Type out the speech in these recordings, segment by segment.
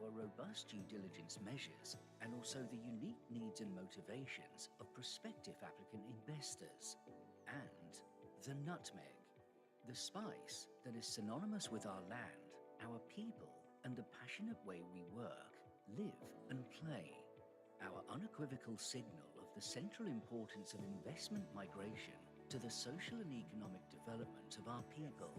our robust due diligence measures, and also the unique needs and motivations of prospective applicant investors. And the nutmeg, the spice that is synonymous with our land, our people, and the passionate way we work, live, and play. Our unequivocal signal of the central importance of investment migration to the social and economic development of our people.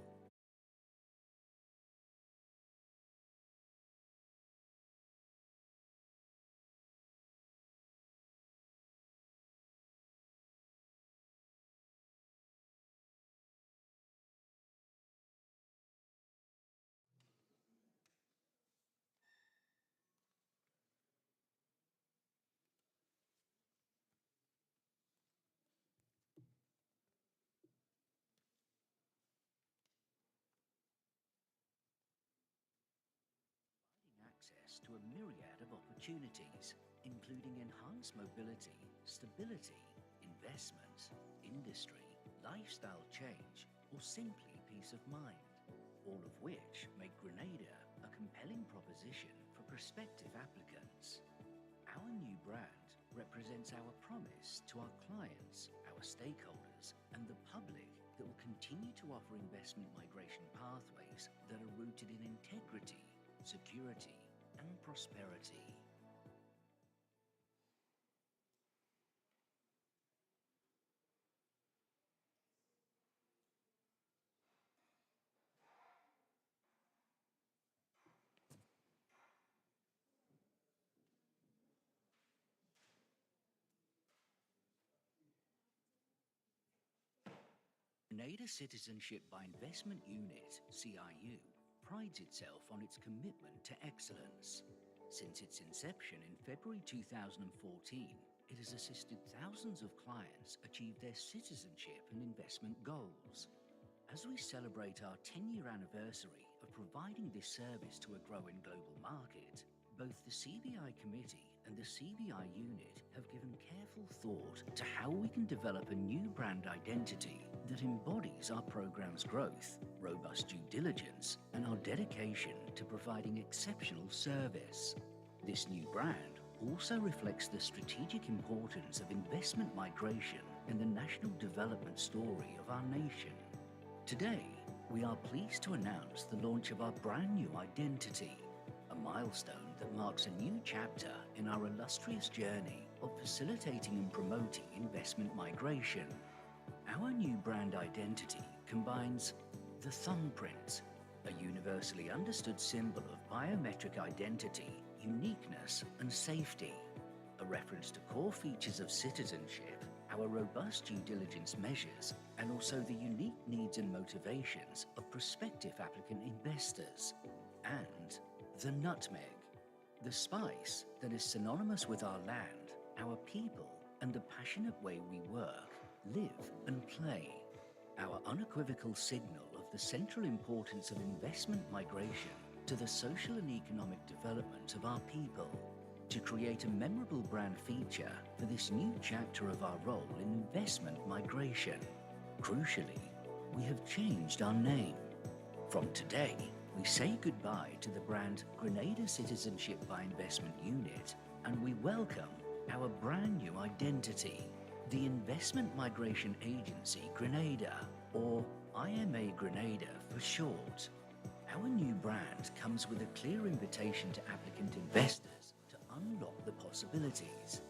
Access to a myriad of opportunities, including enhanced mobility, stability, investment, industry, lifestyle change, or simply peace of mind, all of which make Grenada a compelling proposition for prospective applicants. Our new brand represents our promise to our clients, our stakeholders, and the public that will continue to offer investment migration pathways that are rooted in integrity, security, and prosperity. Grenada Citizenship by Investment Unit, CIU, prides itself on its commitment to excellence. Since its inception in February 2014, it has assisted thousands of clients achieve their citizenship and investment goals. As we celebrate our 10-year anniversary of providing this service to a growing global market, both the CBI Committee and the CBI Unit have given careful thought to how we can develop a new brand identity that embodies our program's growth, robust due diligence, and our dedication to providing exceptional service. This new brand also reflects the strategic importance of investment migration in the national development story of our nation. Today, we are pleased to announce the launch of our brand new identity, a milestone that marks a new chapter in our illustrious journey of facilitating and promoting investment migration. Our new brand identity combines the thumbprint, a universally understood symbol of biometric identity, uniqueness, and safety, a reference to core features of citizenship, our robust due diligence measures, and also the unique needs and motivations of prospective applicant investors, and the nutmeg, the spice that is synonymous with our land, our people, and the passionate way we work, live, and play. Our unequivocal signal of the central importance of investment migration to the social and economic development of our people, to create a memorable brand feature for this new chapter of our role in investment migration. Crucially, we have changed our name. From today, we say goodbye to the brand Grenada Citizenship by Investment Unit, and we welcome our brand new identity, the Investment Migration Agency Grenada, or IMA Grenada for short. Our new brand comes with a clear invitation to applicant investors to unlock the possibilities.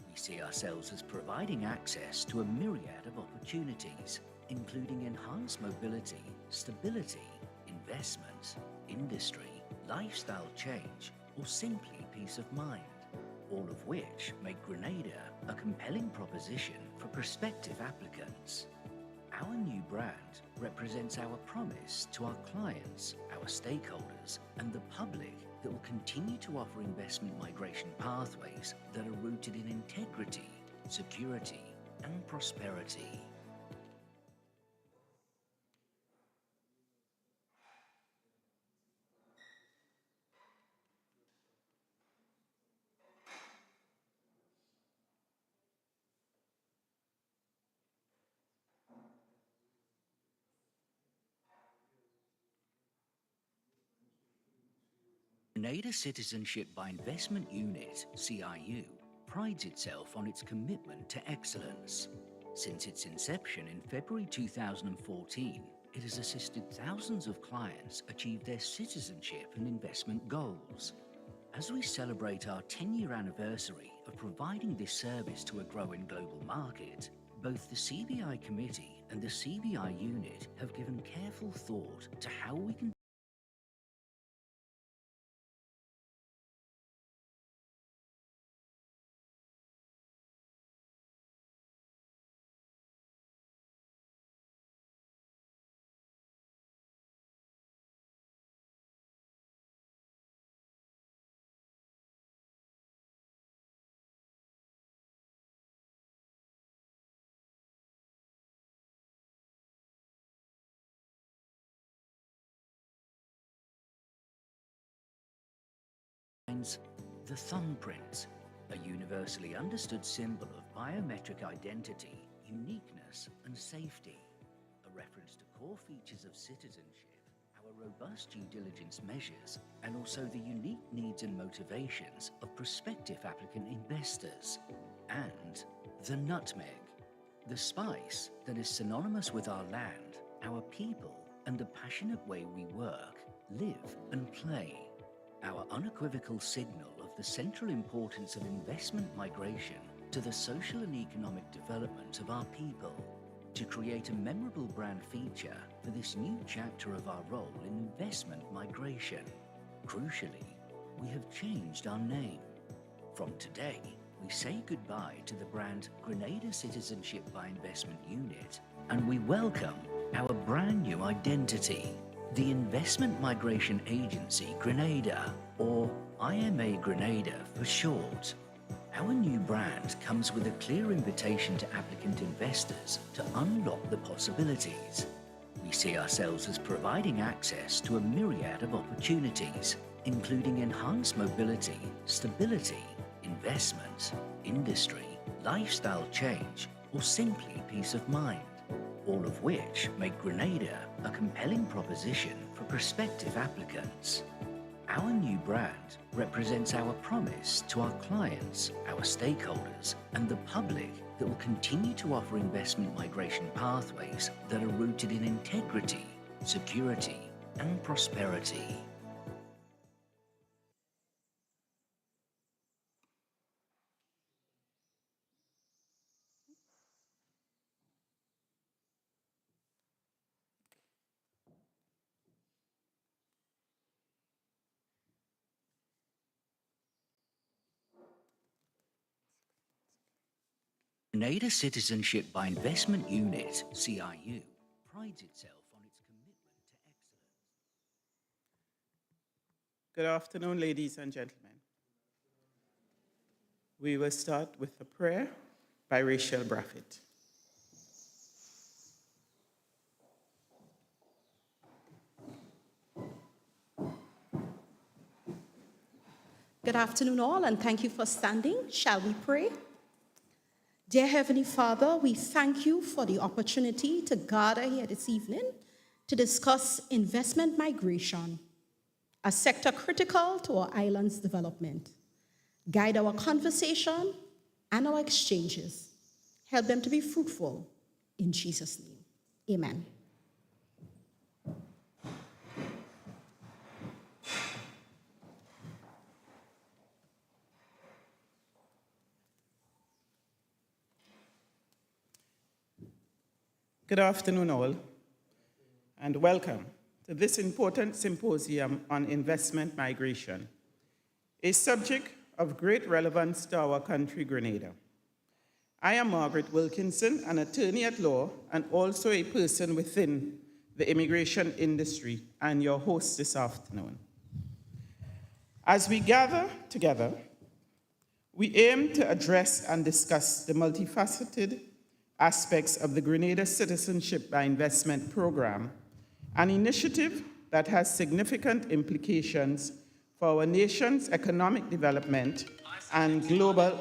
We see ourselves as providing access to a myriad of opportunities, including enhanced mobility, stability, investment, industry, lifestyle change, or simply peace of mind, all of which make Grenada a compelling proposition for prospective applicants. Our new brand represents our promise to our clients, our stakeholders, and the public that will continue to offer investment migration pathways that are rooted in integrity, security, and prosperity. Grenada Citizenship by Investment Unit, CIU, prides itself on its commitment to excellence. Since its inception in February 2014, it has assisted thousands of clients achieve their citizenship and investment goals. As we celebrate our 10-year anniversary of providing this service to a growing global market, both the CBI Committee and the CBI Unit have given careful thought to how we can the thumbprint, a universally understood symbol of biometric identity, uniqueness and safety, a reference to core features of citizenship, our robust due diligence measures, and also the unique needs and motivations of prospective applicant investors, and the nutmeg, the spice that is synonymous with our land, our people, and the passionate way we work, live and play. Our unequivocal signal of the central importance of investment migration to the social and economic development of our people, to create a memorable brand feature for this new chapter of our role in investment migration. Crucially, we have changed our name. From today, we say goodbye to the brand Grenada Citizenship by Investment Unit, and we welcome our brand new identity, the Investment Migration Agency Grenada, or IMA Grenada for short. Our new brand comes with a clear invitation to applicant investors to unlock the possibilities. We see ourselves as providing access to a myriad of opportunities, including enhanced mobility, stability, investment, industry, lifestyle change, or simply peace of mind, all of which make Grenada a compelling proposition for prospective applicants. Our new brand represents our promise to our clients, our stakeholders, and the public that will continue to offer investment migration pathways that are rooted in integrity, security, and prosperity. Grenada Citizenship by Investment Unit, CIU, prides itself on its commitment to excellence. Good afternoon, ladies and gentlemen. We will start with a prayer by Rachel Braffett. Good afternoon, all, and thank you for standing. Shall we pray? Dear Heavenly Father, we thank you for the opportunity to gather here this evening to discuss investment migration, a sector critical to our island's development. Guide our conversation and our exchanges. Help them to be fruitful. In Jesus' name, amen. Good afternoon, all, and welcome to this important symposium on investment migration, a subject of great relevance to our country, Grenada. I am Margaret Wilkinson, an attorney at law and also a person within the immigration industry and your host this afternoon. As we gather together, we aim to address and discuss the multifaceted aspects of the Grenada Citizenship by Investment Program, an initiative that has significant implications for our nation's economic development and global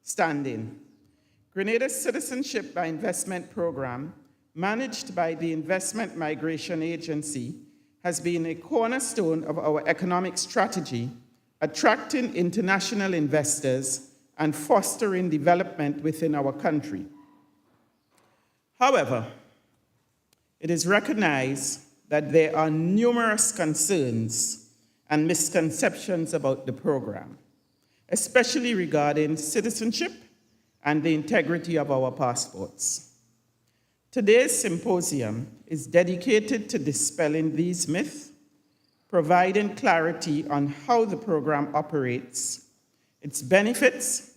standing. Grenada's Citizenship by Investment Program managed by the Investment Migration Agency, has been a cornerstone of our economic strategy, attracting international investors and fostering development within our country. However, it is recognized that there are numerous concerns and misconceptions about the program, especially regarding citizenship and the integrity of our passports. Today's symposium is dedicated to dispelling these myths, providing clarity on how the program operates, its benefits,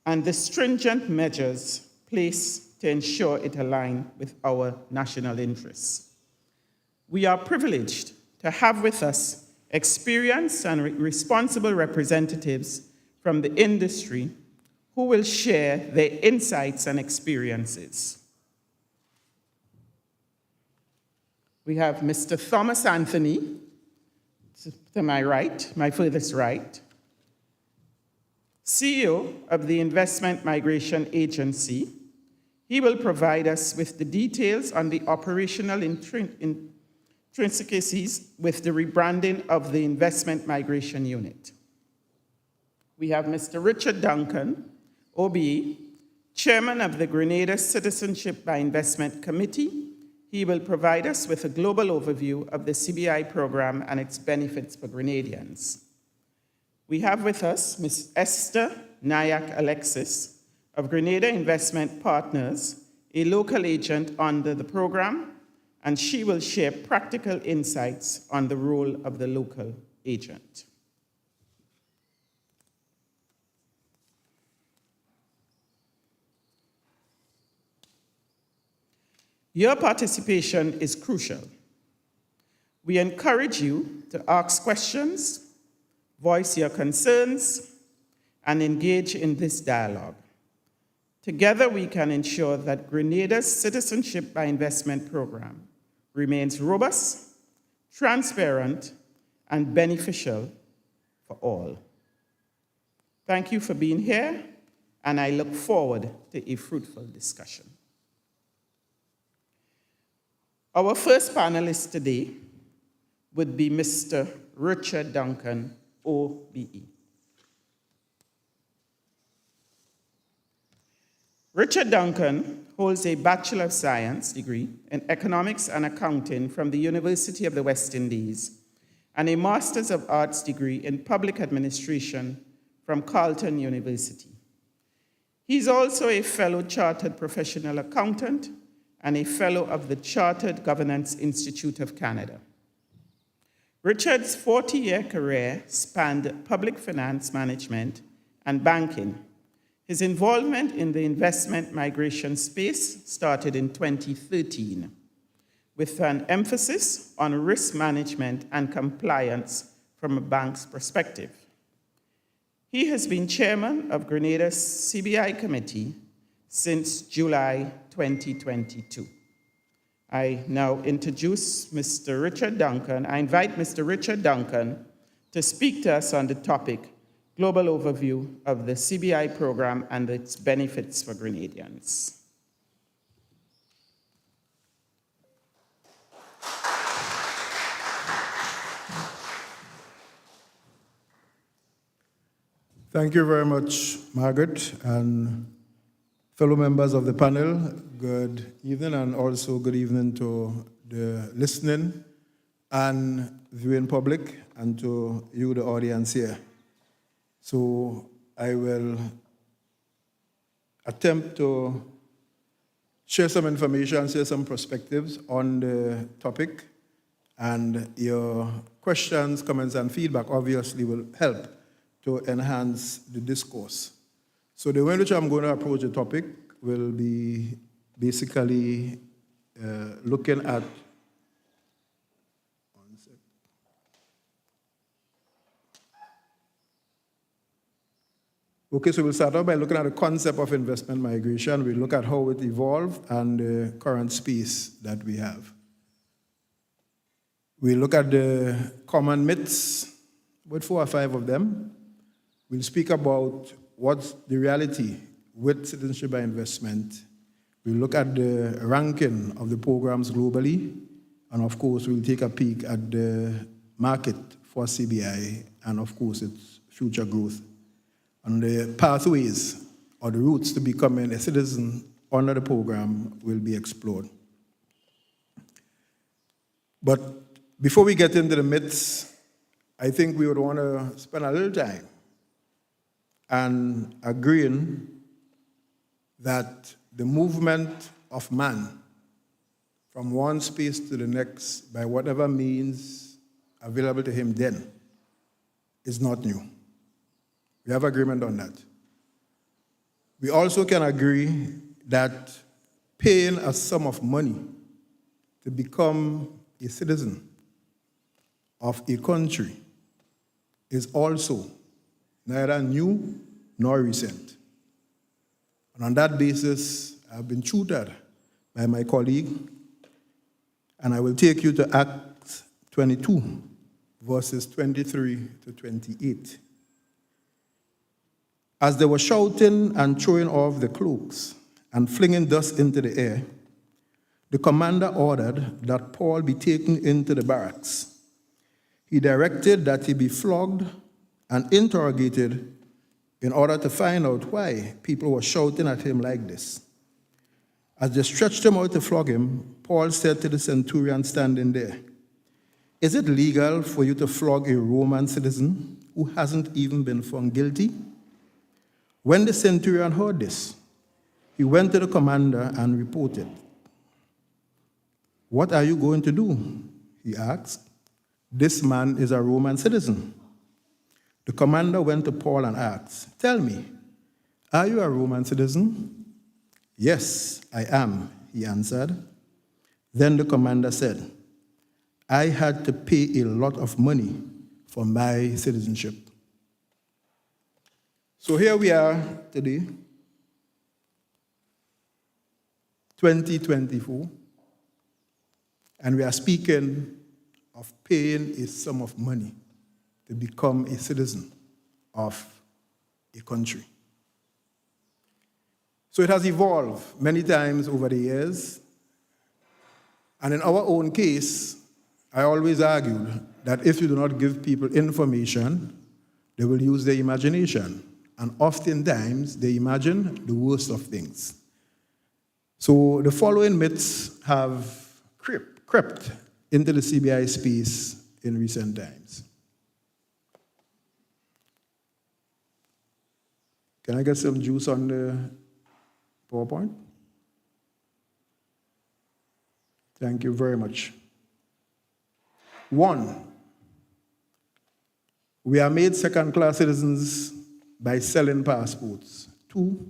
and the stringent measures placed to ensure it aligns with our national interests. We are privileged to have with us experienced and responsible representatives from the industry who will share their insights and experiences. We have Mr. Thomas Anthony, to my right, my furthest right, CEO of the Investment Migration Agency. He will provide us with the details on the operational intricacies with the rebranding of the Investment Migration Unit. We have Mr. Richard Duncan, OBE, Chairman of the Grenada Citizenship by Investment Committee. He will provide us with a global overview of the CBI program and its benefits for Grenadians. We have with us Ms. Esther Nayak Alexis of Grenada Investment Partners, a local agent under the program, and she will share practical insights on the role of the local agent. Your participation is crucial. We encourage you to ask questions, voice your concerns, and engage in this dialogue. Together, we can ensure that Grenada's Citizenship by Investment program remains robust, transparent, and beneficial for all. Thank you for being here, and I look forward to a fruitful discussion. Our first panelist today would be Mr. Richard Duncan, OBE. Richard Duncan holds a Bachelor of Science degree in Economics and Accounting from the University of the West Indies and a Master's of Arts degree in Public Administration from Carleton University. He's also a fellow Chartered Professional Accountant and a Fellow of the Chartered Governance Institute of Canada. Richard's 40-year career spanned public finance management and banking. His involvement in the investment migration space started in 2013, with an emphasis on risk management and compliance from a bank's perspective. He has been chairman of Grenada's CBI committee since July 2022. I now introduce Mr. Richard Duncan. I invite Mr. Richard Duncan to speak to us on the topic, Global Overview of the CBI Program and its Benefits for Grenadians. Thank you very much, Margaret, and fellow members of the panel, good evening, and also good evening to the listening and viewing public, and to you, the audience here. So I will attempt to share some information, share some perspectives on the topic, and your questions, comments, and feedback obviously will help to enhance the discourse. So the way in which I'm going to approach the topic will be basically looking at Okay, so we'll start off by looking at the concept of investment migration. We'll look at how it evolved and the current space that we have. We'll look at the common myths, about 4 or 5 of them. We'll speak about what's the reality with citizenship by investment. We'll look at the ranking of the programs globally, and of course, we'll take a peek at the market for CBI and of course, its future growth. And the pathways or the routes to becoming a citizen under the program will be explored. But before we get into the myths, I think we would want to spend a little time and agreeing that the movement of man from one space to the next by whatever means available to him then is not new. We have agreement on that. We also can agree that paying a sum of money to become a citizen of a country is also neither new nor recent. And on that basis, I've been tutored by my colleague, and I will take you to Acts 22, verses 23 to 28. As they were shouting and throwing off the cloaks and flinging dust into the air, the commander ordered that Paul be taken into the barracks. He directed that he be flogged and interrogated in order to find out why people were shouting at him like this. As they stretched him out to flog him, Paul said to the centurion standing there, "Is it legal for you to flog a Roman citizen who hasn't even been found guilty?" When the centurion heard this, he went to the commander and reported. "What are you going to do?" he asked. "This man is a Roman citizen." The commander went to Paul and asked, "Tell me, are you a Roman citizen?" "Yes, I am," he answered. Then the commander said, "I had to pay a lot of money for my citizenship." So here we are today, 2024, and we are speaking of paying a sum of money to become a citizen of a country. So it has evolved many times over the years. And in our own case, I always argued that if you do not give people information, they will use their imagination. And oftentimes, they imagine the worst of things. So the following myths have crept into the CBI space in recent times. Can I get some juice on the PowerPoint? Thank you very much. 1, we are made second-class citizens by selling passports. 2,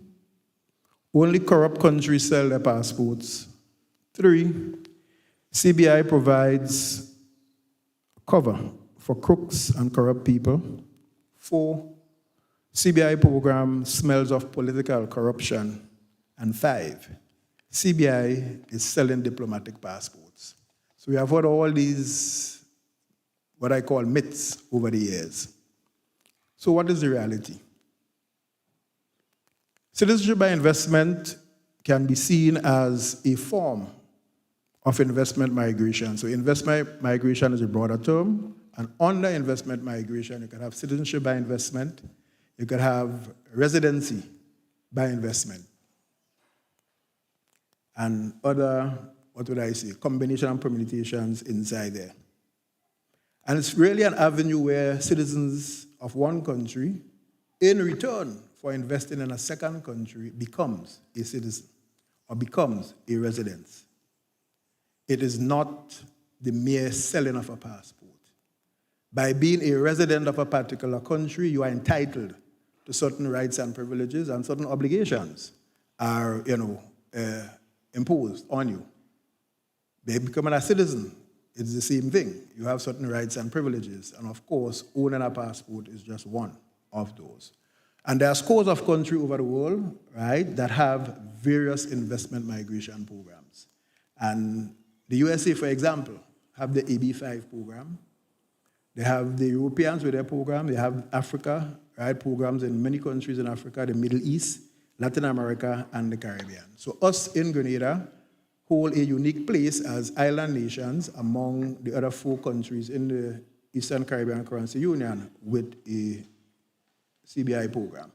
only corrupt countries sell their passports. 3, CBI provides cover for crooks and corrupt people. 4, CBI program smells of political corruption. And 5, CBI is selling diplomatic passports. So we have heard all these, what I call myths over the years. So what is the reality? Citizenship by investment can be seen as a form of investment migration. So investment migration is a broader term, and under investment migration, you can have citizenship by investment, you can have residency by investment, and other, combination and permutations inside there. And it's really an avenue where citizens of one country, in return for investing in a second country, becomes a citizen or becomes a resident. It is not the mere selling of a passport. By being a resident of a particular country, you are entitled to certain rights and privileges, and certain obligations are, imposed on you. By becoming a citizen, it's the same thing. You have certain rights and privileges, and of course, owning a passport is just one of those. And there are scores of countries over the world, right, that have various investment migration programs. And the USA, for example, have the AB5 program. They have the Europeans with their program. They have Africa, right, programs in many countries in Africa, the Middle East, Latin America, and the Caribbean. So us in Grenada hold a unique place as island nations among the other 4 countries in the Eastern Caribbean Currency Union with a CBI program.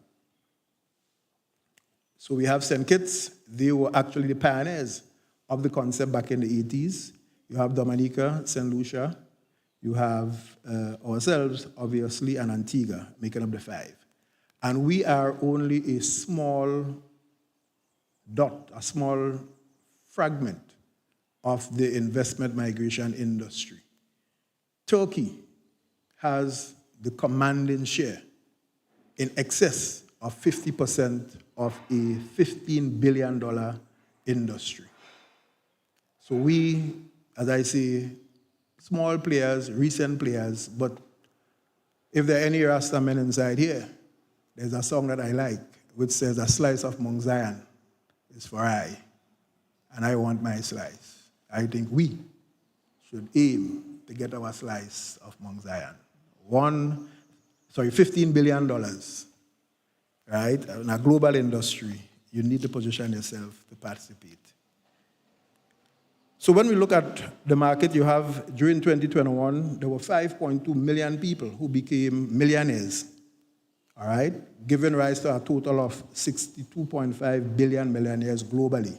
So we have St. Kitts. They were actually the pioneers of the concept back in the 80s. You have Dominica, St. Lucia. You have ourselves, obviously, and Antigua, making up the 5. And we are only a small dot, a small fragment of the investment migration industry. Turkey has the commanding share in excess of 50% of a $15 billion industry. So we, as I say, small players, recent players, but if there are any Rasta men inside here, there's a song that I like, which says, "A slice of Mount Zion is for I, and I want my slice." I think we should aim to get our slice of Mount Zion. $15 billion, right? In a global industry, you need to position yourself to participate. So when we look at the market, you have, during 2021, there were 5.2 million people who became millionaires. All right, giving rise to a total of 62.5 billion millionaires globally.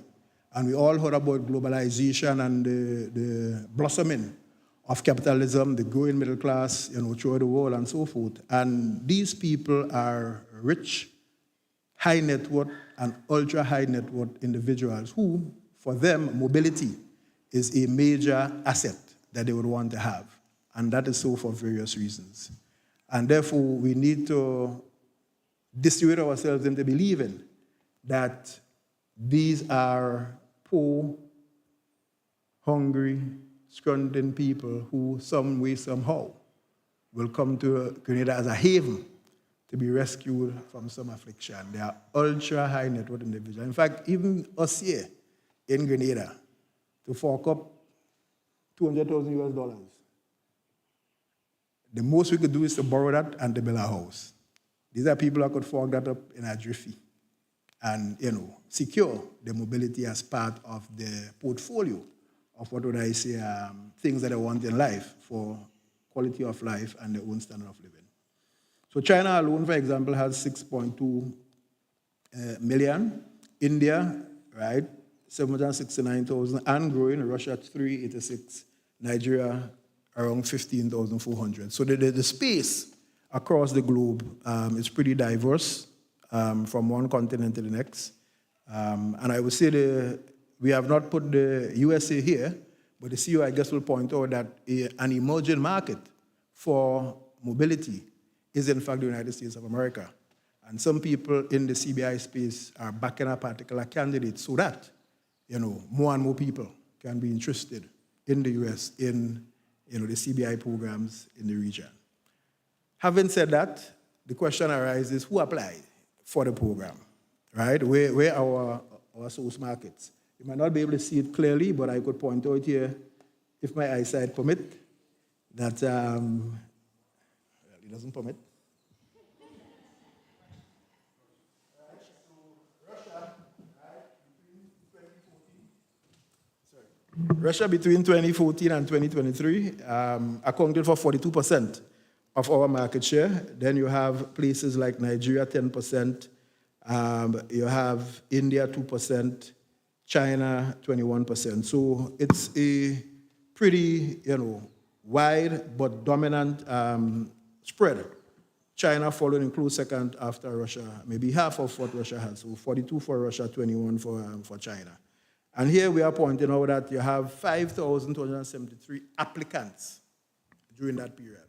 And we all heard about globalization and the blossoming of capitalism, the growing middle class, throughout the world and so forth. And these people are rich, high net worth, and ultra high net worth individuals who, for them, mobility is a major asset that they would want to have. And that is so for various reasons. And therefore, we need to dissuade ourselves into believing that these are poor, hungry, struggling people who, some way, somehow, will come to Grenada as a haven to be rescued from some affliction. They are ultra high net worth individuals. In fact, even us here in Grenada, to fork up $200,000 US, the most we could do is to borrow that and to build a house. These are people who could fork that up in a jiffy and, secure the mobility as part of the portfolio of what would I say, things that I want in life for quality of life and their own standard of living. So China alone, for example, has 6.2 million. India, right, 769,000 and growing. Russia, 386. Nigeria, around 15,400. So the space across the globe is pretty diverse from one continent to the next. And I would say we have not put the USA here, but the CEO, I guess, will point out that an emerging market for mobility is, in fact, the United States of America. And some people in the CBI space are backing a particular candidate so that, more and more people can be interested in the US in, the CBI programs in the region. Having said that, the question arises, who applied for the program, right? Where are our source markets? You might not be able to see it clearly, but I could point out here, if my eyesight permit, that, it doesn't permit. Russia between 2014 and 2023 accounted for 42% of our market share. Then you have places like Nigeria, 10%. You have India, 2%. China, 21%. So it's a pretty, wide but dominant spread. China following in close second after Russia, maybe half of what Russia has. So 42 for Russia, 21 for China. And here we are pointing out that you have 5,273 applicants during that period.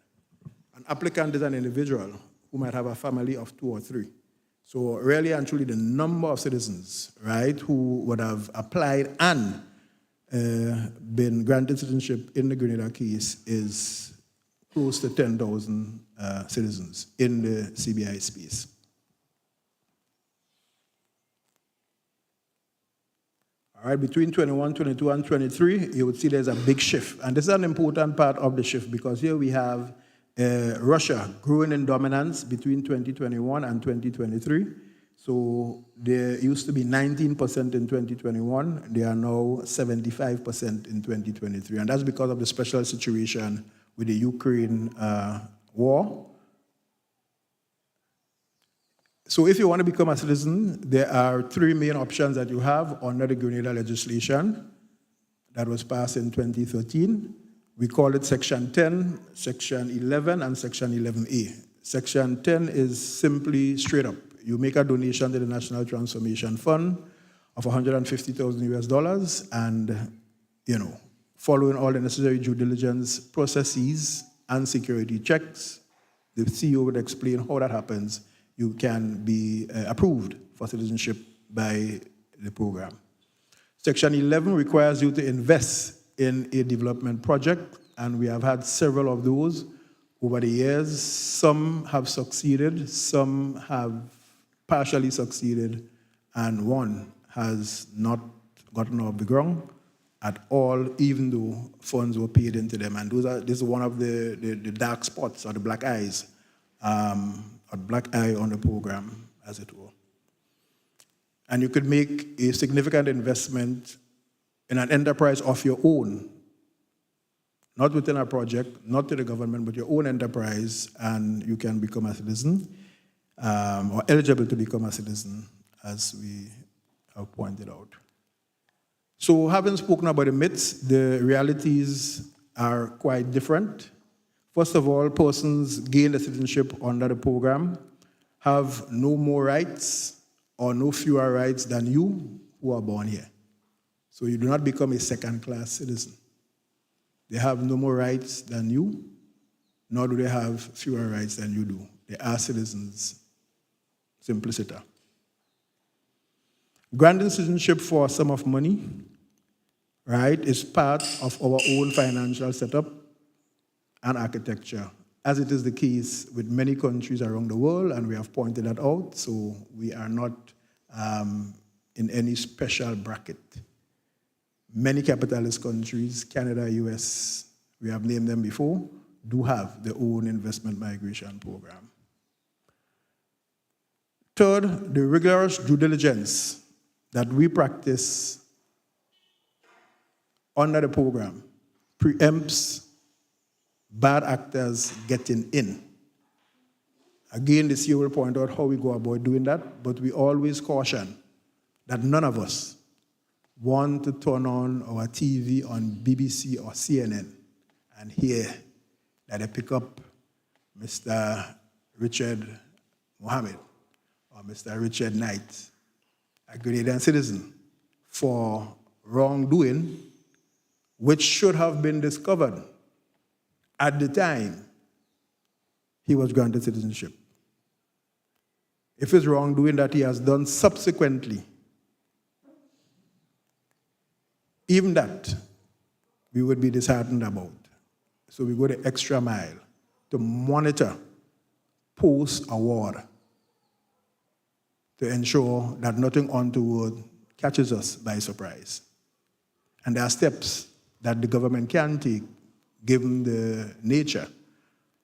An applicant is an individual who might have a family of 2 or 3. So really and truly the number of citizens, right, who would have applied and been granted citizenship in the Grenada case is close to 10,000 citizens in the CBI space. All right, between 21, 22, and 23, you would see there's a big shift. And this is an important part of the shift because here we have Russia growing in dominance between 2021 and 2023. So there used to be 19% in 2021. They are now 75% in 2023. And that's because of the special situation with the Ukraine war. So if you want to become a citizen, there are three main options that you have under the Grenada legislation that was passed in 2013. We call it Section 10, Section 11, and Section 11A. Section 10 is simply straight up. You make a donation to the National Transformation Fund of $150,000 and, following all the necessary due diligence processes and security checks, the CEO would explain how that happens. You can be approved for citizenship by the program. Section 11 requires you to invest in a development project, and we have had several of those over the years. Some have succeeded, some have partially succeeded, and one has not gotten off the ground at all, even though funds were paid into them. And this is one of the dark spots or the black eyes, or black eye on the program, as it were. And you could make a significant investment in an enterprise of your own, not within a project, not to the government, but your own enterprise, and you can become a citizen, or eligible to become a citizen, as we have pointed out. So having spoken about the myths, the realities are quite different. First of all, persons gain the citizenship under the program have no more rights or no fewer rights than you who are born here. So you do not become a second-class citizen. They have no more rights than you, nor do they have fewer rights than you do. They are citizens, simpliciter. Granting citizenship for a sum of money, right, is part of our own financial setup and architecture, as it is the case with many countries around the world, and we have pointed that out, so we are not in any special bracket. Many capitalist countries, Canada, US, we have named them before, do have their own investment migration program. Third, the rigorous due diligence that we practice under the program preempts bad actors getting in. Again, this year will point out how we go about doing that, but we always caution that none of us want to turn on our TV on BBC or CNN and hear that they pick up Mr. Richard Mohammed or Mr. Richard Knight, a Grenadian citizen, for wrongdoing, which should have been discovered at the time he was granted citizenship. If it's wrongdoing that he has done subsequently, even that we would be disheartened about. So we go the extra mile to monitor post-award to ensure that nothing untoward catches us by surprise. And there are steps that the government can take given the nature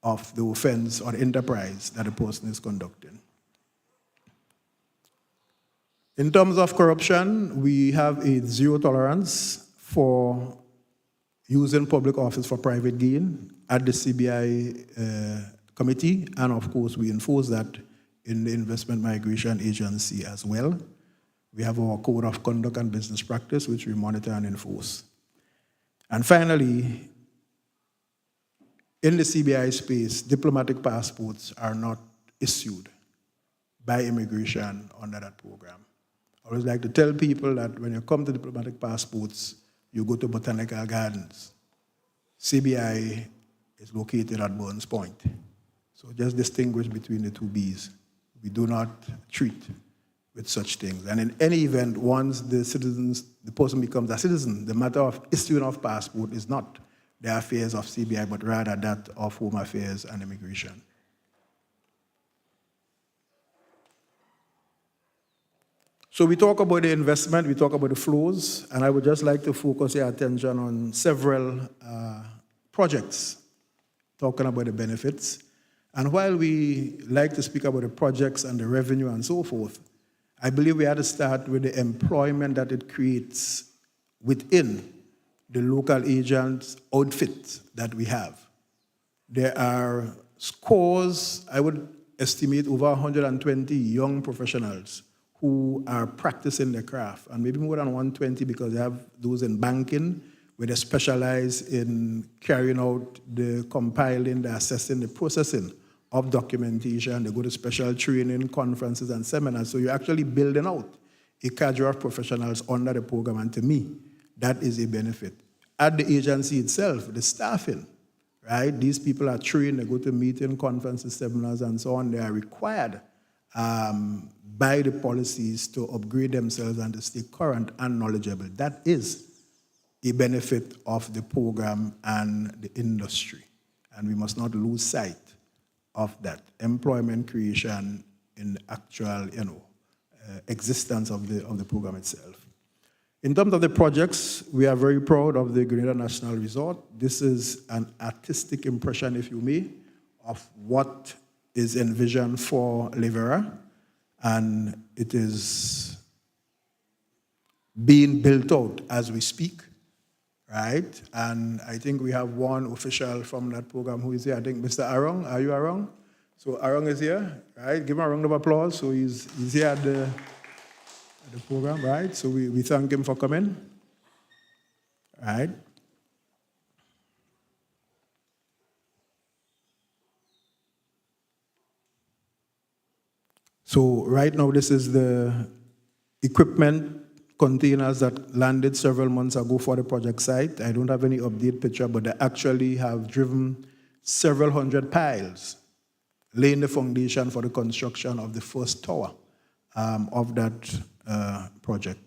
of the offense or enterprise that a person is conducting. In terms of corruption, we have a zero tolerance for using public office for private gain at the CBI committee, and of course we enforce that in the Investment Migration Agency as well. We have our Code of Conduct and Business Practice, which we monitor and enforce. And finally, in the CBI space, diplomatic passports are not issued by immigration under that program. I always like to tell people that when you come to diplomatic passports, you go to Botanical Gardens. CBI is located at Burns Point. So just distinguish between the two Bs. We do not treat with such things. And in any event, once the person becomes a citizen, the matter of issuing of passport is not the affairs of CBI, but rather that of Home Affairs and Immigration. So we talk about the investment, we talk about the flows, and I would just like to focus your attention on several projects, talking about the benefits. And while we like to speak about the projects and the revenue and so forth, I believe we had to start with the employment that it creates within the local agents' outfit that we have. There are scores, I would estimate over 120 young professionals who are practicing their craft, and maybe more than 120 because they have those in banking, where they specialize in carrying out the compiling, the assessing, the processing of documentation. They go to special training, conferences, and seminars. So you're actually building out a cadre of professionals under the program, and to me, that is a benefit. At the agency itself, the staffing, right? These people are trained, they go to meetings, conferences, seminars, and so on. They are required by the policies to upgrade themselves and to stay current and knowledgeable. That is a benefit of the program and the industry. And we must not lose sight of that employment creation in the actual, existence of the program itself. In terms of the projects, we are very proud of the Grenada National Resort. This is an artistic impression, if you may, of what is envisioned for Livera, and it is being built out as we speak, right? And I think we have one official from that program who is here. I think Mr. Arong, are you Arong? So Arong is here, right? Give him a round of applause. So he's here at the program, right? So we thank him for coming, right? So right now, this is the equipment containers that landed several months ago for the project site. I don't have any update picture, but they actually have driven several hundred piles, laying the foundation for the construction of the first tower of that project.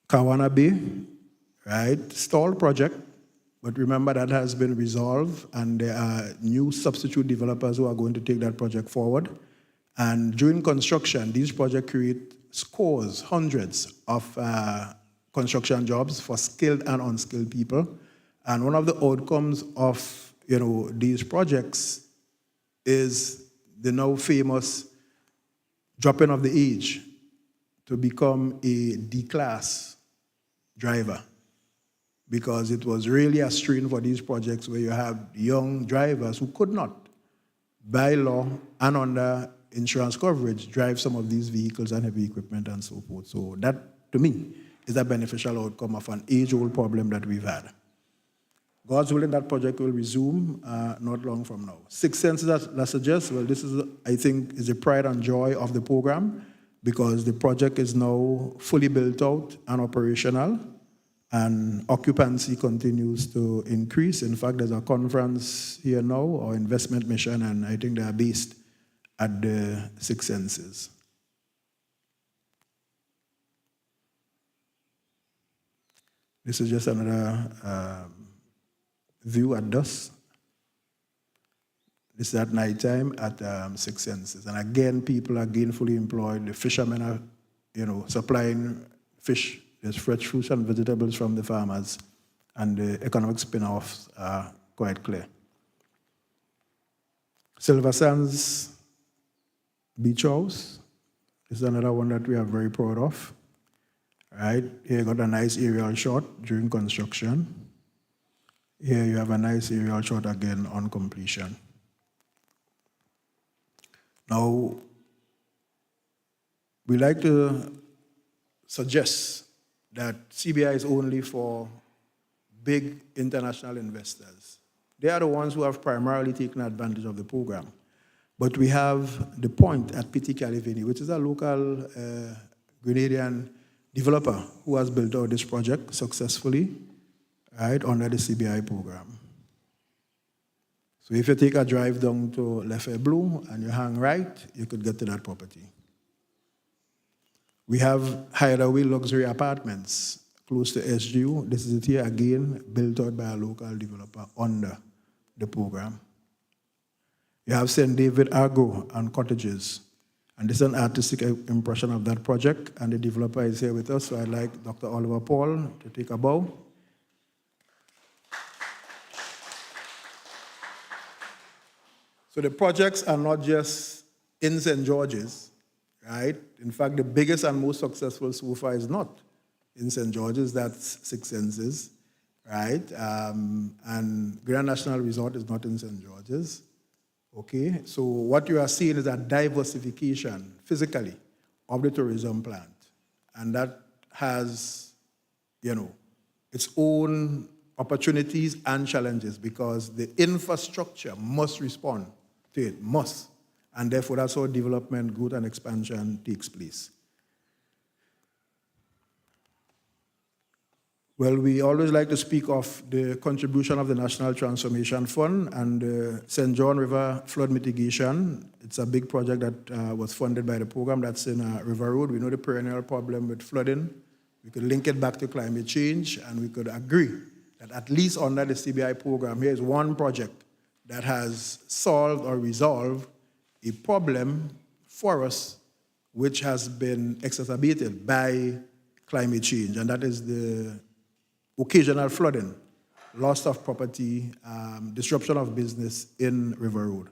Kawana Bay, right, stalled project, but remember that has been resolved, and there are new substitute developers who are going to take that project forward. And during construction, these projects create scores, hundreds of construction jobs for skilled and unskilled people. And one of the outcomes of these projects is the now famous dropping of the age to become a D-class driver, because it was really a strain for these projects where you have young drivers who could not, by law and under insurance coverage, drive some of these vehicles and heavy equipment and so forth. So that, to me, is a beneficial outcome of an age-old problem that we've had. God's willing, that project will resume not long from now. Sixth Sense that suggests, well, this is, I think, is the pride and joy of the program, because the project is now fully built out and operational, and occupancy continues to increase. In fact, there's a conference here now, or investment mission, and I think they are based at the Six Senses. This is just another view at dusk. This is at nighttime at Six Senses. And again, people are gainfully employed. The fishermen are, supplying fish. There's fresh fruits and vegetables from the farmers, and the economic spin-offs are quite clear. Silver Sands Beach House is another one that we are very proud of. Right? Here you got a nice aerial shot during construction. Here you have a nice aerial shot again on completion. Now, we like to suggest that CBI is only for big international investors. They are the ones who have primarily taken advantage of the program. But we have the Point at Petit Calivini, which is a local Grenadian developer who has built out this project successfully, right, under the CBI program. So if you take a drive down to Lefebvre Blue and you hang right, you could get to that property. We have Hideaway Luxury Apartments close to SGU. This is it here again, built out by a local developer under the program. You have St. David Agro and Cottages. And this is an artistic impression of that project, and the developer is here with us, so I'd like Dr. Oliver Paul to take a bow. So the projects are not just in St. George's, right? In fact, the biggest and most successful so far is not in St. George's, that's Six Senses, right? And Grand National Resort is not in St. George's, okay? So what you are seeing is a diversification, physically, of the tourism plant. And that has, its own opportunities and challenges because the infrastructure must respond to it, must. And therefore, that's how development, growth, and expansion takes place. Well, we always like to speak of the contribution of the National Transformation Fund and the St. John River flood mitigation. It's a big project that was funded by the program that's in River Road. We know the perennial problem with flooding. We could link it back to climate change, and we could agree that at least under the CBI program, here is one project that has solved or resolved a problem for us which has been exacerbated by climate change, and that is the occasional flooding, loss of property, disruption of business in River Road.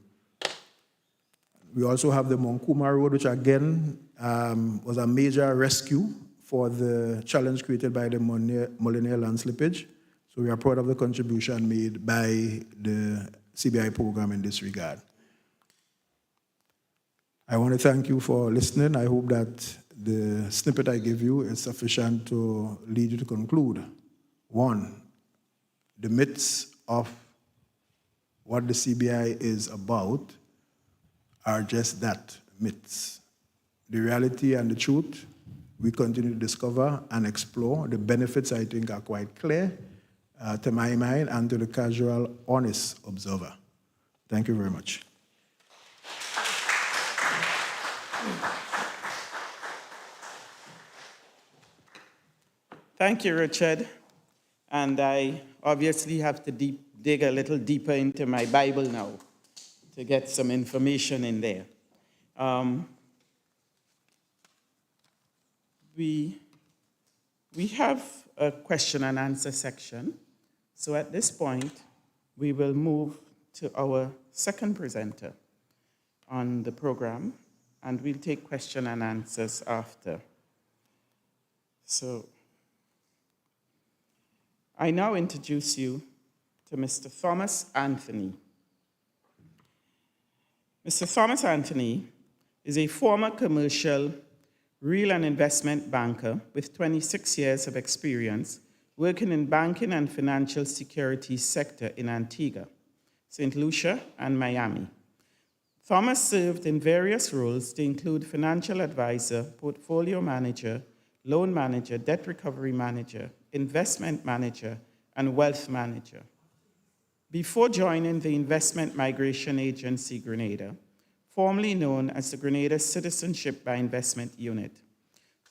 We also have the Monkuma Road, which again was a major rescue for the challenge created by the Molyneux land slippage. So we are proud of the contribution made by the CBI program in this regard. I want to thank you for listening. I hope that the snippet I give you is sufficient to lead you to conclude. One, the myths of what the CBI is about are just that, myths. The reality and the truth, we continue to discover and explore. The benefits, I think, are quite clear to my mind and to the casual, honest observer. Thank you very much. Thank you, Richard. And I obviously have to dig a little deeper into my Bible now to get some information in there. We have a question and answer section. So at this point, we will move to our second presenter on the program, and we'll take question and answers after. So I now introduce you to Mr. Thomas Anthony. Mr. Thomas Anthony is a former commercial real and investment banker with 26 years of experience working in banking and financial securities sector in Antigua, St. Lucia, and Miami. Thomas served in various roles to include financial advisor, portfolio manager, loan manager, debt recovery manager, investment manager, and wealth manager. Before joining the Investment Migration Agency Grenada, formerly known as the Grenada Citizenship by Investment Unit,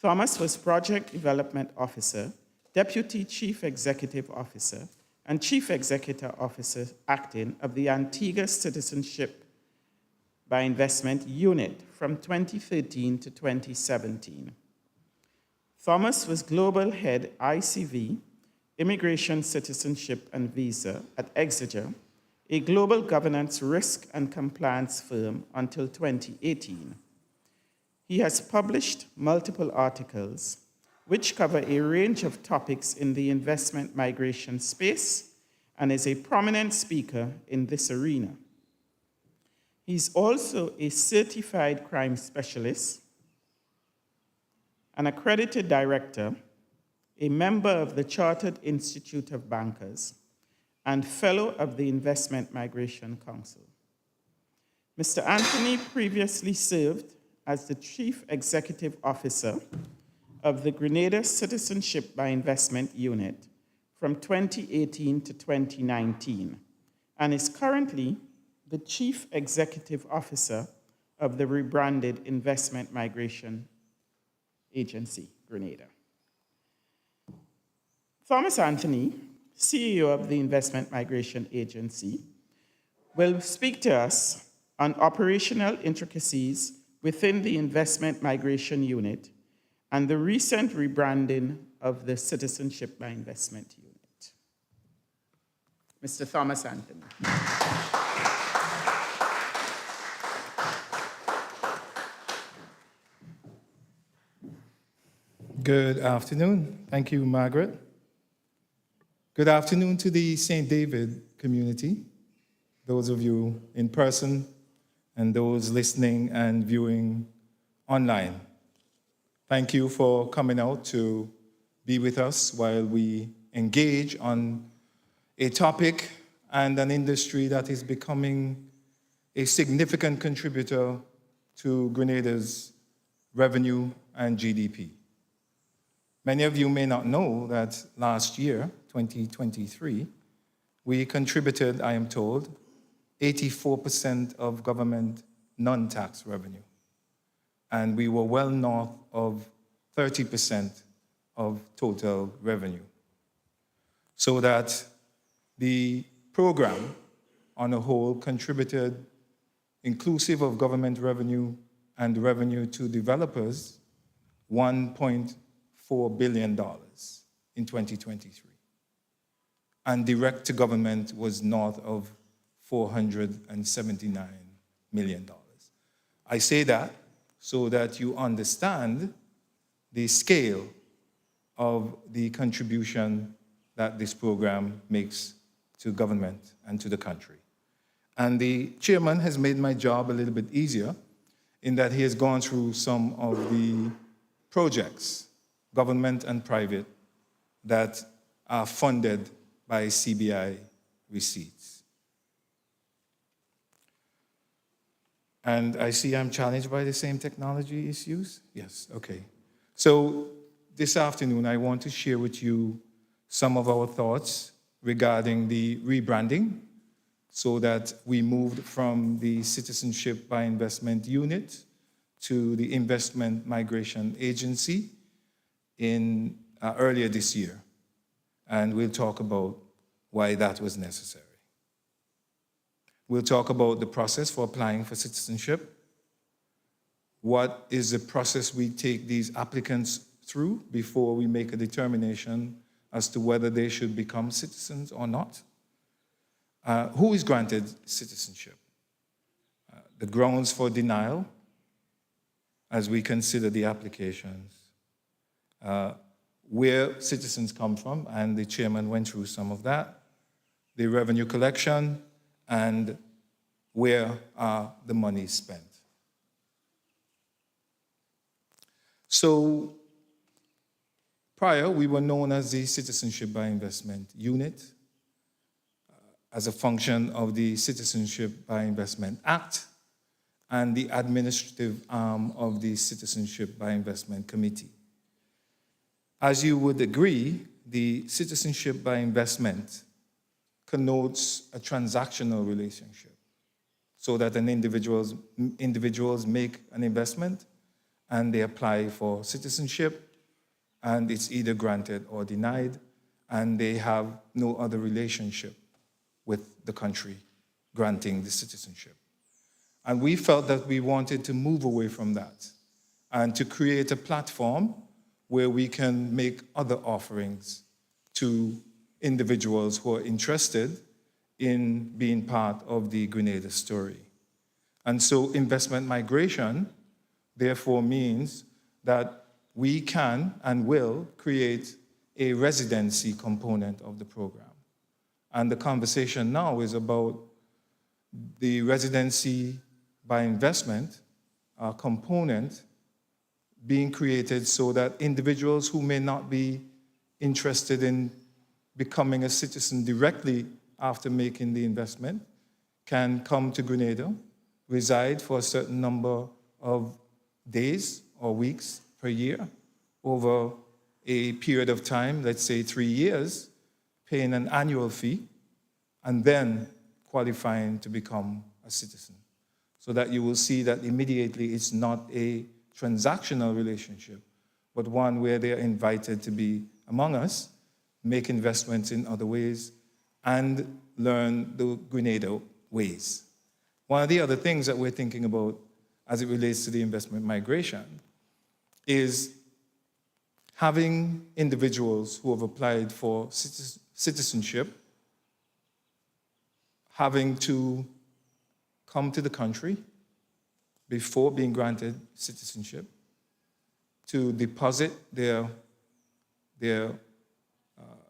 Thomas was Project Development Officer, Deputy Chief Executive Officer, and Chief Executive Officer acting of the Antigua Citizenship by Investment Unit from 2013 to 2017. Thomas was Global Head ICV, Immigration, Citizenship, and Visa at Exeter, a global governance risk and compliance firm until 2018. He has published multiple articles which cover a range of topics in the investment migration space and is a prominent speaker in this arena. He's also a certified crime specialist, an accredited director, a member of the Chartered Institute of Bankers, and fellow of the Investment Migration Council. Mr. Anthony previously served as the Chief Executive Officer of the Grenada Citizenship by Investment Unit from 2018 to 2019, and is currently the Chief Executive Officer of the rebranded Investment Migration Agency, Grenada. Thomas Anthony, CEO of the Investment Migration Agency, will speak to us on operational intricacies within the Investment Migration Unit and the recent rebranding of the Citizenship by Investment Unit. Mr. Thomas Anthony. Good afternoon. Thank you, Margaret. Good afternoon to the St. David community, those of you in person and those listening and viewing online. Thank you for coming out to be with us while we engage on a topic and an industry that is becoming a significant contributor to Grenada's revenue and GDP. Many of you may not know that last year, 2023, we contributed, I am told, 84% of government non-tax revenue. And we were well north of 30% of total revenue. So that the program on a whole contributed, inclusive of government revenue and revenue to developers, $1.4 billion in 2023. And direct to government was north of $479 million. I say that so that you understand the scale of the contribution that this program makes to government and to the country. And the chairman has made my job a little bit easier in that he has gone through some of the projects, government and private, that are funded by CBI receipts. And I see I'm challenged by the same technology issues? Yes, okay. So this afternoon, I want to share with you some of our thoughts regarding the rebranding so that we moved from the Citizenship by Investment Unit to the Investment Migration Agency in earlier this year. And we'll talk about why that was necessary. We'll talk about the process for applying for citizenship. What is the process we take these applicants through before we make a determination as to whether they should become citizens or not? Who is granted citizenship? The grounds for denial, as we consider the applications, where citizens come from, and the chairman went through some of that, the revenue collection, and where are the money spent. So prior, we were known as the Citizenship by Investment Unit as a function of the Citizenship by Investment Act and the administrative arm of the Citizenship by Investment Committee. As you would agree, the Citizenship by Investment connotes a transactional relationship so that individuals make an investment and they apply for citizenship and it's either granted or denied and they have no other relationship with the country granting the citizenship. And we felt that we wanted to move away from that and to create a platform where we can make other offerings to individuals who are interested in being part of the Grenada story. And so investment migration, therefore, means that we can and will create a residency component of the program. And the conversation now is about the residency by investment component being created so that individuals who may not be interested in becoming a citizen directly after making the investment can come to Grenada, reside for a certain number of days or weeks per year over a period of time, let's say 3 years, paying an annual fee, and then qualifying to become a citizen. So that you will see that immediately it's not a transactional relationship, but one where they are invited to be among us, make investments in other ways, and learn the Grenada ways. One of the other things that we're thinking about as it relates to the investment migration is having individuals who have applied for citizenship having to come to the country before being granted citizenship, to deposit their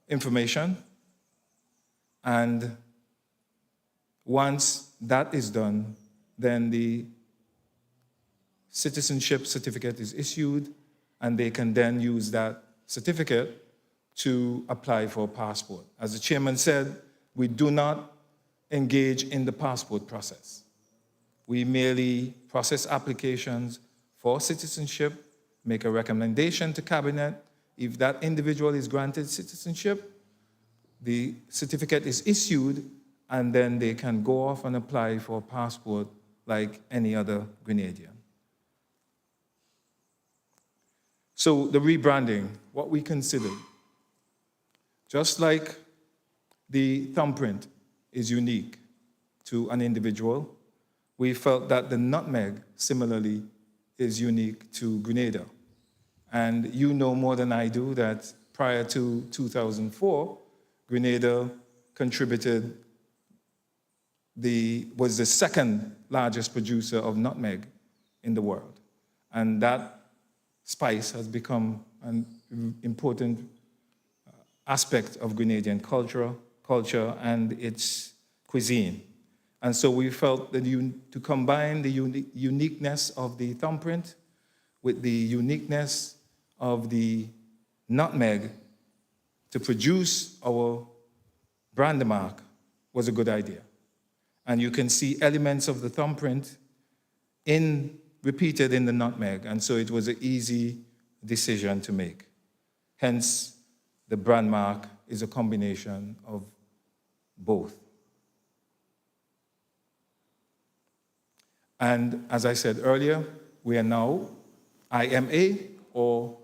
information, and once that is done, then the citizenship certificate is issued, and they can then use that certificate to apply for a passport. As the chairman said, we do not engage in the passport process. We merely process applications for citizenship, make a recommendation to cabinet. If that individual is granted citizenship, the certificate is issued, and then they can go off and apply for a passport like any other Grenadian. So the rebranding, what we considered, just like the thumbprint is unique to an individual, we felt that the nutmeg, similarly, is unique to Grenada. And you know more than I do that prior to 2004, Grenada contributed was the second largest producer of nutmeg in the world. And that spice has become an important aspect of Grenadian culture and its cuisine. And so we felt that to combine the uniqueness of the thumbprint with the uniqueness of the nutmeg to produce our brand mark was a good idea. And you can see elements of the thumbprint repeated in the nutmeg, and so it was an easy decision to make. Hence, the brand mark is a combination of both. And as I said earlier, we are now IMA, or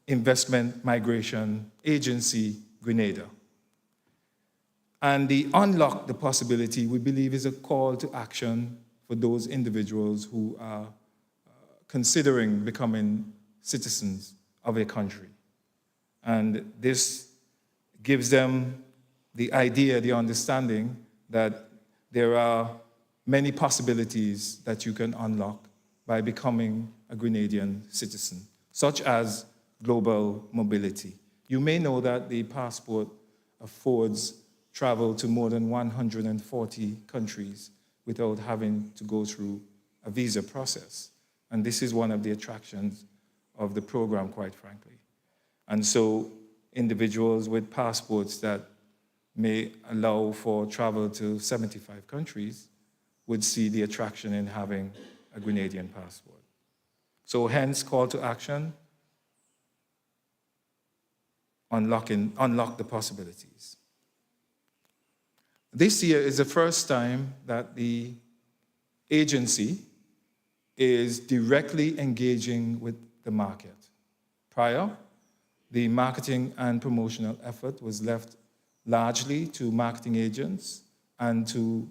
Investment Migration Agency, Grenada. And the Unlock the Possibility, we believe, is a call to action for those individuals who are considering becoming citizens of a country. And this gives them the idea, the understanding that there are many possibilities that you can unlock by becoming a Grenadian citizen, such as global mobility. You may know that the passport affords travel to more than 140 countries without having to go through a visa process. And this is one of the attractions of the program, quite frankly. And so individuals with passports that may allow for travel to 75 countries would see the attraction in having a Grenadian passport. So hence, call to action, unlock the possibilities. This year is the first time that the agency is directly engaging with the market. Prior, the marketing and promotional effort was left largely to marketing agents and to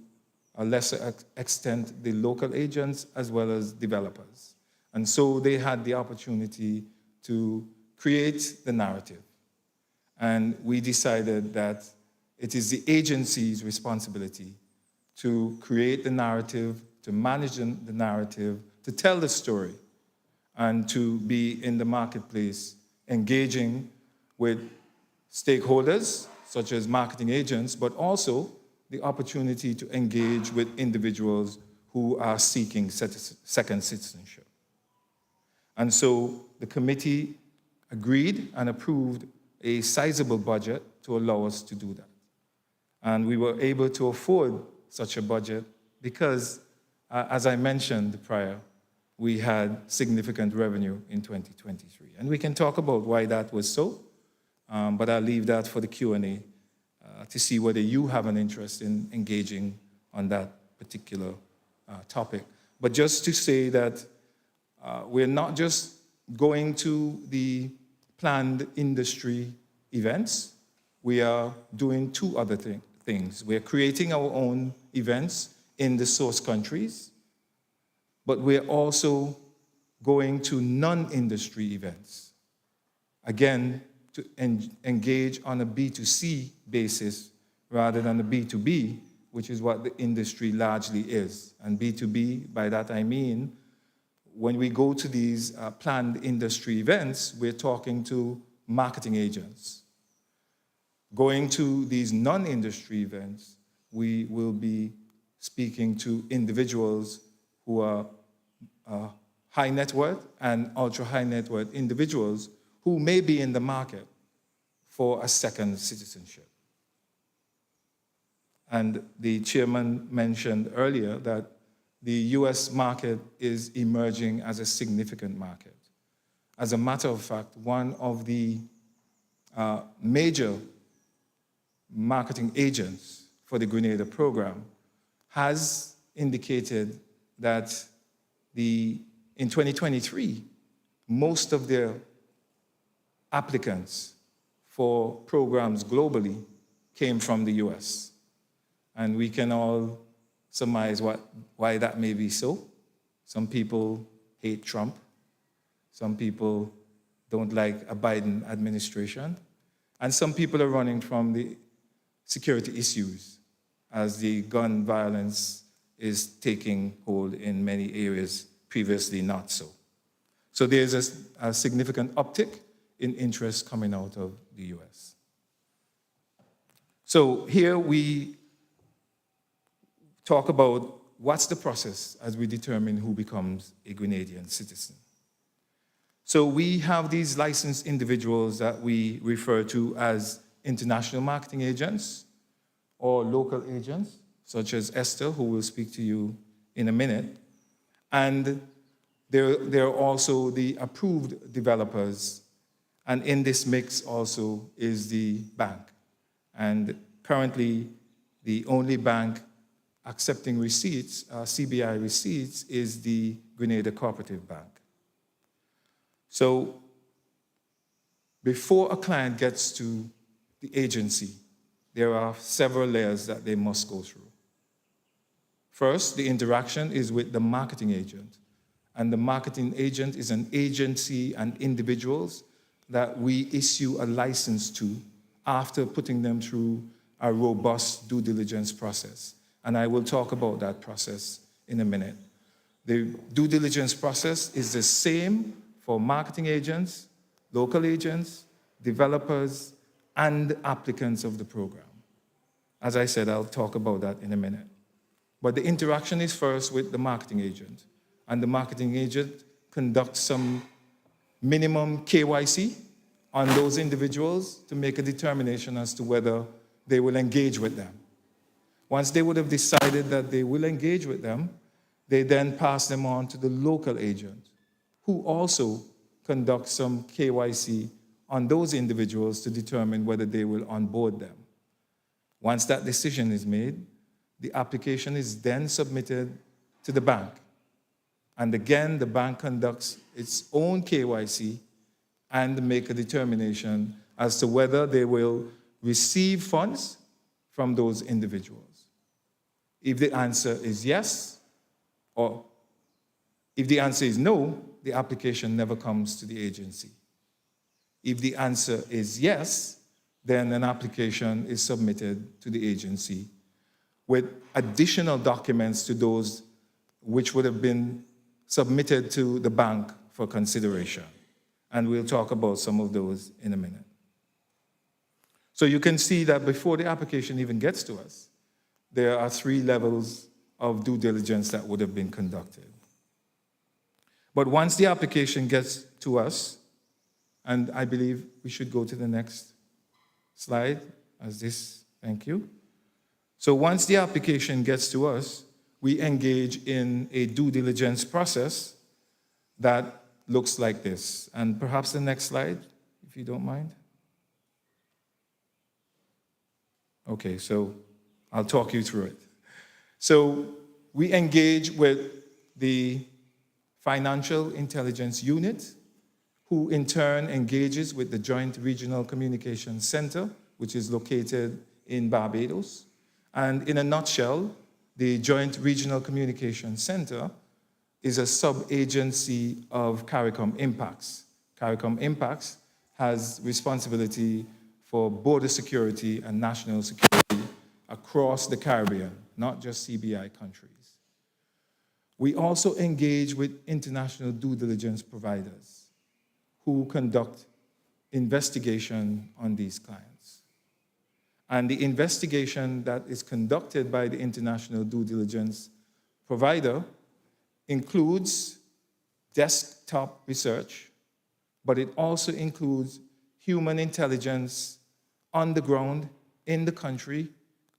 a lesser extent the local agents as well as developers. And so they had the opportunity to create the narrative. And we decided that it is the agency's responsibility to create the narrative, to manage the narrative, to tell the story, and to be in the marketplace engaging with stakeholders, such as marketing agents, but also the opportunity to engage with individuals who are seeking second citizenship. And so the committee agreed and approved a sizable budget to allow us to do that. And we were able to afford such a budget because, as I mentioned prior, we had significant revenue in 2023. And we can talk about why that was so, but I'll leave that for the Q&A to see whether you have an interest in engaging on that particular topic. But just to say that we're not just going to the planned industry events, we are doing two other things. We're creating our own events in the source countries, but we're also going to non-industry events. Again, to engage on a B2C basis rather than a B2B, which is what the industry largely is. And B2B, by that I mean, when we go to these planned industry events, we're talking to marketing agents. Going to these non-industry events, we will be speaking to individuals who are high net worth and ultra high net worth individuals who may be in the market for a second citizenship. And the chairman mentioned earlier that the US market is emerging as a significant market. As a matter of fact, one of the major marketing agents for the Grenada program has indicated that in 2023, most of their applicants for programs globally came from the US. And we can all surmise why that may be so. Some people hate Trump. Some people don't like a Biden administration. And some people are running from the security issues as the gun violence is taking hold in many areas previously not so. So there's a significant uptick in interest coming out of the US. So here we talk about what's the process as we determine who becomes a Grenadian citizen. So we have these licensed individuals that we refer to as international marketing agents or local agents, such as Esther, who will speak to you in a minute. And there are also the approved developers. And in this mix also is the bank. And currently, the only bank accepting receipts, CBI receipts, is the Grenada Cooperative Bank. So before a client gets to the agency, there are several layers that they must go through. First, the interaction is with the marketing agent. And the marketing agent is an agency and individuals that we issue a license to after putting them through a robust due diligence process. And I will talk about that process in a minute. The due diligence process is the same for marketing agents, local agents, developers, and applicants of the program. As I said, I'll talk about that in a minute. But the interaction is first with the marketing agent. And the marketing agent conducts some minimum KYC on those individuals to make a determination as to whether they will engage with them. Once they would have decided that they will engage with them, they then pass them on to the local agent, who also conducts some KYC on those individuals to determine whether they will onboard them. Once that decision is made, the application is then submitted to the bank. And again, the bank conducts its own KYC and make a determination as to whether they will receive funds from those individuals. If the answer is yes, or if the answer is no, the application never comes to the agency. If the answer is yes, then an application is submitted to the agency with additional documents to those which would have been submitted to the bank for consideration. And we'll talk about some of those in a minute. So you can see that before the application even gets to us, there are 3 levels of due diligence that would have been conducted. But once the application gets to us, and I believe we should go to the next slide as this, thank you. So once the application gets to us, we engage in a due diligence process that looks like this. And perhaps the next slide, if you don't mind. Okay, so I'll talk you through it. So we engage with the Financial Intelligence Unit, who in turn engages with the Joint Regional Communications Center, which is located in Barbados. And in a nutshell, the Joint Regional Communications Center is a sub-agency of CARICOM Impacts. CARICOM Impacts has responsibility for border security and national security across the Caribbean, not just CBI countries. We also engage with international due diligence providers who conduct investigation on these clients. And the investigation that is conducted by the international due diligence provider includes desktop research, but it also includes human intelligence on the ground in the country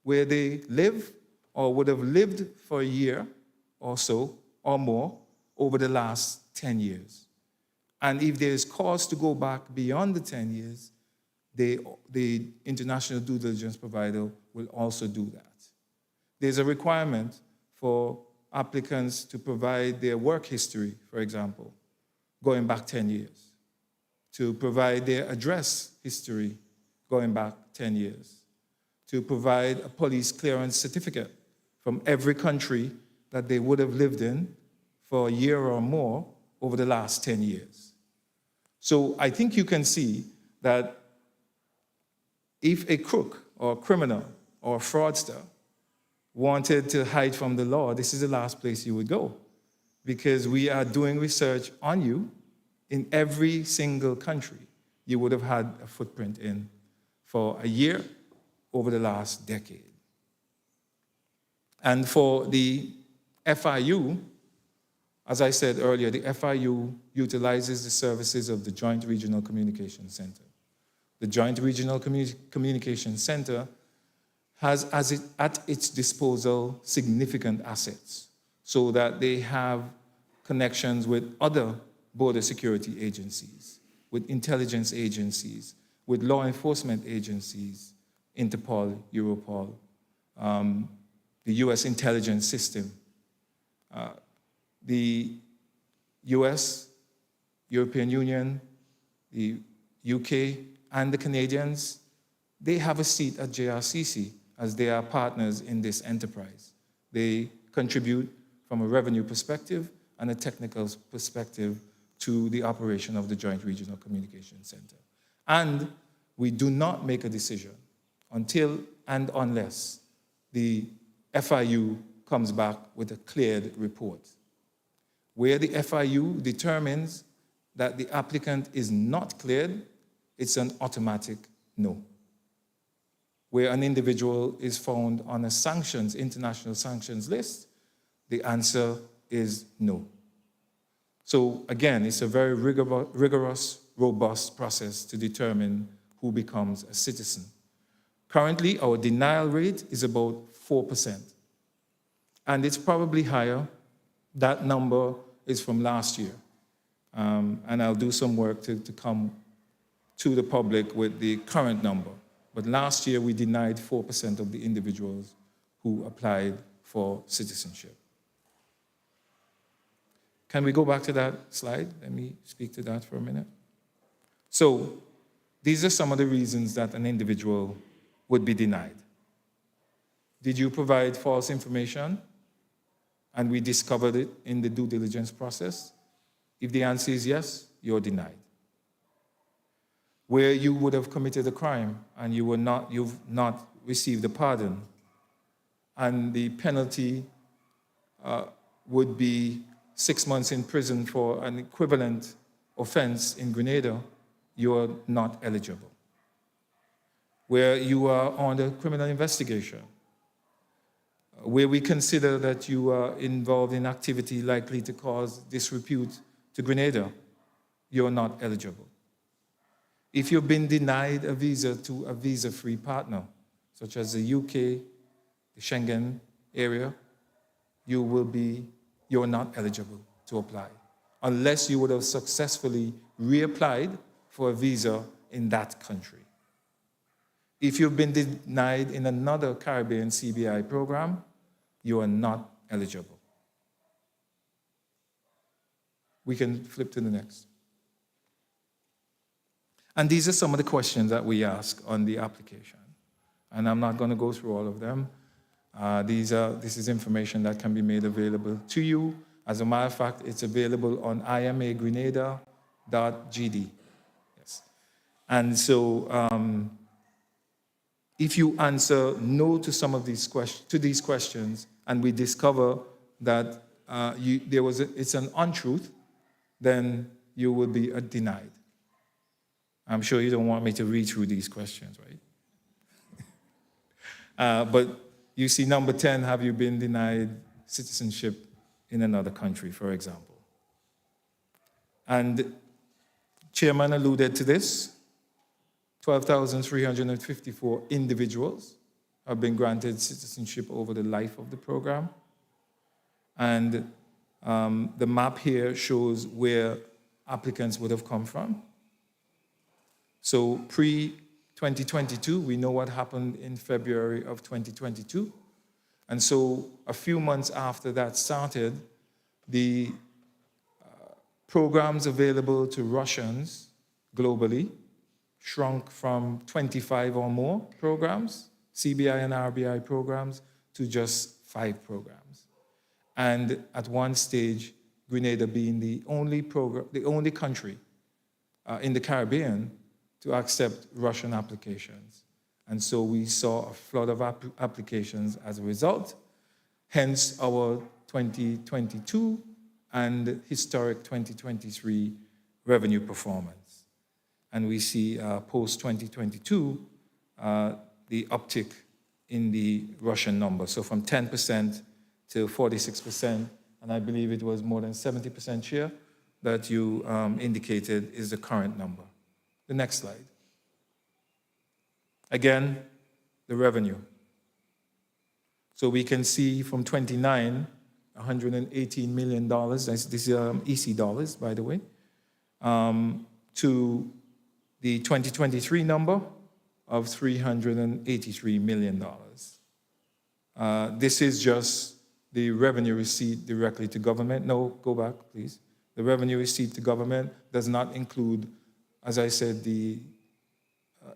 where they live or would have lived for a year or so or more over the last 10 years. And if there is cause to go back beyond the 10 years, the international due diligence provider will also do that. There's a requirement for applicants to provide their work history, for example, going back 10 years, to provide their address history going back 10 years, to provide a police clearance certificate from every country that they would have lived in for a year or more over the last 10 years. So I think you can see that if a crook or a criminal or a fraudster wanted to hide from the law, this is the last place you would go, because we are doing research on you in every single country you would have had a footprint in for a year over the last decade. And for the FIU, as I said earlier, the FIU utilizes the services of the Joint Regional Communication Center. The Joint Regional Communication Center has at its disposal significant assets so that they have connections with other border security agencies, with intelligence agencies, with law enforcement agencies, Interpol, Europol, the US intelligence system. The US, European Union, the UK, and the Canadians, they have a seat at JRCC as they are partners in this enterprise. They contribute from a revenue perspective and a technical perspective to the operation of the Joint Regional Communication Center. And we do not make a decision until and unless the FIU comes back with a cleared report. Where the FIU determines that the applicant is not cleared, it's an automatic no. Where an individual is found on a sanctions, international sanctions list, the answer is no. So again, it's a very rigorous, robust process to determine who becomes a citizen. Currently, our denial rate is about 4%. And it's probably higher. That number is from last year. And I'll do some work to come to the public with the current number. But last year, we denied 4% of the individuals who applied for citizenship. Can we go back to that slide? Let me speak to that for a minute. So these are some of the reasons that an individual would be denied. Did you provide false information? And we discovered it in the due diligence process. If the answer is yes, you're denied. Where you would have committed a crime and you've not received a pardon, and the penalty would be 6 months in prison for an equivalent offense in Grenada, you're not eligible. Where you are under criminal investigation, where we consider that you are involved in activity likely to cause disrepute to Grenada, you're not eligible. If you've been denied a visa to a visa-free partner, such as the UK, the Schengen area, you're not eligible to apply, unless you would have successfully reapplied for a visa in that country. If you've been denied in another Caribbean CBI program, you are not eligible. We can flip to the next. And these are some of the questions that we ask on the application. And I'm not going to go through all of them. This is information that can be made available to you. As a matter of fact, it's available on imagrenada.gd. Yes. And so if you answer no to some of these questions, and we discover that it's an untruth, then you will be denied. I'm sure you don't want me to read through these questions, right? But you see, number 10, have you been denied citizenship in another country, for example? And Chairman alluded to this. 12,354 individuals have been granted citizenship over the life of the program. And the map here shows where applicants would have come from. So pre-2022, we know what happened in February of 2022. And so a few months after that started, the programs available to Russians globally shrunk from 25 or more programs, CBI and RBI programs, to just 5 programs. And at one stage, Grenada being the only country in the Caribbean to accept Russian applications. And so we saw a flood of applications as a result, hence our 2022 and historic 2023 revenue performance. And we see post-2022, the uptick in the Russian number. So from 10% to 46%, and I believe it was more than 70% share that you indicated is the current number. The next slide. Again, the revenue. So we can see from 29, $118 million, this is EC dollars, by the way, to the 2023 number of $383 million. This is just the revenue receipt directly to government. No, go back, please. The revenue receipt to government does not include, as I said, the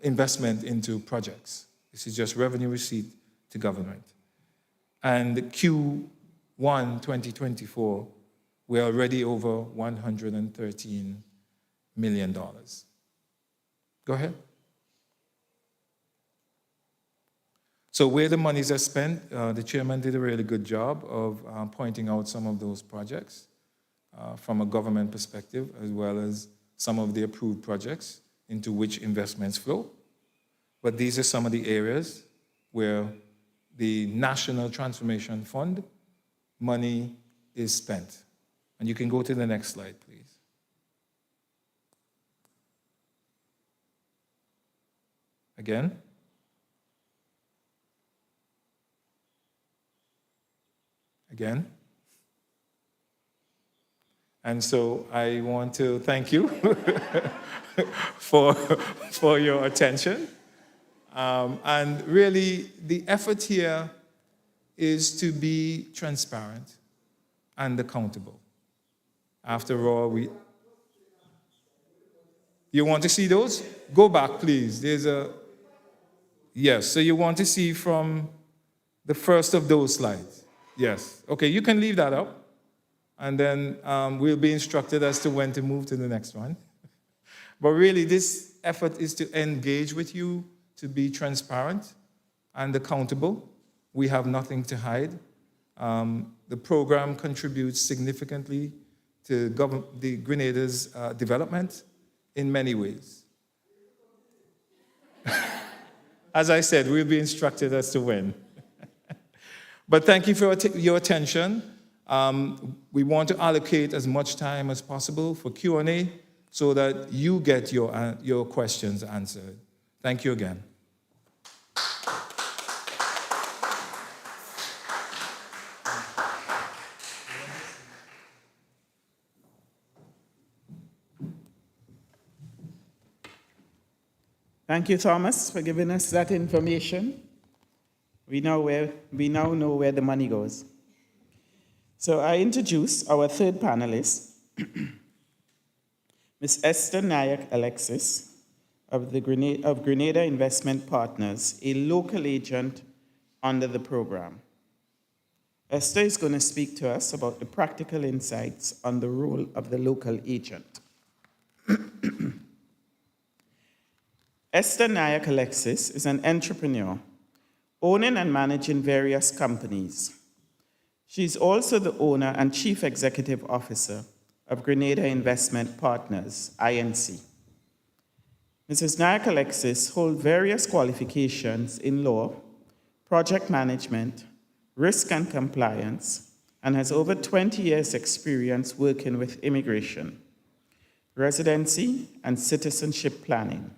investment into projects. This is just revenue receipt to government. And Q1 2024, we're already over $113 million. Go ahead. So where the monies are spent, the chairman did a really good job of pointing out some of those projects from a government perspective, as well as some of the approved projects into which investments flow. But these are some of the areas where the National Transformation Fund money is spent. And you can go to the next slide, please. Again. Again. And so I want to thank you for your attention. And really, the effort here is to be transparent and accountable. After all, you want to see those? Go back, please. Yes, so you want to see from the first of those slides. Yes. Okay, you can leave that up. And then we'll be instructed as to when to move to the next one. But really, this effort is to engage with you, to be transparent and accountable. We have nothing to hide. The program contributes significantly to the Grenada's development in many ways. As I said, we'll be instructed as to when. But thank you for your attention. We want to allocate as much time as possible for Q&A so that you get your questions answered. Thank you again. Thank you, Thomas, for giving us that information. We now know where the money goes. So I introduce our third panelist, Ms. Esther Nayak Alexis of Grenada Investment Partners, a local agent under the program. Esther is going to speak to us about the practical insights on the role of the local agent. Esther Nayak Alexis is an entrepreneur, owning and managing various companies. She is also the owner and Chief Executive Officer of Grenada Investment Partners, INC. Mrs. Nayak Alexis holds various qualifications in law, project management, risk and compliance, and has over 20 years' experience working with immigration, residency, and citizenship planning,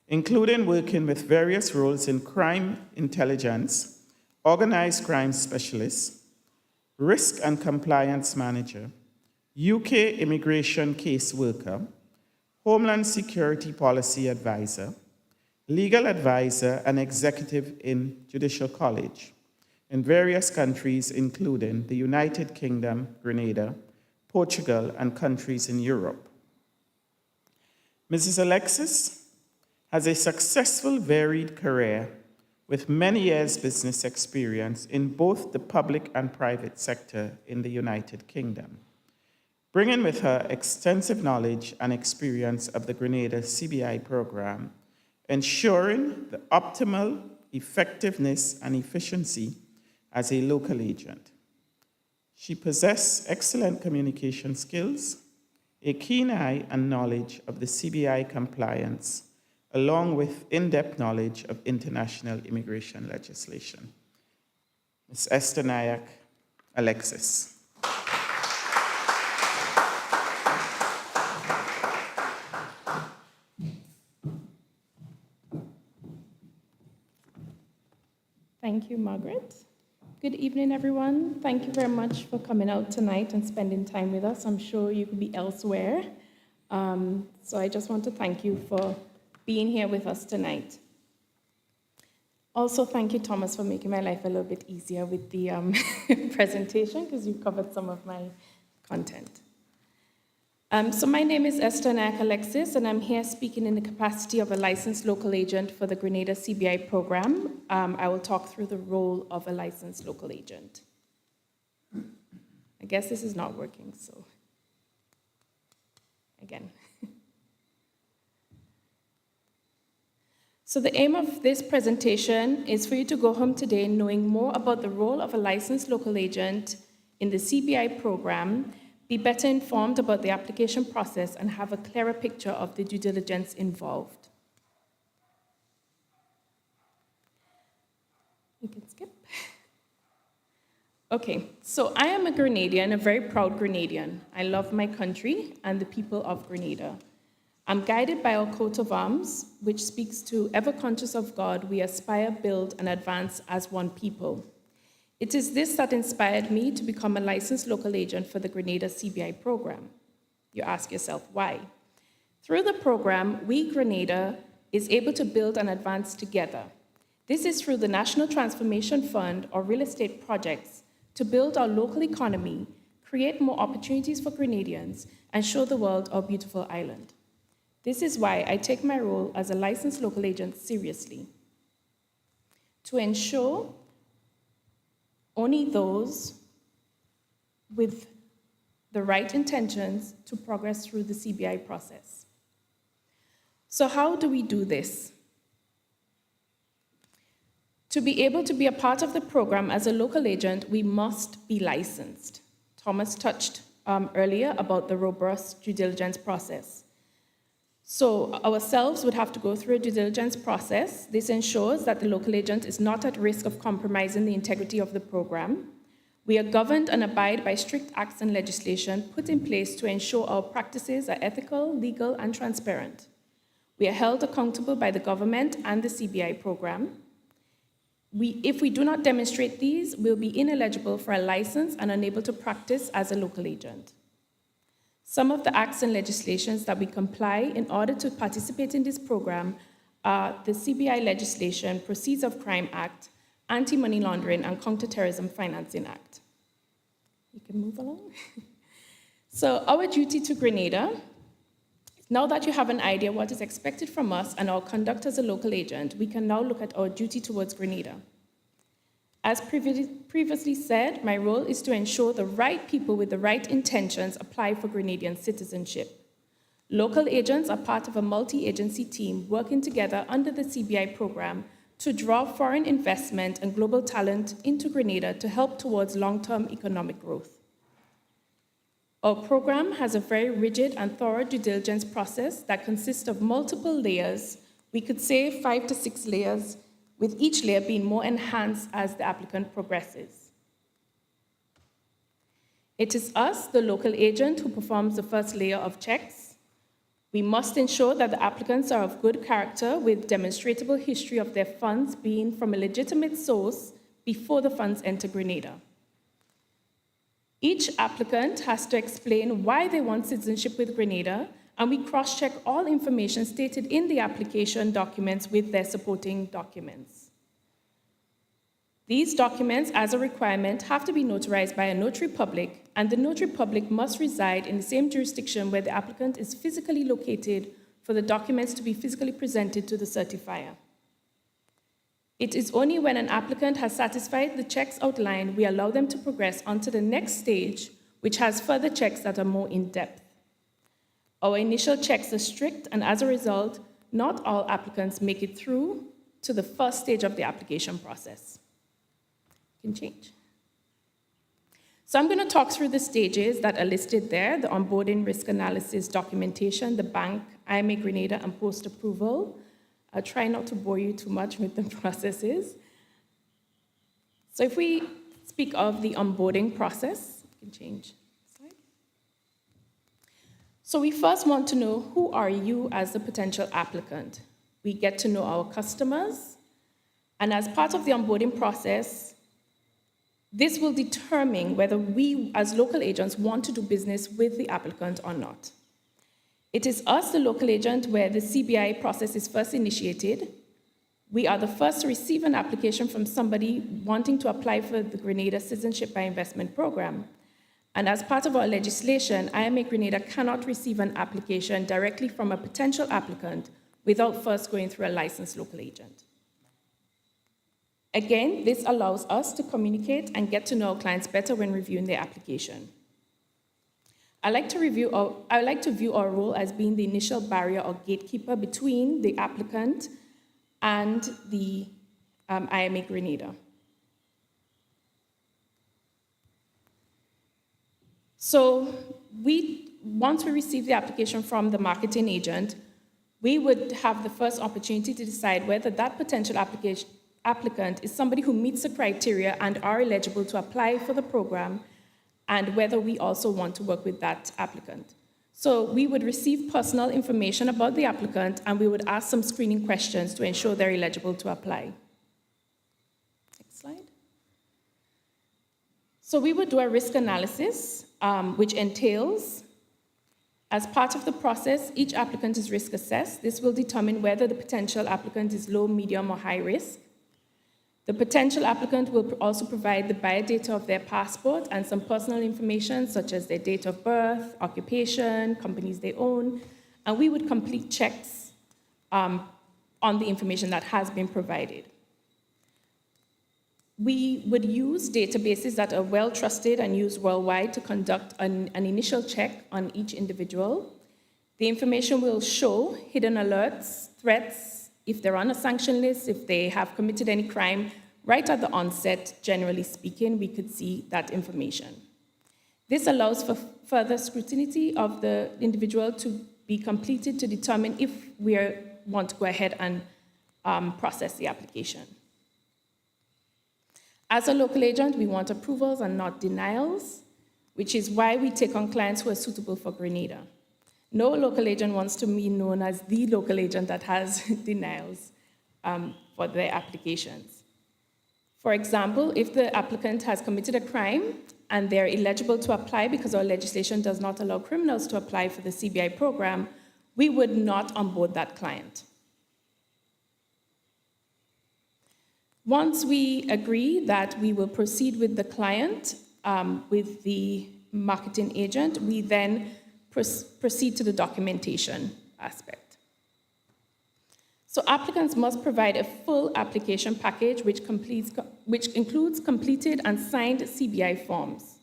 including working with various roles in crime intelligence, organized crime specialist, risk and compliance manager, UK immigration caseworker, Homeland Security Policy Advisor, legal advisor, and executive in Judicial College in various countries, including the United Kingdom, Grenada, Portugal, and countries in Europe. Mrs. Alexis has a successful, varied career with many years' business experience in both the public and private sector in the United Kingdom, bringing with her extensive knowledge and experience of the Grenada CBI program, ensuring the optimal effectiveness and efficiency as a local agent. She possesses excellent communication skills, a keen eye and knowledge of the CBI compliance, along with in-depth knowledge of international immigration legislation. Ms. Esther Nayak Alexis. Thank you, Margaret. Good evening, everyone. Thank you very much for coming out tonight and spending time with us. I'm sure you could be elsewhere. So I just want to thank you for being here with us tonight. Also, thank you, Thomas, for making my life a little bit easier with the presentation, because you covered some of my content. So my name is Esther Nayak Alexis, and I'm here speaking in the capacity of a licensed local agent for the Grenada CBI program. I will talk through the role of a licensed local agent. I guess this is not working, so again. So the aim of this presentation is for you to go home today knowing more about the role of a licensed local agent in the CBI program, be better informed about the application process, and have a clearer picture of the due diligence involved. You can skip. Okay, so I am a Grenadian, a very proud Grenadian. I love my country and the people of Grenada. I'm guided by our coat of arms, which speaks to ever conscious of God, we aspire, build, and advance as one people. It is this that inspired me to become a licensed local agent for the Grenada CBI program. You ask yourself, why? Through the program, we, Grenada, is able to build and advance together. This is through the National Transformation Fund or real estate projects to build our local economy, create more opportunities for Grenadians, and show the world our beautiful island. This is why I take my role as a licensed local agent seriously. To ensure only those with the right intentions to progress through the CBI process. So how do we do this? To be able to be a part of the program as a local agent, we must be licensed. Thomas touched earlier about the robust due diligence process. So ourselves would have to go through a due diligence process. This ensures that the local agent is not at risk of compromising the integrity of the program. We are governed and abide by strict acts and legislation put in place to ensure our practices are ethical, legal, and transparent. We are held accountable by the government and the CBI program. If we do not demonstrate these, we'll be ineligible for a license and unable to practice as a local agent. Some of the acts and legislations that we comply in order to participate in this program are the CBI legislation, Proceeds of Crime Act, Anti-Money Laundering and Counter-Terrorism Financing Act. You can move along. So our duty to Grenada, now that you have an idea what is expected from us and our conduct as a local agent, we can now look at our duty towards Grenada. As previously said, my role is to ensure the right people with the right intentions apply for Grenadian citizenship. Local agents are part of a multi-agency team working together under the CBI program to draw foreign investment and global talent into Grenada to help towards long-term economic growth. Our program has a very rigid and thorough due diligence process that consists of multiple layers. We could say 5 to 6 layers, with each layer being more enhanced as the applicant progresses. It is us, the local agent, who performs the first layer of checks. We must ensure that the applicants are of good character with demonstrable history of their funds being from a legitimate source before the funds enter Grenada. Each applicant has to explain why they want citizenship with Grenada, and we cross-check all information stated in the application documents with their supporting documents. These documents, as a requirement, have to be notarized by a notary public, and the notary public must reside in the same jurisdiction where the applicant is physically located for the documents to be physically presented to the certifier. It is only when an applicant has satisfied the checks outlined we allow them to progress on to the next stage, which has further checks that are more in-depth. Our initial checks are strict, and as a result, not all applicants make it through to the first stage of the application process. Can change. So I'm going to talk through the stages that are listed there: the onboarding, risk analysis, documentation, the bank, IMA Grenada, and post-approval. I'll try not to bore you too much with the processes. So if we speak of the onboarding process, we can change. Slide. So we first want to know, who are you as the potential applicant? We get to know our customers, and as part of the onboarding process, this will determine whether we, as local agents, want to do business with the applicant or not. It is us, the local agent, where the CBI process is first initiated. We are the first to receive an application from somebody wanting to apply for the Grenada Citizenship by Investment Program. And as part of our legislation, IMA Grenada cannot receive an application directly from a potential applicant without first going through a licensed local agent. Again, this allows us to communicate and get to know our clients better when reviewing their application. I like to view our role as being the initial barrier or gatekeeper between the applicant and the IMA Grenada. So once we receive the application from the marketing agent, we would have the first opportunity to decide whether that potential applicant is somebody who meets the criteria and are eligible to apply for the program, and whether we also want to work with that applicant. So we would receive personal information about the applicant, and we would ask some screening questions to ensure they're eligible to apply. Next slide. So we would do a risk analysis, which entails, as part of the process, each applicant is risk assessed. This will determine whether the potential applicant is low, medium, or high risk. The potential applicant will also provide the biodata of their passport and some personal information, such as their date of birth, occupation, companies they own, and we would complete checks on the information that has been provided. We would use databases that are well-trusted and used worldwide to conduct an initial check on each individual. The information will show hidden alerts, threats, if they're on a sanction list, if they have committed any crime. Right at the onset, generally speaking, we could see that information. This allows for further scrutiny of the individual to be completed to determine if we want to go ahead and process the application. As a local agent, we want approvals and not denials, which is why we take on clients who are suitable for Grenada. No local agent wants to be known as the local agent that has denials for their applications. For example, if the applicant has committed a crime and they're eligible to apply because our legislation does not allow criminals to apply for the CBI program, we would not onboard that client. Once we agree that we will proceed with the client, with the marketing agent, we then proceed to the documentation aspect. So applicants must provide a full application package which includes completed and signed CBI forms.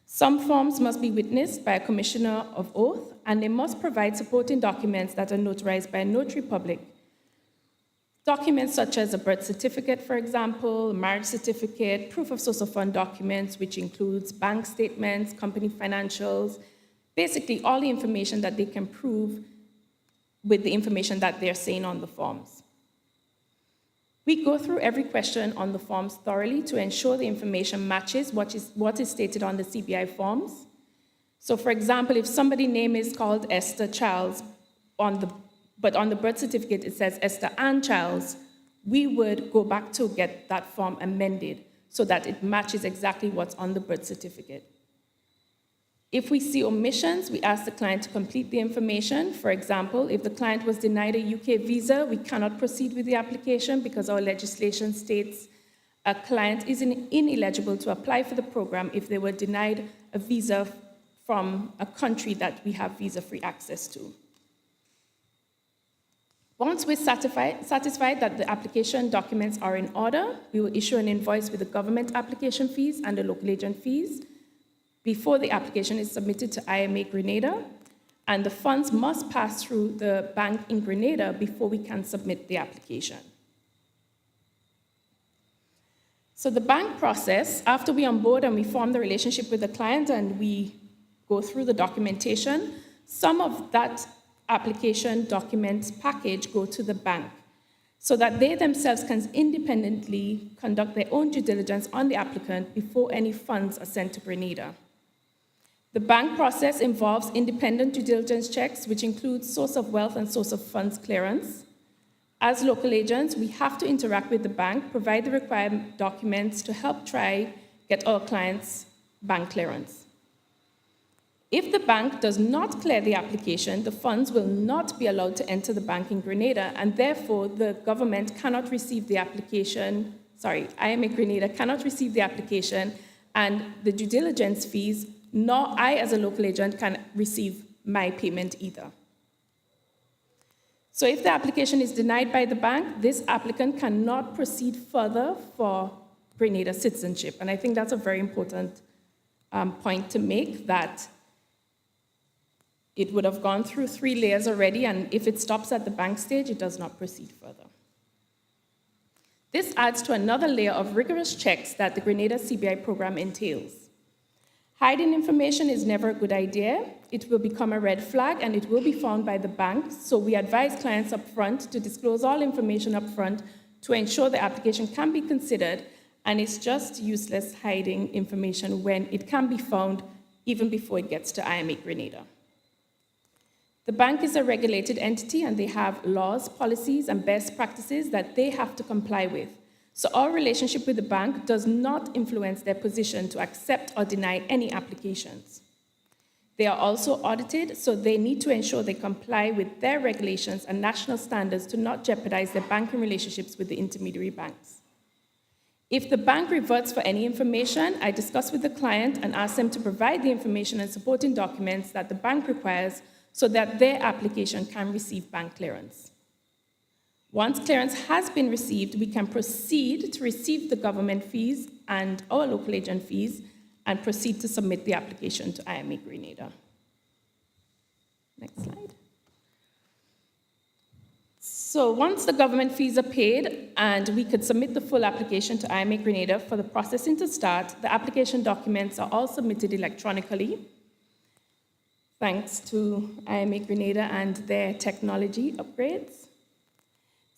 Some forms must be witnessed by a commissioner of oath, and they must provide supporting documents that are notarized by a notary public. Documents such as a birth certificate, for example, a marriage certificate, proof of source of fund documents, which includes bank statements, company financials, basically all the information that they can prove with the information that they're saying on the forms. We go through every question on the forms thoroughly to ensure the information matches what is stated on the CBI forms. So for example, if somebody's name is called Esther Charles, but on the birth certificate it says Esther Ann Charles, we would go back to get that form amended so that it matches exactly what's on the birth certificate. If we see omissions, we ask the client to complete the information. For example, if the client was denied a UK visa, we cannot proceed with the application because our legislation states a client is ineligible to apply for the program if they were denied a visa from a country that we have visa-free access to. Once we're satisfied that the application documents are in order, we will issue an invoice with the government application fees and the local agent fees before the application is submitted to IMA Grenada, and the funds must pass through the bank in Grenada before we can submit the application. So the bank process, after we onboard and we form the relationship with the client and we go through the documentation, some of that application documents package go to the bank so that they themselves can independently conduct their own due diligence on the applicant before any funds are sent to Grenada. The bank process involves independent due diligence checks, which includes source of wealth and source of funds clearance. As local agents, we have to interact with the bank, provide the required documents to help try get our clients bank clearance. If the bank does not clear the application, the funds will not be allowed to enter the bank in Grenada, and therefore the government cannot receive the application, IMA Grenada cannot receive the application, and the due diligence fees, nor I as a local agent can receive my payment either. So if the application is denied by the bank, this applicant cannot proceed further for Grenada citizenship. And I think that's a very important point to make, that it would have gone through 3 layers already, and if it stops at the bank stage, it does not proceed further. This adds to another layer of rigorous checks that the Grenada CBI program entails. Hiding information is never a good idea. It will become a red flag and it will be found by the bank, so we advise clients up front to disclose all information up front to ensure the application can be considered, and it's just useless hiding information when it can be found even before it gets to IMA Grenada. The bank is a regulated entity and they have laws, policies, and best practices that they have to comply with. So our relationship with the bank does not influence their position to accept or deny any applications. They are also audited, so they need to ensure they comply with their regulations and national standards to not jeopardize their banking relationships with the intermediary banks. If the bank reverts for any information, I discuss with the client and ask them to provide the information and supporting documents that the bank requires so that their application can receive bank clearance. Once clearance has been received, we can proceed to receive the government fees and our local agent fees and proceed to submit the application to IMA Grenada. Next slide. So once the government fees are paid and we could submit the full application to IMA Grenada for the processing to start, the application documents are all submitted electronically, thanks to IMA Grenada and their technology upgrades.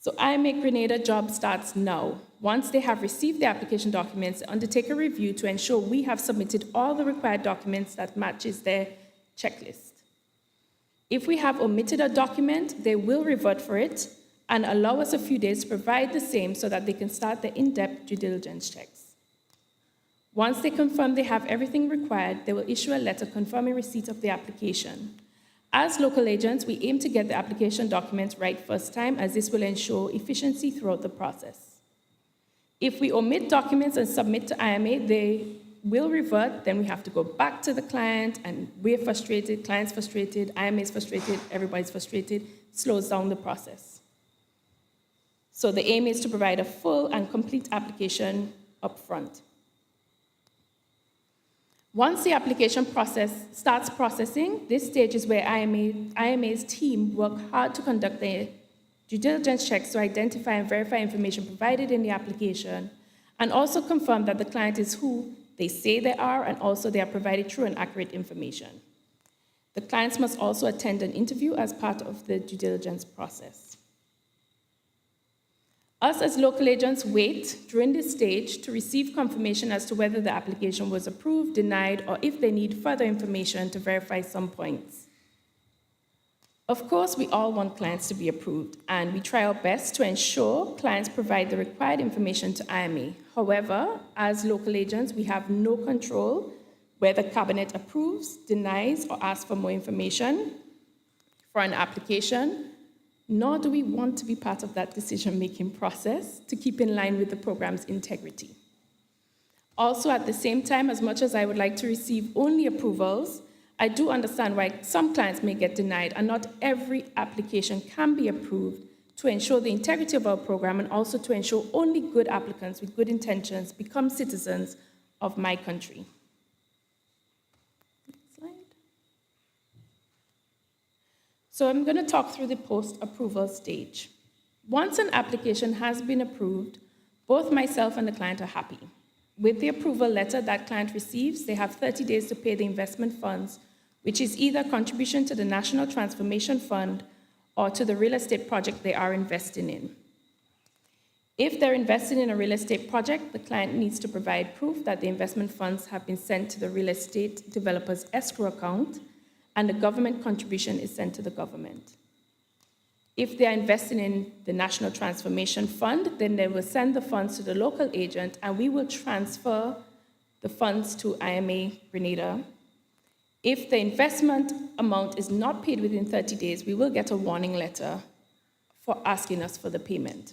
So IMA Grenada job starts now. Once they have received the application documents, they undertake a review to ensure we have submitted all the required documents that matches their checklist. If we have omitted a document, they will revert for it and allow us a few days to provide the same so that they can start the in-depth due diligence checks. Once they confirm they have everything required, they will issue a letter confirming receipt of the application. As local agents, we aim to get the application documents right first time, as this will ensure efficiency throughout the process. If we omit documents and submit to IMA, they will revert, then we have to go back to the client, and we're frustrated, client's frustrated, IMA is frustrated, everybody's frustrated. It slows down the process. So the aim is to provide a full and complete application up front. Once the application process starts processing, this stage is where IMA's team work hard to conduct their due diligence checks to identify and verify information provided in the application, and also confirm that the client is who they say they are, and also they are provided true and accurate information. The clients must also attend an interview as part of the due diligence process. Us as local agents wait during this stage to receive confirmation as to whether the application was approved, denied, or if they need further information to verify some points. Of course, we all want clients to be approved, and we try our best to ensure clients provide the required information to IMA. However, as local agents, we have no control whether Cabinet approves, denies, or asks for more information for an application, nor do we want to be part of that decision-making process to keep in line with the program's integrity. Also, at the same time, as much as I would like to receive only approvals, I do understand why some clients may get denied, and not every application can be approved to ensure the integrity of our program and also to ensure only good applicants with good intentions become citizens of my country. Next slide. So I'm going to talk through the post-approval stage. Once an application has been approved, both myself and the client are happy. With the approval letter that client receives, they have 30 days to pay the investment funds, which is either contribution to the National Transformation Fund or to the real estate project they are investing in. If they're investing in a real estate project, the client needs to provide proof that the investment funds have been sent to the real estate developer's escrow account and the government contribution is sent to the government. If they are investing in the National Transformation Fund, then they will send the funds to the local agent and we will transfer the funds to IMA Grenada. If the investment amount is not paid within 30 days, we will get a warning letter for asking us for the payment.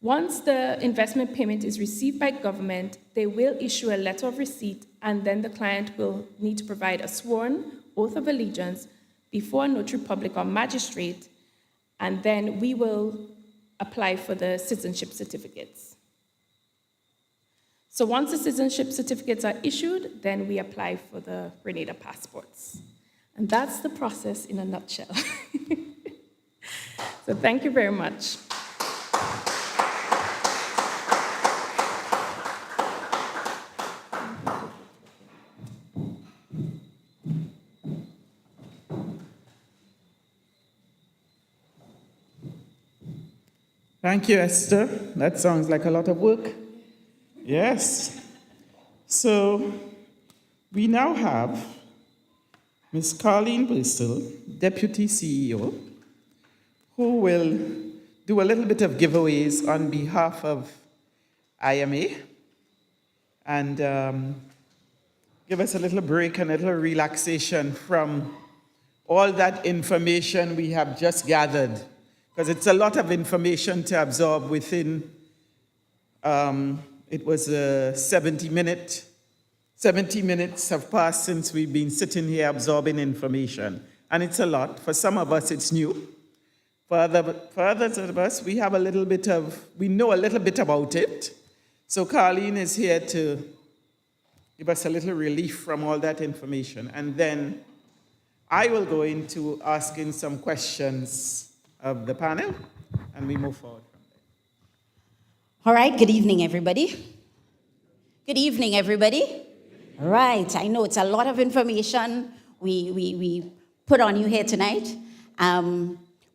Once the investment payment is received by government, they will issue a letter of receipt and then the client will need to provide a sworn oath of allegiance before a notary public or magistrate, and then we will apply for the citizenship certificates. So once the citizenship certificates are issued, then we apply for the Grenada passports. And that's the process in a nutshell. So thank you very much. Thank you, Esther. That sounds like a lot of work. Yes. So we now have Ms. Carleen Bristol, Deputy CEO, who will do a little bit of giveaways on behalf of IMA and give us a little break and a little relaxation from all that information we have just gathered, because it's a lot of information to absorb within, it was 70 minutes have passed since we've been sitting here absorbing information. And it's a lot. For some of us, it's new. For others of us, we know a little bit about it. So Carleen is here to give us a little relief from all that information. And then I will go into asking some questions of the panel, and we move forward from there. All right, good evening, everybody. Good evening, everybody. All right, I know it's a lot of information we put on you here tonight.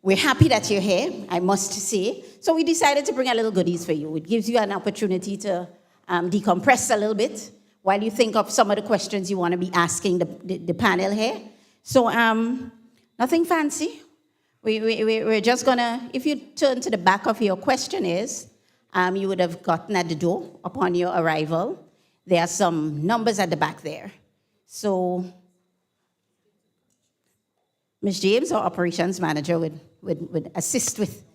We're happy that you're here, I must say. So we decided to bring a little goodies for you. It gives you an opportunity to decompress a little bit while you think of some of the questions you want to be asking the panel here. So nothing fancy. We're just gonna, if you turn to the back of your questionnaires, you would have gotten at the door upon your arrival. There are some numbers at the back there. So Ms. James, our operations manager, would assist with.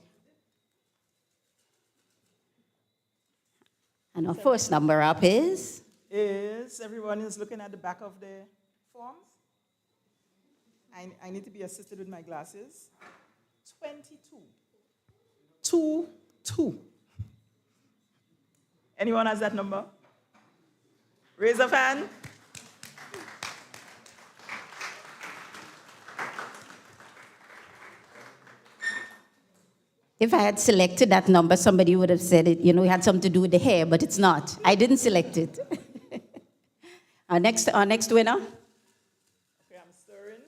And our first number up is? Everyone is looking at the back of the forms? I need to be assisted with my glasses. 22. 2. Anyone has that number? Raise a hand. If I had selected that number, somebody would have said it, it had something to do with the hair, but it's not. I didn't select it. Our next winner. Okay, I'm stirring.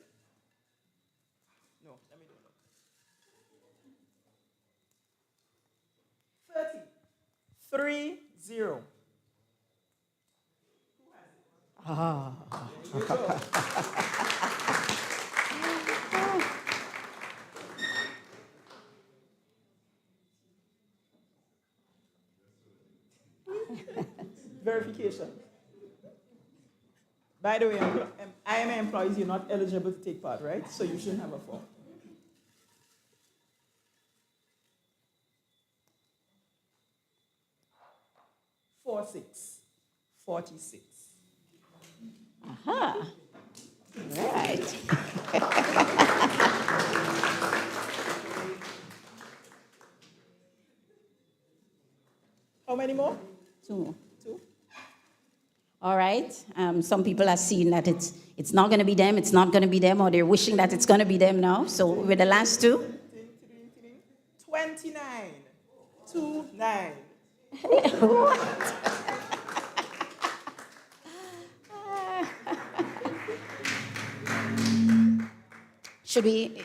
No, let me do it. 30. Verification. By the way, IMA employees, you're not eligible to take part, right? So you shouldn't have a form. 46. Aha. Right. How many more? Two. 2. All right. Some people are seeing that it's not going to be them, it's not going to be them, or they're wishing that it's going to be them now. So with the last two. 29. 29. What?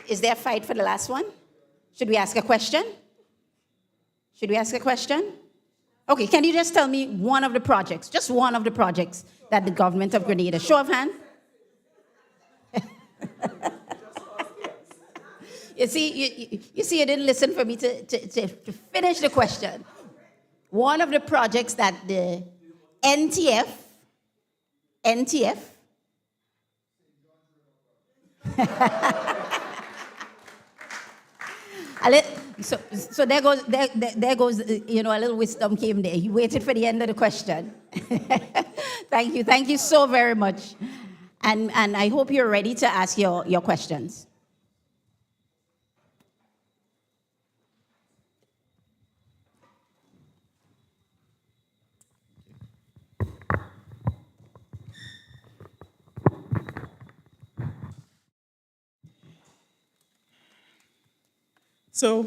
Is there a fight for the last one? Should we ask a question? Okay, can you just tell me one of the projects, just one of the projects that the government of Grenada, show of hand? You see, you didn't listen for me to finish the question. One of the projects that the NTF, so there goes, a little wisdom came there. He waited for the end of the question. Thank you so very much. And I hope you're ready to ask your questions. So,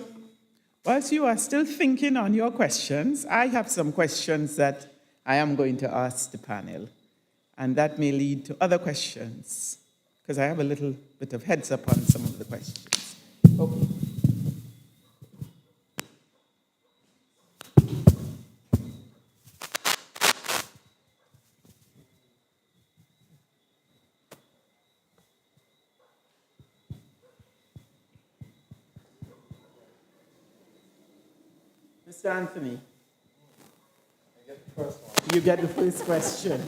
whilst you are still thinking on your questions, I have some questions that I am going to ask the panel. And that may lead to other questions, because I have a little bit of heads up on some of the questions. Okay. Mr. Anthony, you get the first question.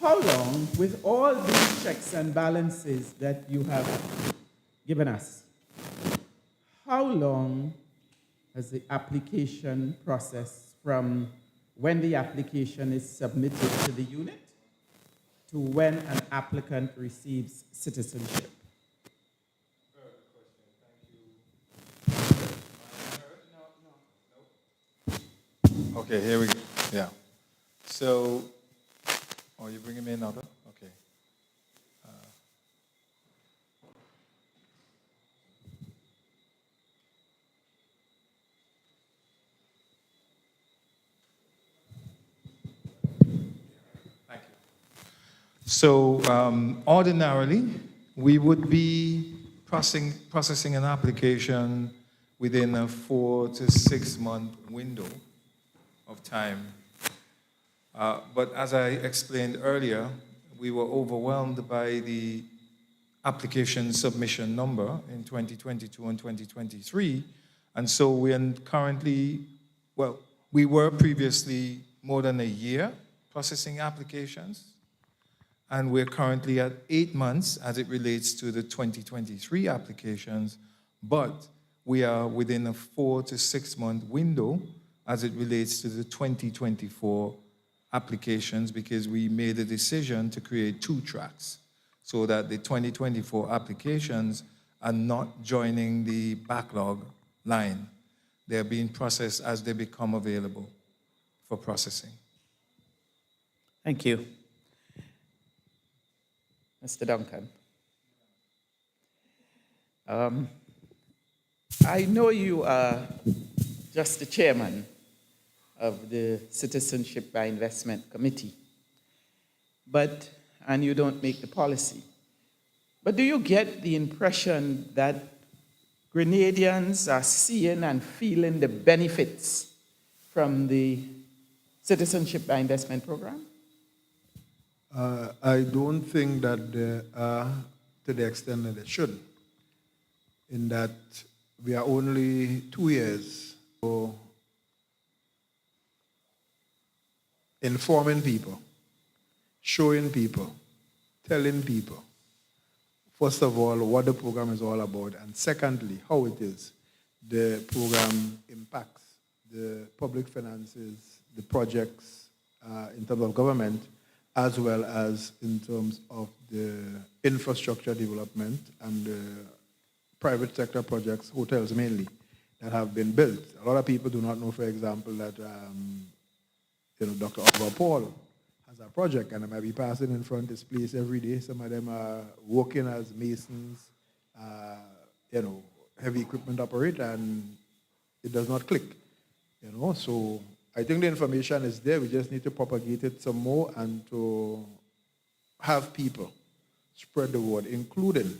How long, with all these checks and balances that you have given us, how long has the application process from when the application is submitted to the unit to when an applicant receives citizenship? Okay, here we go. Yeah. So, oh, you're bringing me another? Okay. Thank you. So, ordinarily, we would be processing an application within a 4 to 6 month window of time. But as I explained earlier, we were overwhelmed by the application submission number in 2022 and 2023. And so we are currently, we were previously more than a year processing applications. And we're currently at 8 months as it relates to the 2023 applications, but we are within a 4 to 6 month window as it relates to the 2024 applications, because we made a decision to create 2 tracks so that the 2024 applications are not joining the backlog line. They're being processed as they become available for processing. Thank you. Mr. Duncan. I know you are just the chairman of the Citizenship by Investment Committee, and you don't make the policy. But do you get the impression that Grenadians are seeing and feeling the benefits from the Citizenship by Investment program? I don't think that they are to the extent that they should, in that we are only 2 years for informing people, showing people, telling people, first of all, what the program is all about, and secondly, how it is. The program impacts the public finances, the projects in terms of government, as well as in terms of the infrastructure development and the private sector projects, hotels mainly, that have been built. A lot of people do not know, for example, that Dr. Oliver Paul has a project, and I might be passing in front of this place every day. Some of them are working as masons, heavy equipment operator, and it does not click. So I think the information is there. We just need to propagate it some more and to have people spread the word, including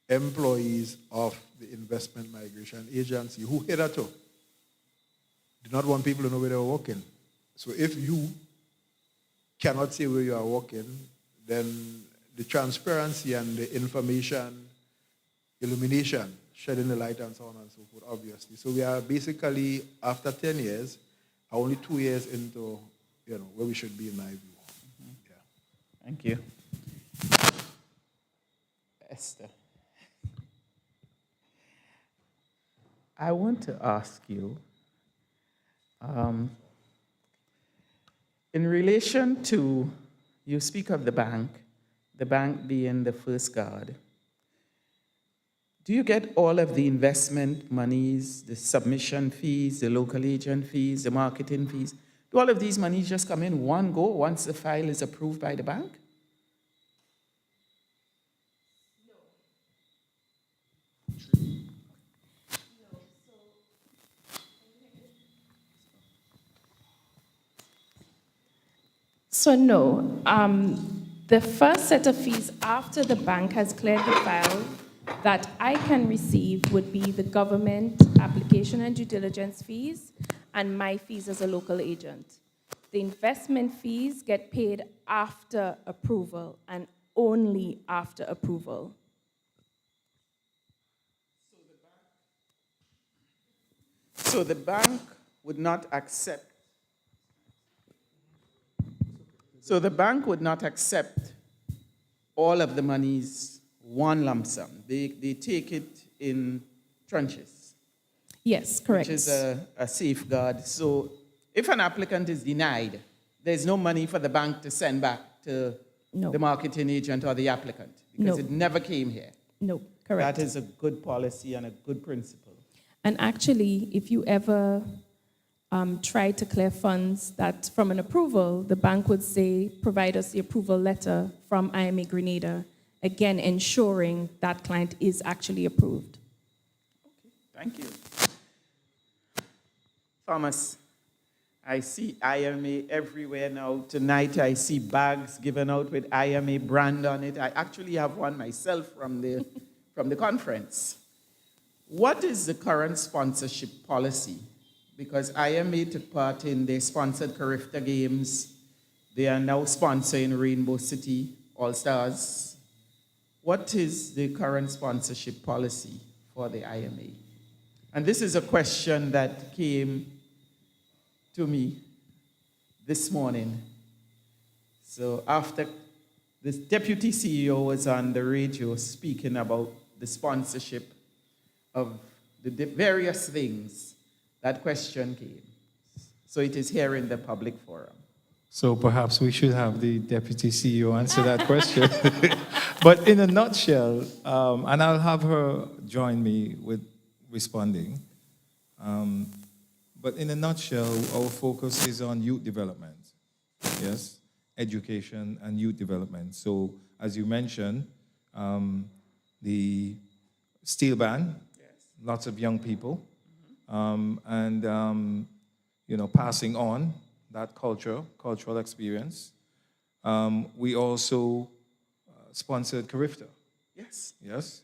employees of the Investment Migration Agency, who hitherto did not want people to know where they were working. So if you cannot say where you are working, then the transparency and the information, illumination, shedding the light and so on and so forth, obviously. So we are basically, after 10 years, only 2 years into where we should be, in my view. Yeah. Thank you. Esther, I want to ask you, in relation to, you speak of the bank being the first guard. Do you get all of the investment monies, the submission fees, the local agent fees, the marketing fees? Do all of these monies just come in one go once the file is approved by the bank? So no, the first set of fees after the bank has cleared the file that I can receive would be the government application and due diligence fees and my fees as a local agent. The investment fees get paid after approval and only after approval. So the bank would not accept. So the bank would not accept all of the monies one lump sum. They take it in tranches. Yes, correct. Which is a safeguard. So if an applicant is denied, there's no money for the bank to send back to the marketing agent or the applicant because it never came here. No, correct. That is a good policy and a good principle. And actually, if you ever try to clear funds that from an approval, the bank would say, provide us the approval letter from IMA Grenada, again, ensuring that client is actually approved. Okay, thank you. Thomas, I see IMA everywhere now. Tonight I see bags given out with IMA brand on it. I actually have one myself from the conference. What is the current sponsorship policy? Because IMA took part in, they sponsored Carifta Games. They are now sponsoring Rainbow City All-Stars. What is the current sponsorship policy for the IMA? And this is a question that came to me this morning. So after the deputy CEO was on the radio speaking about the sponsorship of the various things, that question came. So it is here in the public forum. So perhaps we should have the deputy CEO answer that question. But in a nutshell, and I'll have her join me with responding. But in a nutshell, our focus is on youth development, yes, education and youth development. So as you mentioned, the steel ban lots of young people, passing on that cultural experience. We also sponsored Carifta. Yes. Yes.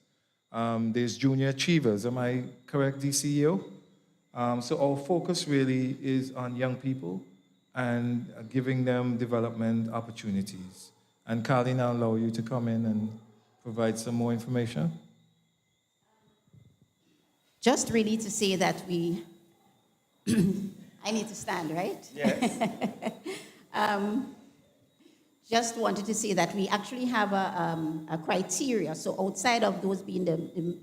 There's Junior Achievers, am I correct, DCEO? So our focus really is on young people and giving them development opportunities. And Carly, I'll allow you to come in and provide some more information. Just really to say that we, I need to stand, right? Yes. Just wanted to say that we actually have a criteria. So outside of those being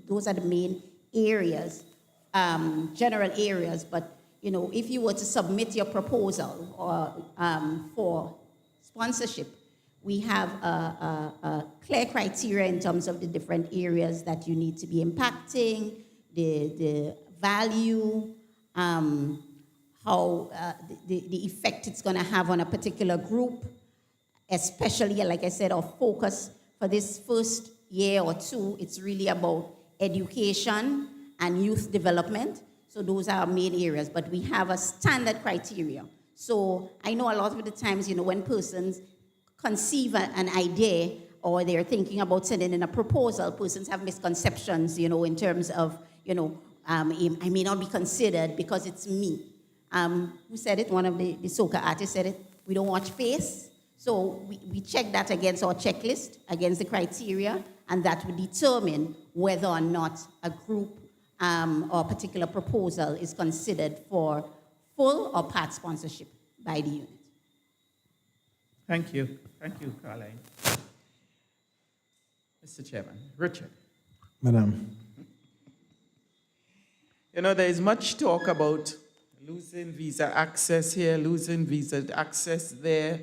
those are the main areas, general areas. But if you were to submit your proposal or for sponsorship, we have a clear criteria in terms of the different areas that you need to be impacting, the value, how the effect it's going to have on a particular group. Especially, like I said, our focus for this first year or two, it's really about education and youth development. So those are our main areas, but we have a standard criteria. So I know a lot of the times, when persons conceive an idea or they're thinking about sending in a proposal, persons have misconceptions, in terms of, I may not be considered because it's me. Who said it? One of the soca artists said it. We don't watch face. So we check that against our checklist, against the criteria, and that would determine whether or not a group or a particular proposal is considered for full or part sponsorship by the unit. Thank you. Thank you, Caroline. Mr. Chairman, Richard. Madam. There is much talk about losing visa access here, losing visa access there.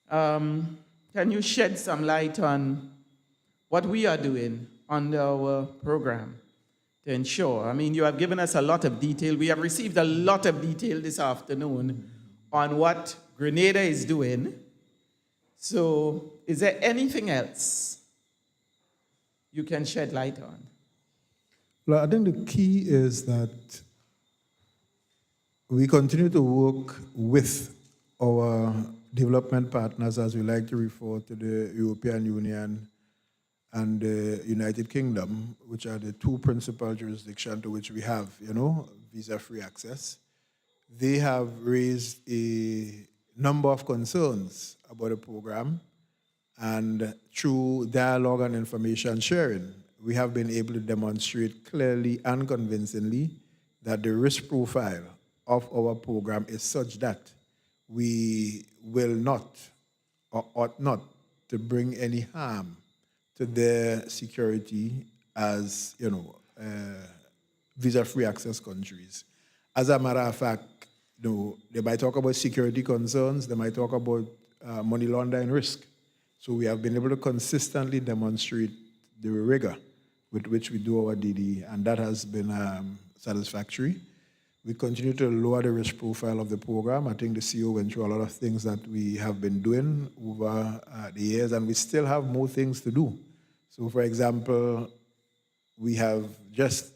Can you shed some light on what we are doing under our program to ensure? You have given us a lot of detail. We have received a lot of detail this afternoon on what Grenada is doing. So is there anything else you can shed light on? Well, I think the key is that we continue to work with our development partners, as we like to refer to the European Union and the United Kingdom, which are the two principal jurisdictions to which we have, visa-free access. They have raised a number of concerns about the program, and through dialogue and information sharing, we have been able to demonstrate clearly and convincingly that the risk profile of our program is such that we will not or ought not to bring any harm to their security as, visa-free access countries. As a matter of fact, they might talk about security concerns, they might talk about money laundering risk. So we have been able to consistently demonstrate the rigor with which we do our DD, and that has been satisfactory. We continue to lower the risk profile of the program. I think the CEO went through a lot of things that we have been doing over the years, and we still have more things to do. So, for example, we have, just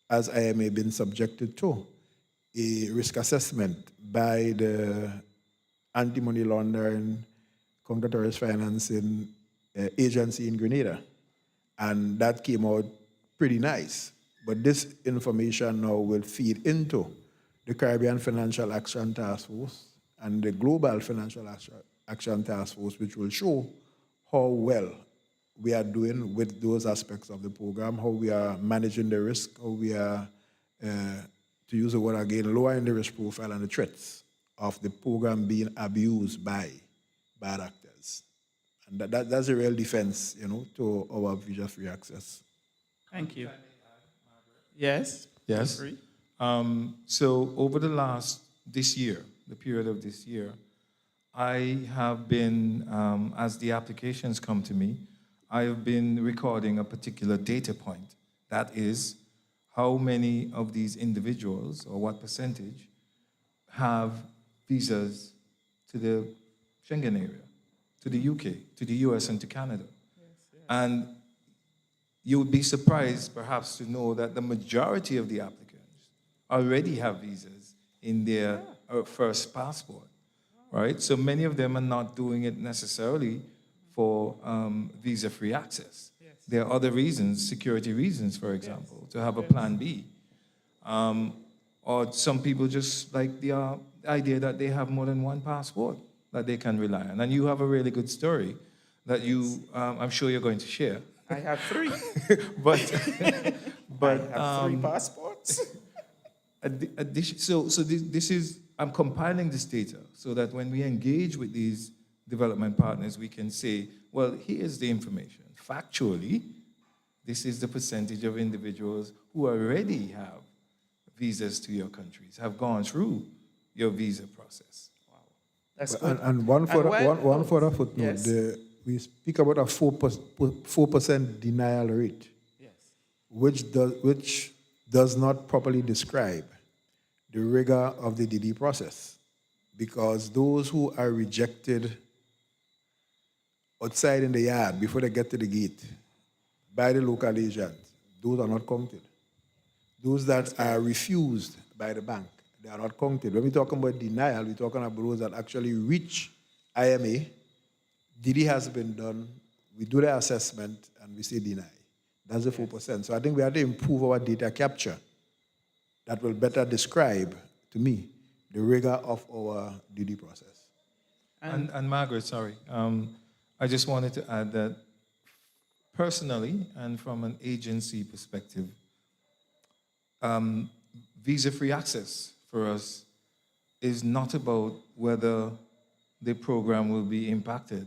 as IMA, been subjected to a risk assessment by the anti-money laundering, counter-terrorist financing agency in Grenada. And that came out pretty nice. But this information now will feed into the Caribbean Financial Action Task Force and the Global Financial Action Task Force, which will show how well we are doing with those aspects of the program, how we are managing the risk, how we are, to use the word again, lowering the risk profile and the threats of the program being abused by bad actors. And that's a real defense, to our visa-free access. Thank you. Yes? Yes. So over this year, the period of this year, I have been, as the applications come to me, I have been recording a particular data point. That is, how many of these individuals, or what percentage, have visas to the Schengen area, to the UK, to the US, and to Canada. Yes. And you would be surprised perhaps to know that the majority of the applicants already have visas in their first passport, right? So many of them are not doing it necessarily for visa-free access. There are other reasons, security reasons, for example, to have a plan B. Or some people just like the idea that they have more than one passport that they can rely on. And you have a really good story that I'm sure you're going to share. I have 3. But I have 3 passports. this is, I'm compiling this data so that when we engage with these development partners, we can say, well, here's the information. Factually, this is the percentage of individuals who already have visas to your countries, have gone through your visa process. That's good. And one further footnote, Yes. we speak about a 4% denial rate, Yes. which does not properly describe the rigor of the DD process, because those who are rejected outside in the yard before they get to the gate by the local agent, those are not counted. Those that are refused by the bank, they are not counted. When we're talking about denial, we're talking about those that actually reach IMA. DD has been done, we do the assessment, and we say deny. That's the 4%. So I think we have to improve our data capture that will better describe, to me, the rigor of our DD process. And Margaret, sorry, I just wanted to add that personally and from an agency perspective, visa-free access for us is not about whether the program will be impacted,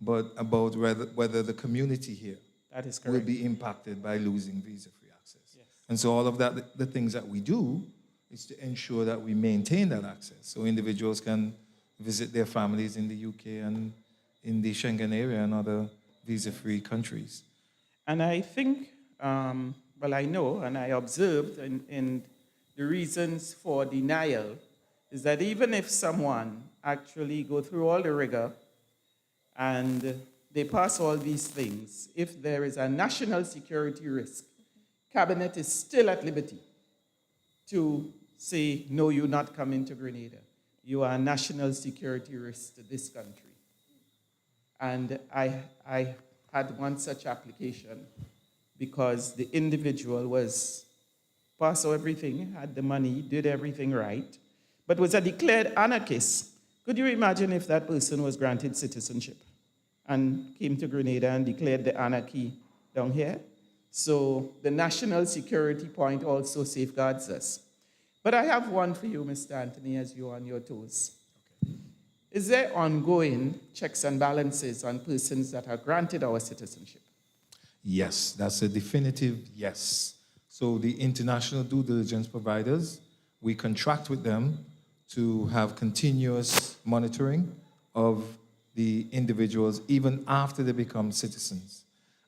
but about whether the community here That is will correct. be impacted by losing visa-free access. And so all of that, the things that we do is to ensure that we maintain that access so individuals can visit their families in the UK and in the Schengen area and other visa-free countries. And I think, well, I know and I observed in the reasons for denial is that even if someone actually go through all the rigor and they pass all these things, if there is a national security risk, Cabinet is still at liberty to say, no, you're not coming to Grenada. You are a national security risk to this country. And I had one such application because the individual was passed everything, had the money, did everything right, but was a declared anarchist. Could you imagine if that person was granted citizenship and came to Grenada and declared the anarchy down here? So the national security point also safeguards us. But I have one for you, Mr. Anthony, as you're on your toes. Is there ongoing checks and balances on persons that are granted our citizenship? Yes, that's a definitive yes. So the international due diligence providers, we contract with them to have continuous monitoring of the individuals even after they become citizens.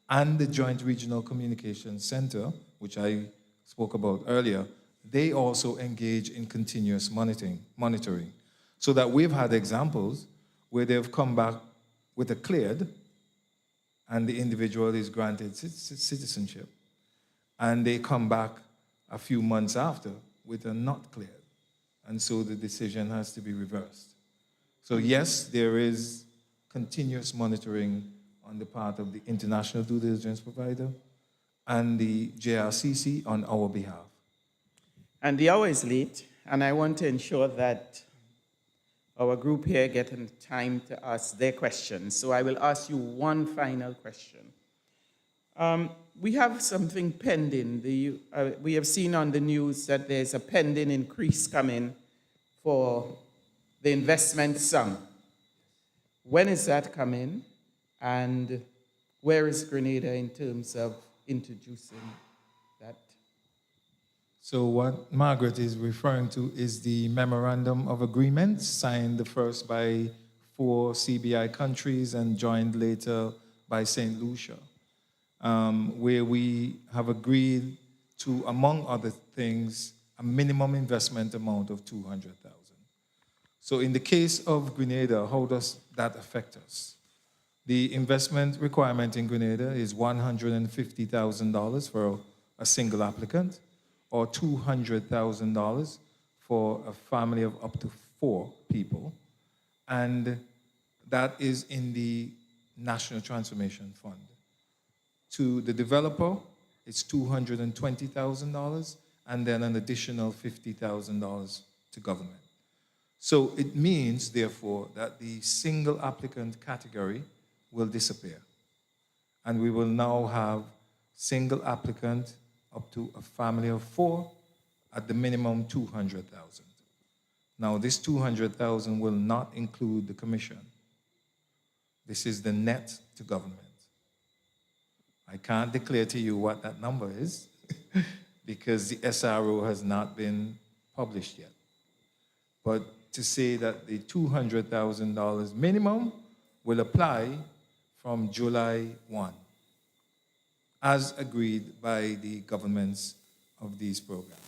And the Joint Regional Communications Center, which I spoke about earlier, they also engage in continuous monitoring. So that we've had examples where they've come back with a cleared and the individual is granted citizenship. And they come back a few months after with a not cleared. And so the decision has to be reversed. So yes, there is continuous monitoring on the part of the international due diligence provider and the JRCC on our behalf. And the hour is late, and I want to ensure that our group here get time to ask their questions. So I will ask you one final question. We have something pending. We have seen on the news that there's a pending increase coming for the investment sum. When is that coming? And where is Grenada in terms of introducing that? So what Margaret is referring to is the Memorandum of Agreement signed first by 4 CBI countries and joined later by St. Lucia, where we have agreed to, among other things, a minimum investment amount of $200,000. So in the case of Grenada, how does that affect us? The investment requirement in Grenada is $150,000 for a single applicant, or $200,000 for a family of up to 4 people. And that is in the National Transformation Fund. To the developer, it's $220,000, and then an additional $50,000 to government. So it means, therefore, that the single applicant category will disappear. And we will now have single applicant up to a family of 4, at the minimum 200,000. Now, this 200,000 will not include the commission. This is the net to government. I can't declare to you what that number is because the SRO has not been published yet. But to say that the $200,000 minimum will apply from July 1, as agreed by the governments of these programs.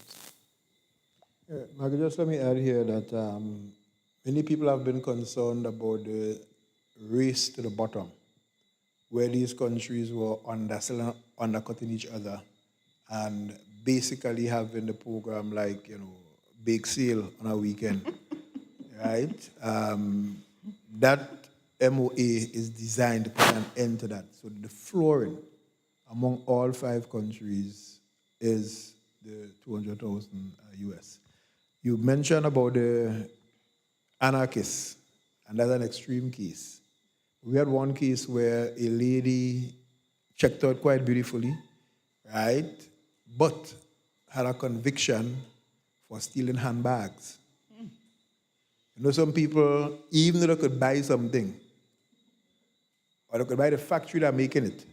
Margaret, just let me add here that many people have been concerned about the race to the bottom, where these countries were undercutting each other and basically having the program like, bake sale on a weekend, right? That MOA is designed to put an end to that. So the flooring among all 5 countries is the 200,000 US. You mentioned about the anarchists, and that's an extreme case. We had one case where a lady checked out quite beautifully, right? But had a conviction for stealing handbags. Some people, even though they could buy something, or they could buy the factory that's making it,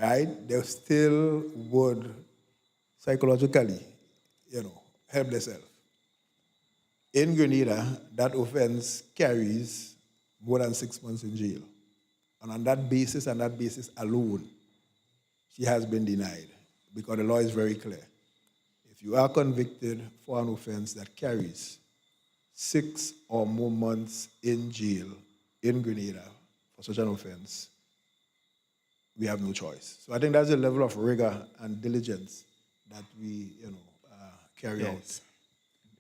right? They still would psychologically, help themselves. In Grenada, that offense carries more than 6 months in jail. And on that basis alone, she has been denied because the law is very clear. If you are convicted for an offense that carries 6 or more months in jail in Grenada for such an offense, we have no choice. So I think that's a level of rigor and diligence that we, carry out.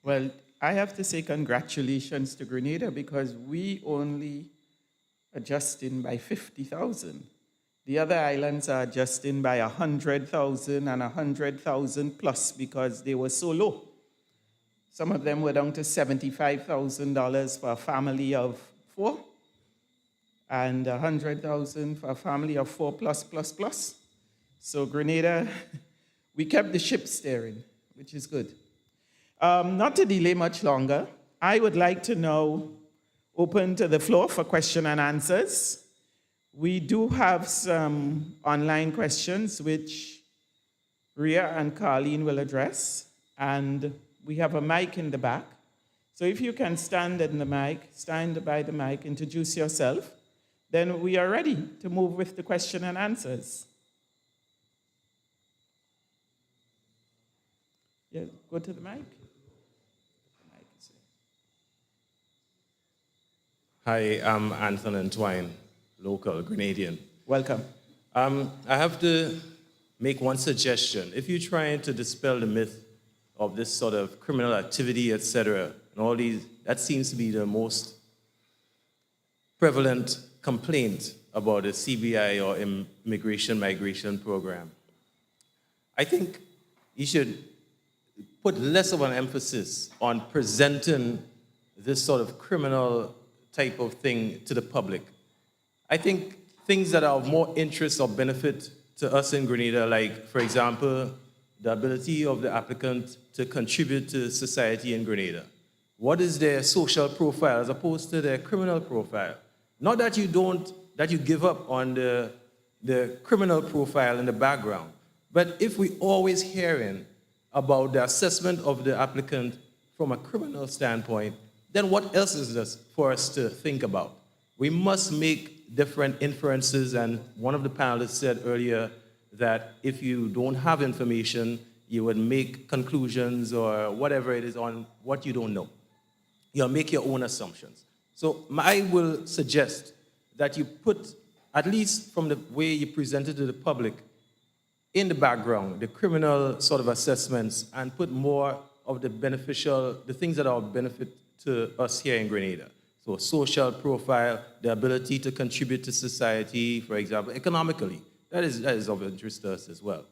Well, I have to say congratulations to Grenada because we only adjusting by 50,000. The other islands are adjusting by 100,000 and 100,000 plus because they were so low. Some of them were down to $75,000 for a family of 4 and 100,000 for a family of 4 plus. So Grenada, we kept the ship steering, which is good. Not to delay much longer, I would like to now open to the floor for question and answers. We do have some online questions which Ria and Carleen will address, and we have a mic in the back. So if you can stand by the mic, introduce yourself, then we are ready to move with the question and answers. Yeah, go to the mic. Hi, I'm Anthony Entwine, local Grenadian. Welcome. I have to make one suggestion. If you're trying to dispel the myth of this sort of criminal activity, etc., and all these, that seems to be the most prevalent complaint about the CBI or migration program. I think you should put less of an emphasis on presenting this sort of criminal type of thing to the public. I think things that are of more interest or benefit to us in Grenada, like, for example, the ability of the applicant to contribute to society in Grenada. What is their social profile as opposed to their criminal profile? Not that you give up on the criminal profile in the background, but if we always hearing about the assessment of the applicant from a criminal standpoint, then what else is this for us to think about? We must make different inferences, and one of the panelists said earlier that if you don't have information, you would make conclusions or whatever it is on what you don't know. You'll make your own assumptions. So I will suggest that you put at least from the way you presented to the public, in the background, the criminal sort of assessments, and put more of the beneficial, the things that are of benefit to us here in Grenada. So social profile, the ability to contribute to society, for example, economically. That is of interest to us as well.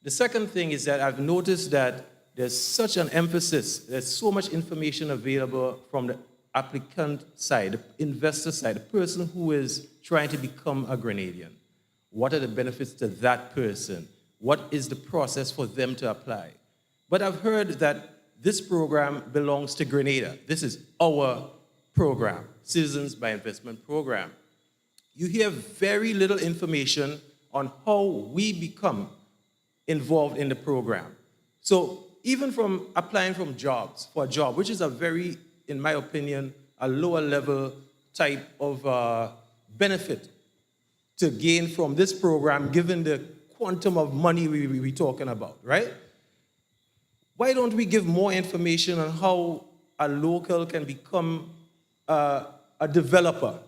The second thing is that I've noticed that there's such an emphasis, there's so much information available from the applicant side, the investor side, the person who is trying to become a Grenadian. What are the benefits to that person? What is the process for them to apply? But I've heard that this program belongs to Grenada. This is our program, Citizens by Investment Program. You hear very little information on how we become involved in the program. So even from applying for a job, which is a very, in my opinion, a lower level type of benefit to gain from this program, given the quantum of money we're talking about, right? Why don't we give more information on how a local can become a developer?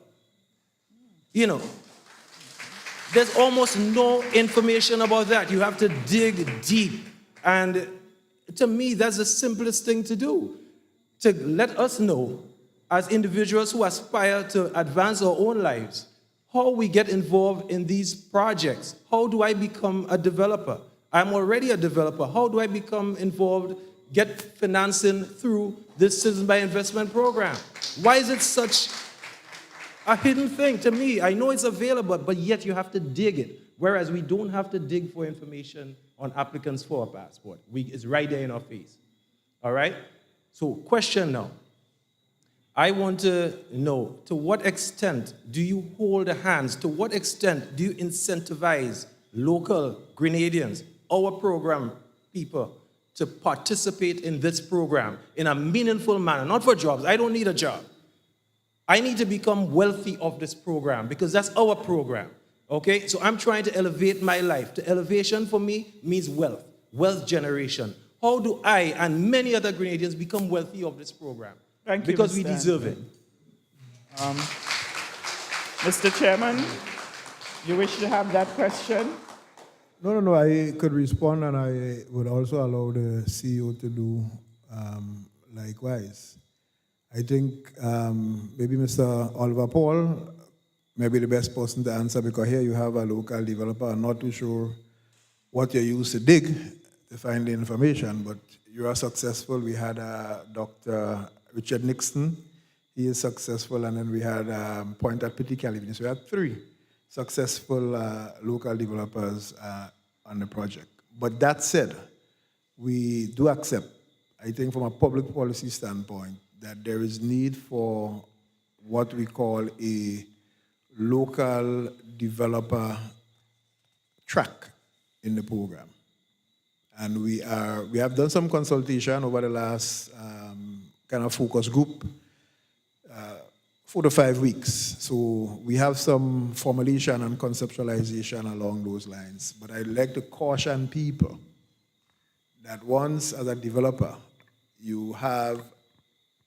You know, there's almost no information about that. You have to dig deep. And to me, that's the simplest thing to do, to let us know as individuals who aspire to advance our own lives, how we get involved in these projects. How do I become a developer? I'm already a developer. How do I become involved, get financing through this Citizen by Investment Program? Why is it such a hidden thing to me? I know it's available, but yet you have to dig it. Whereas we don't have to dig for information on applicants for a passport. It's right there in our face. All right? So question now. I want to know, to what extent do you hold hands? To what extent do you incentivize local Grenadians, our program people, to participate in this program in a meaningful manner? Not for jobs. I don't need a job. I need to become wealthy of this program because that's our program. Okay? So I'm trying to elevate my life. The elevation for me means wealth, wealth generation. How do I and many other Grenadians become wealthy of this program? Thank you, because we Mr. deserve it. Mr. Chairman, you wish to have that question? No, I could respond, and I would also allow the CEO to do likewise. I think maybe Mr. Oliver Paul may be the best person to answer, because here you have a local developer. I'm not too sure what you used to dig to find the information, but you are successful. We had Dr. Richard Nixon. He is successful. And then we had Point at Petit Calvin. So we had 3 successful local developers on the project. But that said, we do accept, I think from a public policy standpoint, that there is need for what we call a local developer track in the program. And we have done some consultation over the last kind of focus group, 4 to 5 weeks. So we have some formulation and conceptualization along those lines. But I'd like to caution people that once, as a developer, you have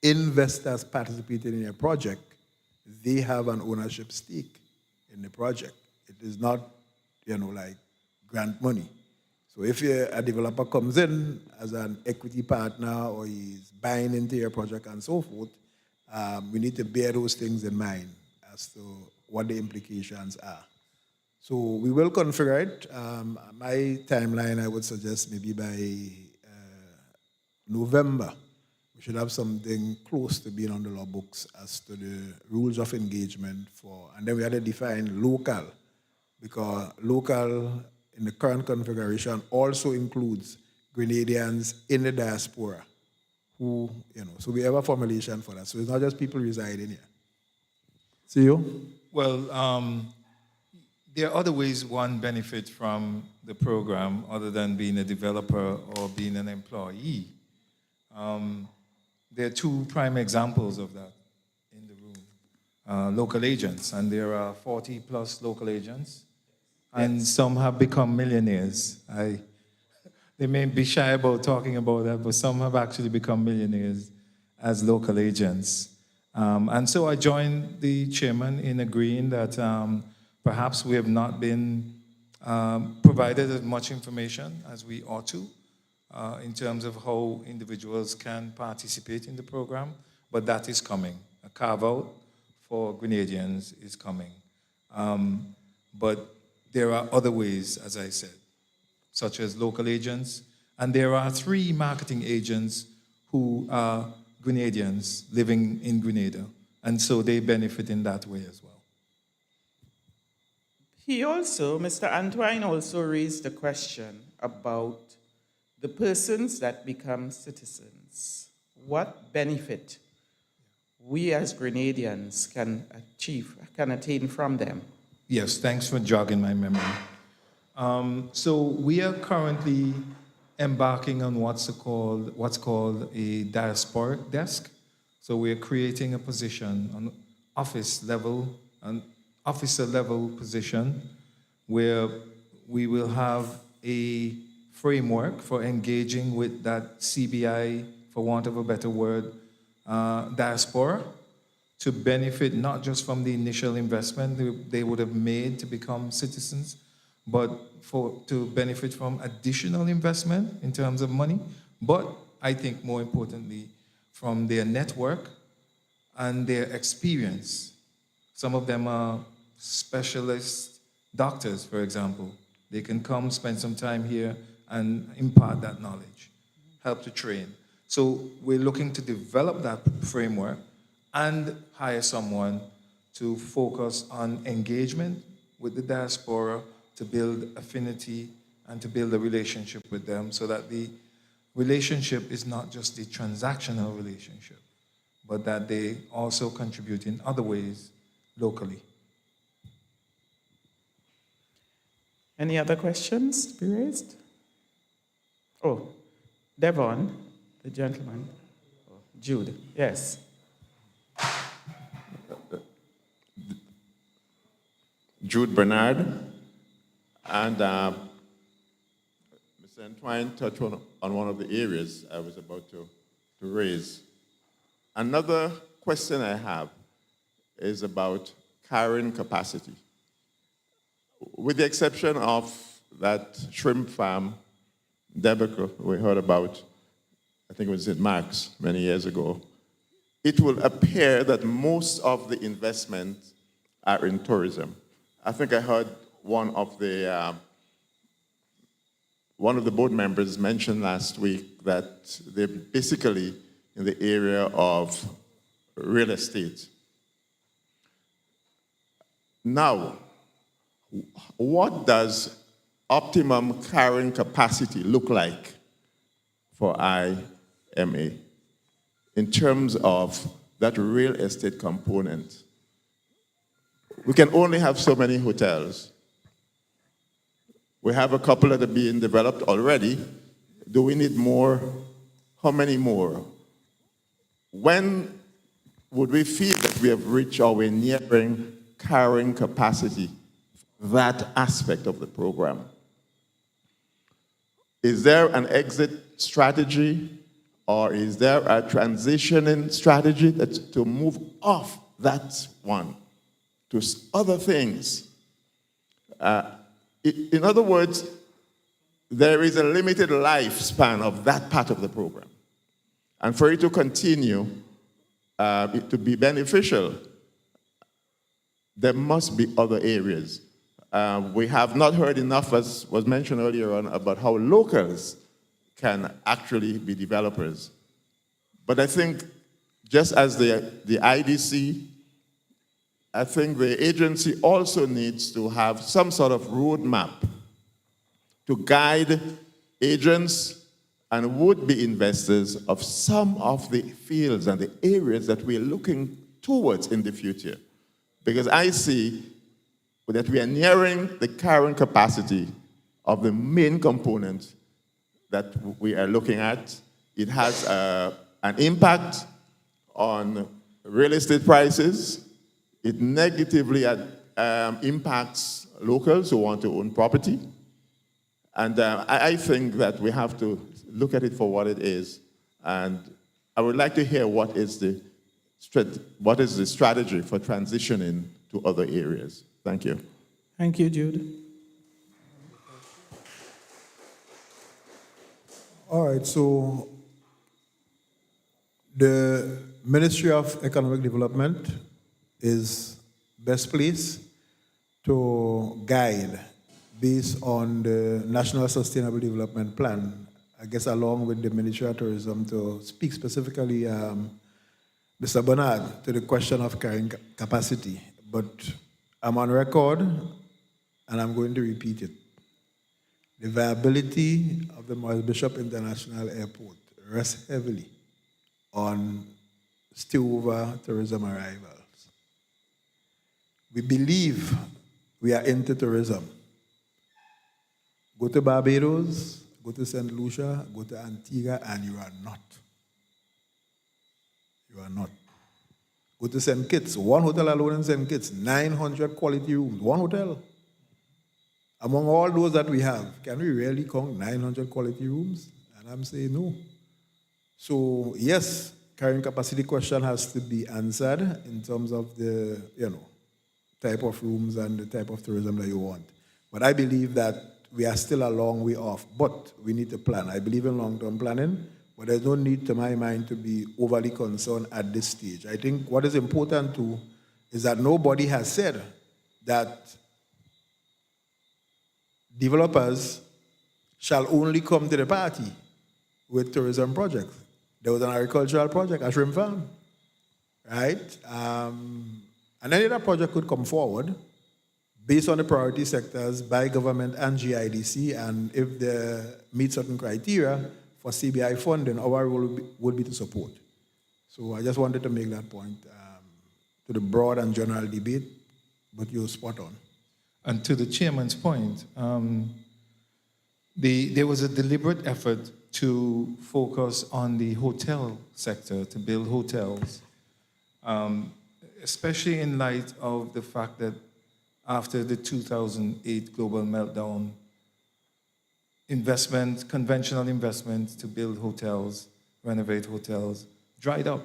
investors participating in your project, they have an ownership stake in the project. It is not, like grant money. So if a developer comes in as an equity partner or he's buying into your project and so forth, we need to bear those things in mind as to what the implications are. So we will configure it. My timeline, I would suggest maybe by November, we should have something close to being on the law books as to the rules of engagement for, and then we had to define local, because local in the current configuration also includes Grenadians in the diaspora who, so we have a formulation for that. So it's not just people residing here. See you? Well, there are other ways one benefits from the program other than being a developer or being an employee. There are 2 prime examples of that in the room. Local agents, and there are 40 plus local agents, and some have become millionaires. They may be shy about talking about that, but some have actually become millionaires as local agents. And so I joined the chairman in agreeing that perhaps we have not been provided as much information as we ought to in terms of how individuals can participate in the program, but that is coming. A carve-out for Grenadians is coming. But there are other ways, as I said, such as local agents, and there are 3 marketing agents who are Grenadians living in Grenada, and so they benefit in that way as well. Mr. Antoine also raised a question about the persons that become citizens. What benefit we as Grenadians can attain from them? Yes, thanks for jogging my memory. So we are currently embarking on what's called a diasporic desk. So we're creating a position, an officer level position, where we will have a framework for engaging with that CBI, for want of a better word, diaspora, to benefit not just from the initial investment they would have made to become citizens, but to benefit from additional investment in terms of money, but I think more importantly, from their network and their experience. Some of them are specialist doctors, for example. They can come spend some time here and impart that knowledge, help to train. So we're looking to develop that framework and hire someone to focus on engagement with the diaspora, to build affinity and to build a relationship with them, so that the relationship is not just the transactional relationship, but that they also contribute in other ways locally. Any other questions to be raised? Oh, Devon, the gentleman. Jude, yes. Jude Bernard, and Mr. Antoine touched on one of the areas I was about to raise. Another question I have is about carrying capacity. With the exception of that shrimp farm, debacle we heard about, I think it was in Marx many years ago, it will appear that most of the investments are in tourism. I think I heard one of the board members mention last week that they're basically in the area of real estate. Now, what does optimum carrying capacity look like for IMA in terms of that real estate component? We can only have so many hotels. We have a couple that are being developed already. Do we need more? How many more? When would we feel that we have reached or we're nearing carrying capacity, that aspect of the program? Is there an exit strategy, or is there a transitioning strategy to move off that one to other things? In other words, there is a limited lifespan of that part of the program. And for it to continue, to be beneficial, there must be other areas. We have not heard enough, as was mentioned earlier on, about how locals can actually be developers. But I think, just as the IDC, I think the agency also needs to have some sort of roadmap to guide agents and would-be investors of some of the fields and the areas that we're looking towards in the future. Because I see that we are nearing the current capacity of the main component that we are looking at. It has an impact on real estate prices. It negatively impacts locals who want to own property. And I think that we have to look at it for what it is. And I would like to hear what is the strategy for transitioning to other areas. Thank you. Thank you, Jude. All right, so the Ministry of Economic Development is best placed to guide based on the National Sustainable Development Plan, I guess along with the Ministry of Tourism, to speak specifically, Mr. Bernard, to the question of carrying capacity. But I'm on record, and I'm going to repeat it. The viability of the Maurice Bishop International Airport rests heavily on stopover tourism arrivals. We believe we are into tourism. Go to Barbados, go to St. Lucia, go to Antigua, and you are not. You are not. Go to St. Kitts, one hotel alone in St. Kitts, 900 quality rooms, one hotel. Among all those that we have, can we really count 900 quality rooms? And I'm saying no. So yes, carrying capacity question has to be answered in terms of the, type of rooms and the type of tourism that you want. But I believe that we are still a long way off, but we need to plan. I believe in long-term planning, but there's no need, to my mind, to be overly concerned at this stage. I think what is important too is that nobody has said that developers shall only come to the party with tourism projects. There was an agricultural project, a shrimp farm, right? And any other project could come forward based on the priority sectors by government and GIDC, and if they meet certain criteria for CBI funding, our role would be to support. So I just wanted to make that point to the broad and general debate, but you're spot on. And to the chairman's point, there was a deliberate effort to focus on the hotel sector, to build hotels, especially in light of the fact that after the 2008 global meltdown, conventional investment to build hotels, renovate hotels, dried up.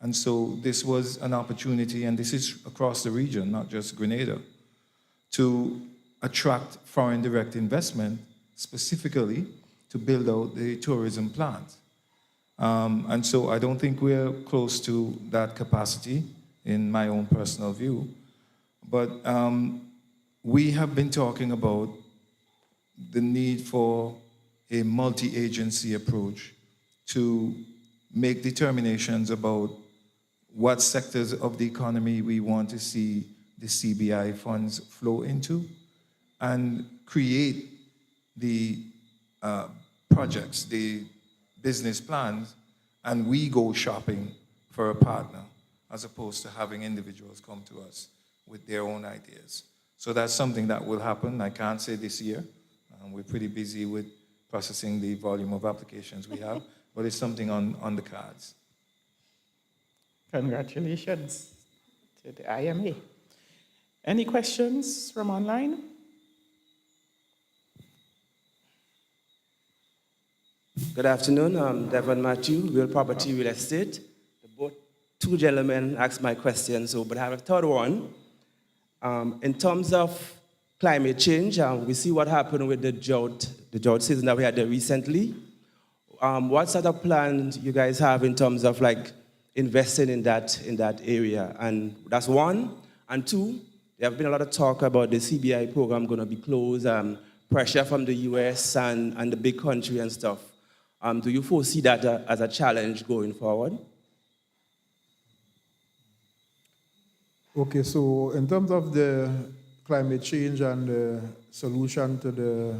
And so this was an opportunity, and this is across the region, not just Grenada, to attract foreign direct investment, specifically to build out the tourism plant. And so I don't think we're close to that capacity, in my own personal view. But we have been talking about the need for a multi-agency approach to make determinations about what sectors of the economy we want to see the CBI funds flow into, and create the projects, the business plans, and we go shopping for a partner, as opposed to having individuals come to us with their own ideas. So that's something that will happen. I can't say this year. We're pretty busy with processing the volume of applications we have, but it's something on the cards. Congratulations to the IMA. Any questions from online? Good afternoon. I'm Devon Matthew, Real Property Real Estate. Both two gentlemen asked my questions, but I have a third one. In terms of climate change, we see what happened with the drought season that we had there recently. What sort of plans you guys have in terms of investing in that area? And that's one. And two, there have been a lot of talk about the CBI program going to be closed, pressure from the US and the big country and stuff. Do you foresee that as a challenge going forward? Okay, so in terms of the climate change and the solution to the,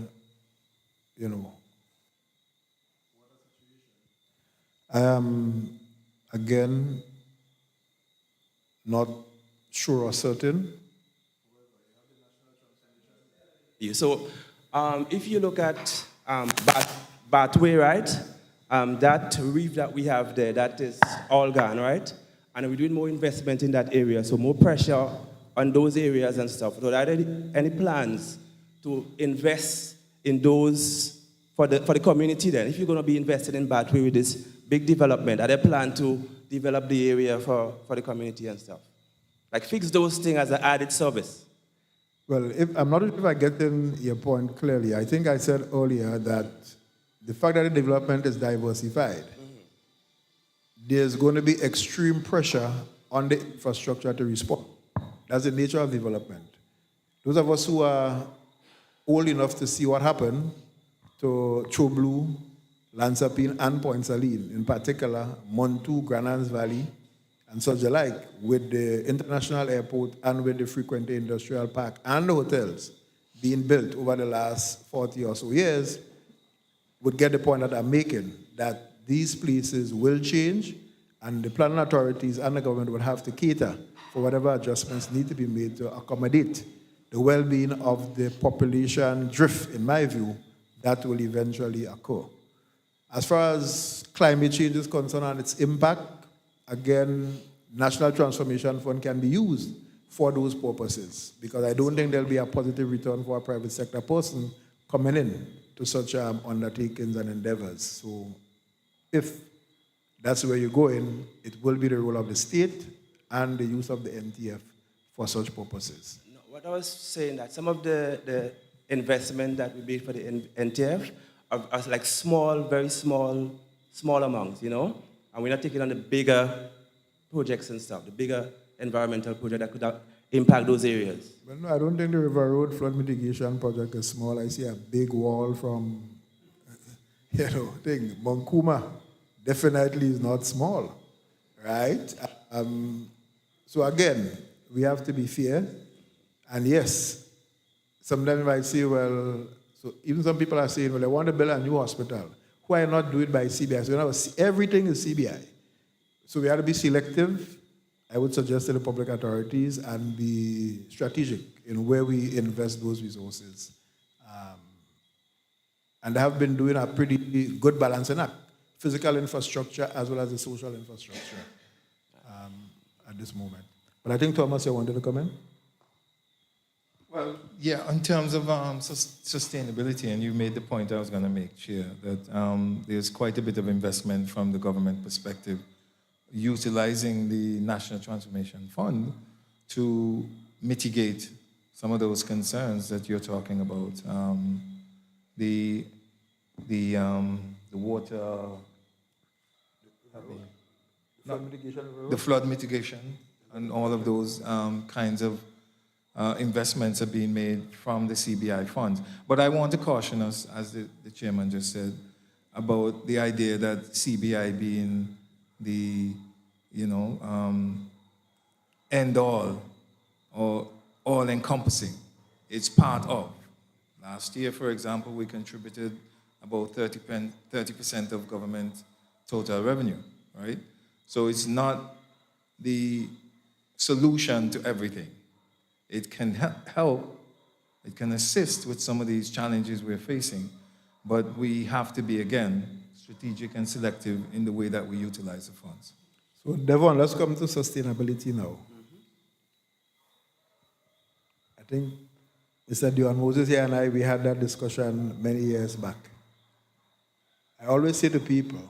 I am, again, not sure or certain. So if you look at Bathway, right? That reef that we have there, that is all gone, right? And we're doing more investment in that area, so more pressure on those areas and stuff. So are there any plans to invest in those for the community then? If you're going to be invested in Bathway with this big development, are there plans to develop the area for the community and stuff? Like fix those things as an added service? Well, I'm not sure if I get in your point clearly. I think I said earlier that the fact that the development is diversified, there's going to be extreme pressure on the infrastructure to respond. That's the nature of development. Those of us who are old enough to see what happened to Choblu, Lansapine, and Point Saline, in particular, Montu, Granans Valley, and such alike, with the international airport and with the frequent industrial park and the hotels being built over the last 40 or so years, would get the point that I'm making, that these places will change, and the planning authorities and the government will have to cater for whatever adjustments need to be made to accommodate the well-being of the population drift, in my view, that will eventually occur. As far as climate change is concerned and its impact, again, National Transformation Fund can be used for those purposes, because I don't think there'll be a positive return for a private sector person coming in to such undertakings and endeavors. So if that's where you're going, it will be the role of the state and the use of the NTF for such purposes. No, what I was saying, that some of the investment that we made for the NTF are like small, very small amounts, you know? And we're not taking on the bigger projects and stuff, the bigger environmental project that could impact those areas. Well, no, I don't think the River Road flood mitigation project is small. I see a big wall from, Monkuma definitely is not small, right? So again, we have to be fair. And yes, sometimes you might say, well, so even some people are saying, well, they want to build a new hospital. Why not do it by CBI? So everything is CBI. So we have to be selective, I would suggest to the public authorities, and be strategic in where we invest those resources. And they have been doing a pretty good balancing act, physical infrastructure as well as the social infrastructure at this moment. But I think, Thomas, you wanted to come in? Well, yeah, in terms of sustainability, and you made the point I was going to make, Chair, that there's quite a bit of investment from the government perspective, utilizing the National Transformation Fund to mitigate some of those concerns that you're talking about. The water, the flood mitigation, and all of those kinds of investments are being made from the CBI funds. But I want to caution us, as the chairman just said, about the idea that CBI being the, end all or all encompassing. It's part of. Last year, for example, we contributed about 30% of government total revenue, right? So it's not the solution to everything. It can help, it can assist with some of these challenges we're facing, but we have to be, again, strategic and selective in the way that we utilize the funds. So, Devon, let's come to sustainability now. I think Mr. Dion Moses here and I, we had that discussion many years back. I always say to people,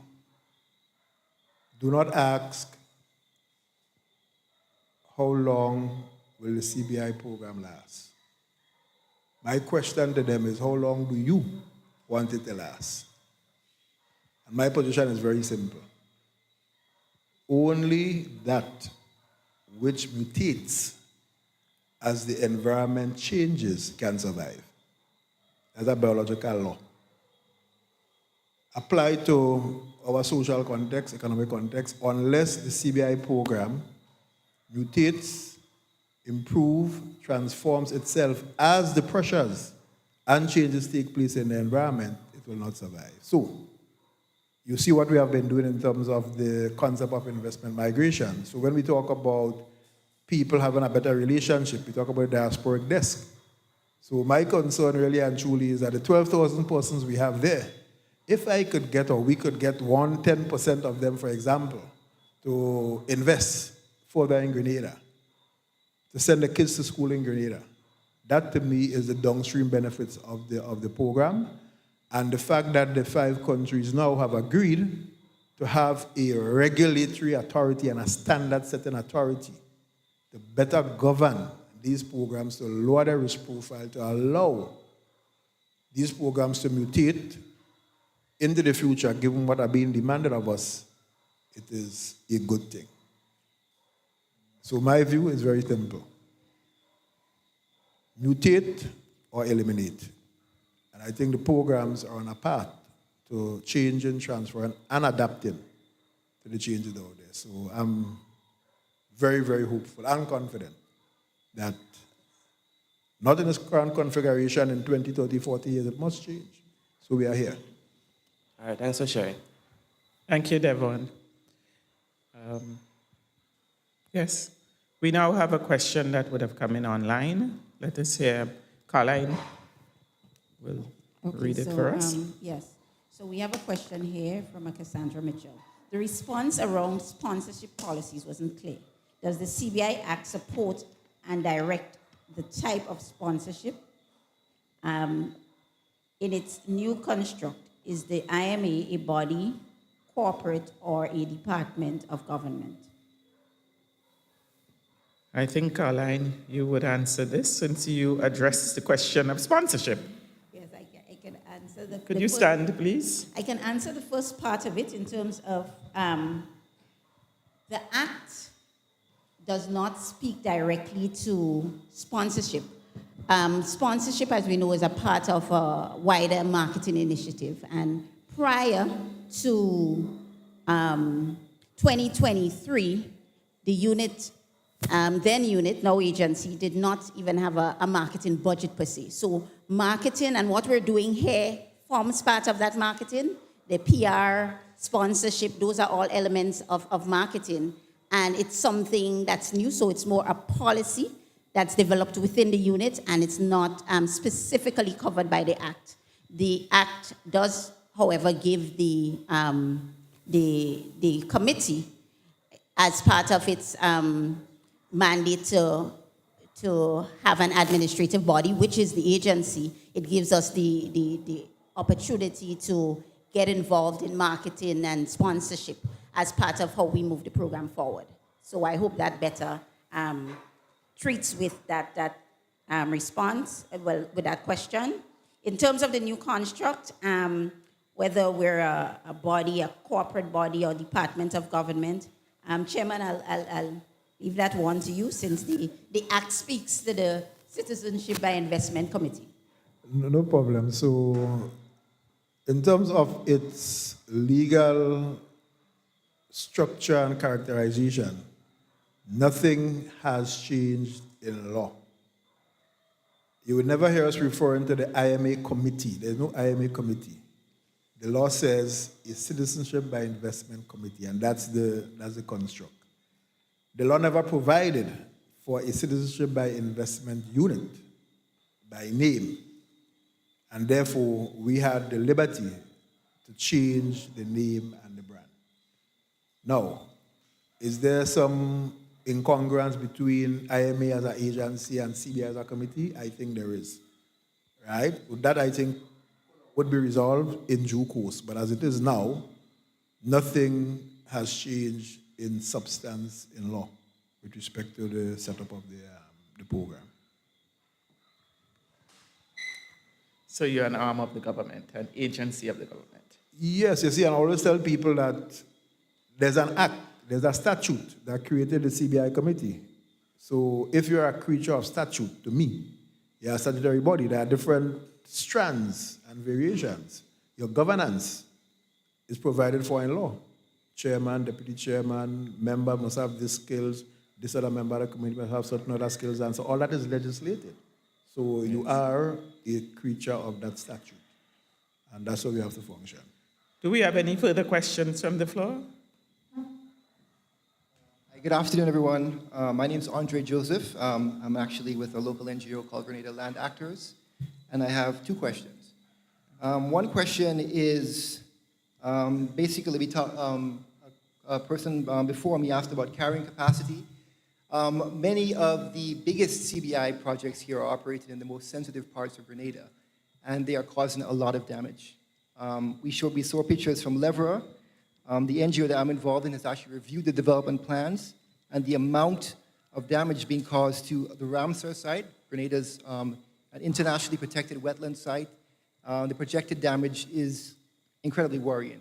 do not ask how long will the CBI program last. My question to them is, how long do you want it to last? And my position is very simple. Only that which mutates as the environment changes can survive. That's a biological law. Applied to our social context, economic context, unless the CBI program mutates, improves, transforms itself as the pressures and changes take place in the environment, it will not survive. So, you see what we have been doing in terms of the concept of investment migration. So when we talk about people having a better relationship, we talk about diasporic desk. So my concern really and truly is that the 12,000 persons we have there, if I could get, or we could get 10% of them, for example, to invest further in Grenada, to send the kids to school in Grenada, that to me is the downstream benefits of the program. And the fact that the 5 countries now have agreed to have a regulatory authority and a standard-setting authority to better govern these programs to lower the risk profile, to allow these programs to mutate into the future, given what are being demanded of us, it is a good thing. So my view is very simple. Mutate or eliminate. And I think the programs are on a path to changing, transferring, and adapting to the changes out there. So I'm very, very hopeful and confident that not in its current configuration in 20, 30, 40 years, it must change. So we are here. All right, thanks for sharing. Thank you, Devon. Yes, we now have a question that would have come in online. Let us hear Caroline will read it for us. Yes. So we have a question here from a Cassandra Mitchell. The response around sponsorship policies wasn't clear. Does the CBI Act support and direct the type of sponsorship? In its new construct, is the IMA a body, corporate, or a department of government? I think, Caroline, you would answer this since you addressed the question of sponsorship. Yes, I can answer the. Could you stand, please? I can answer the first part of it in terms of the Act does not speak directly to sponsorship. Sponsorship, as we know, is a part of a wider marketing initiative. And prior to 2023, the unit, then unit, now agency, did not even have a marketing budget per se. So marketing and what we're doing here forms part of that marketing. The PR, sponsorship, those are all elements of marketing. And it's something that's new, so it's more a policy that's developed within the unit, and it's not specifically covered by the Act. The Act does, however, give the committee, as part of its mandate to have an administrative body, which is the agency. It gives us the opportunity to get involved in marketing and sponsorship as part of how we move the program forward. So I hope that better treats with that response, with that question. In terms of the new construct, whether we're a body, a corporate body, or department of government, Chairman, I'll leave that one to you, since the Act speaks to the Citizenship by Investment Committee. No problem. So in terms of its legal structure and characterization, nothing has changed in law. You would never hear us referring to the IMA committee. There's no IMA committee. The law says a Citizenship by Investment Committee, and that's the construct. The law never provided for a Citizenship by Investment unit by name, and therefore we had the liberty to change the name and the brand. Now, is there some incongruence between IMA as an agency and CBI as a committee? I think there is, right? That, I think, would be resolved in due course. But as it is now, nothing has changed in substance in law with respect to the setup of the program. So you're an arm of the government, an agency of the government. Yes, you see, and I always tell people that there's an act, there's a statute that created the CBI committee. So if you're a creature of statute, to me, you're a statutory body. There are different strands and variations. Your governance is provided for in law. Chairman, deputy chairman, member must have these skills, this other member of the committee must have certain other skills, and so all that is legislated. So you are a creature of that statute. And that's how we have to function. Do we have any further questions from the floor? Good afternoon, everyone. My name is Andre Joseph. I'm actually with a local NGO called Grenada Land Actors, and I have two questions. One question is, basically, a person before me asked about carrying capacity. Many of the biggest CBI projects here are operated in the most sensitive parts of Grenada, and they are causing a lot of damage. We saw pictures from Levera. The NGO that I'm involved in has actually reviewed the development plans, and the amount of damage being caused to the Ramsar site. Grenada's an internationally protected wetland site. The projected damage is incredibly worrying.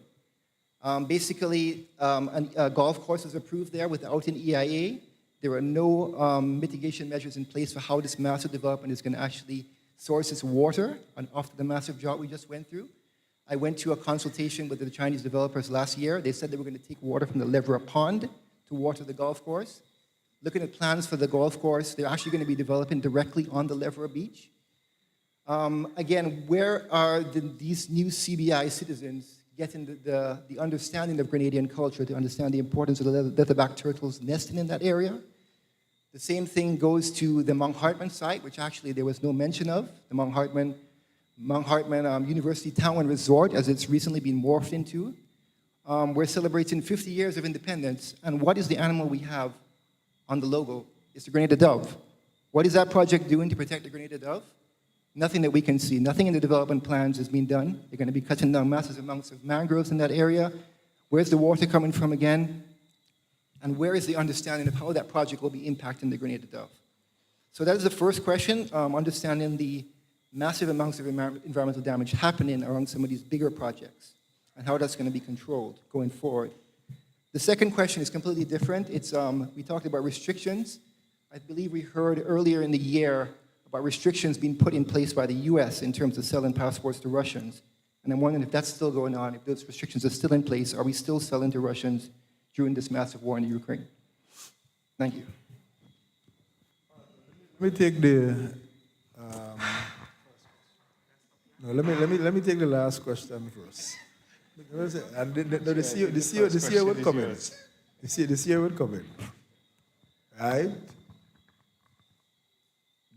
Basically, a golf course was approved there without an EIA. There are no mitigation measures in place for how this massive development is going to actually source its water after the massive drought we just went through. I went to a consultation with the Chinese developers last year. They said they were going to take water from the Levra Pond to water the golf course. Looking at plans for the golf course, they're actually going to be developing directly on the Levra beach. Again, where are these new CBI citizens getting the understanding of Grenadian culture to understand the importance of the leatherback turtles nesting in that area? The same thing goes to the Mount Hartman site, which actually there was no mention of. The Mount Hartman University Town and Resort, as it's recently been morphed into. We're celebrating 50 years of independence, and what is the animal we have on the logo? It's the Grenada dove. What is that project doing to protect the Grenada dove? Nothing that we can see. Nothing in the development plans is being done. They're going to be cutting down massive amounts of mangroves in that area. Where's the water coming from again? And where is the understanding of how that project will be impacting the Grenada dove? So that is the first question, understanding the massive amounts of environmental damage happening around some of these bigger projects and how that's going to be controlled going forward. The second question is completely different. It's, we talked about restrictions. I believe we heard earlier in the year about restrictions being put in place by the US in terms of selling passports to Russians. And I'm wondering if that's still going on, if those restrictions are still in place. Are we still selling to Russians during this massive war in Ukraine? Thank you. Let me take the let me take the last question first. And the CEO would come in. The CEO would come in. Right?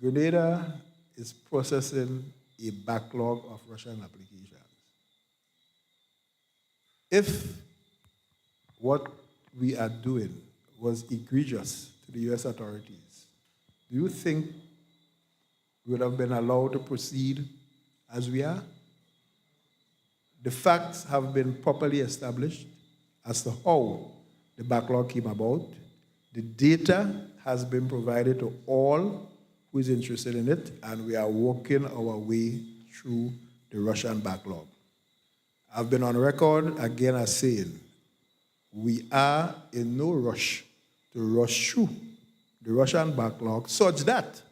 Grenada is processing a backlog of Russian applications. If what we are doing was egregious to the US authorities, do you think we would have been allowed to proceed as we are? The facts have been properly established as to how the backlog came about. The data has been provided to all who is interested in it, and we are working our way through the Russian backlog. I've been on record again as saying, we are in no rush to rush through the Russian backlog such that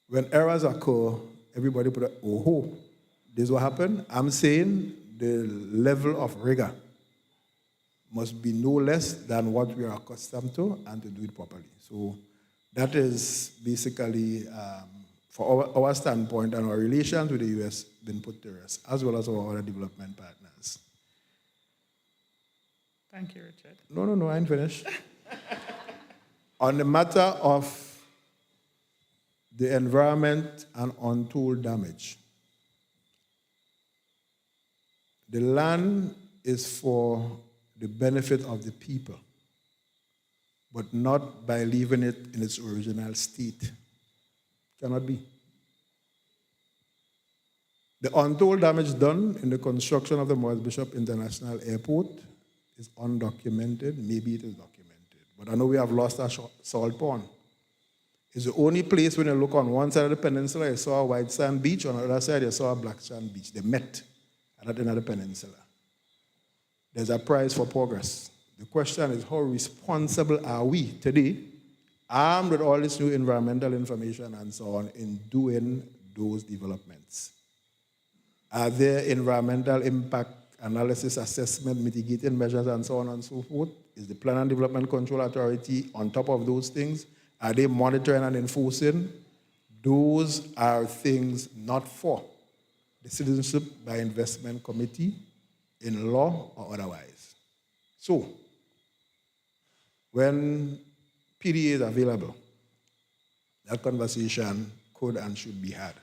when errors occur, everybody put a, oh, this is what happened. I'm saying the level of rigor must be no less than what we are accustomed to and to do it properly. So that is basically, for our standpoint and our relations with the US, been put to rest, as well as our other development partners. Thank you, Richard. No, I ain't finished. On the matter of the environment and untold damage, the land is for the benefit of the people, but not by leaving it in its original state. Cannot be. The untold damage done in the construction of the Morris Bishop International Airport is undocumented. Maybe it is documented. But I know we have lost our salt pond. It's the only place when you look on one side of the peninsula, you saw a white sand beach, on the other side, you saw a black sand beach. They met at that end of the peninsula. There's a prize for progress. The question is, how responsible are we today, armed with all this new environmental information and so on, in doing those developments? Are there environmental impact analysis, assessment, mitigating measures, and so on and so forth? Is the Plan and Development Control Authority on top of those things? Are they monitoring and enforcing? Those are things not for the Citizenship by Investment Committee in law or otherwise. So, when PDA is available, that conversation could and should be had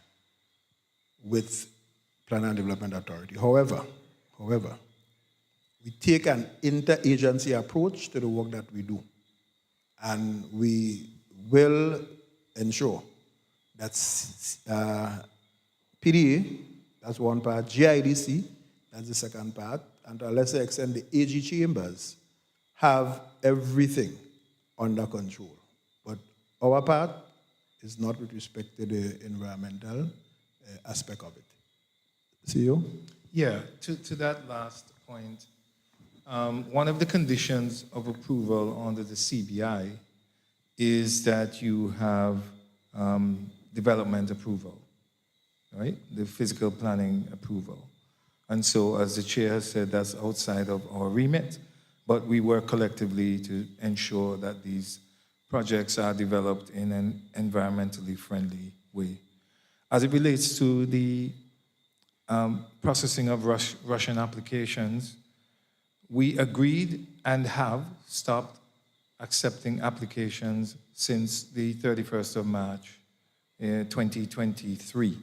with Plan and Development Authority. However, we take an interagency approach to the work that we do. And we will ensure that PDA, that's one part, GIDC, that's the second part, and to a lesser extent, the AG chambers have everything under control. our part is not with respect to the environmental aspect of it. CEO? Yeah, to that last point, one of the conditions of approval under the CBI is that you have development approval, right? The physical planning approval. And so, as the chair has said, that's outside of our remit, but we work collectively to ensure that these projects are developed in an environmentally friendly way. As it relates to the processing of Russian applications, we agreed and have stopped accepting applications since the 31st of March 2023.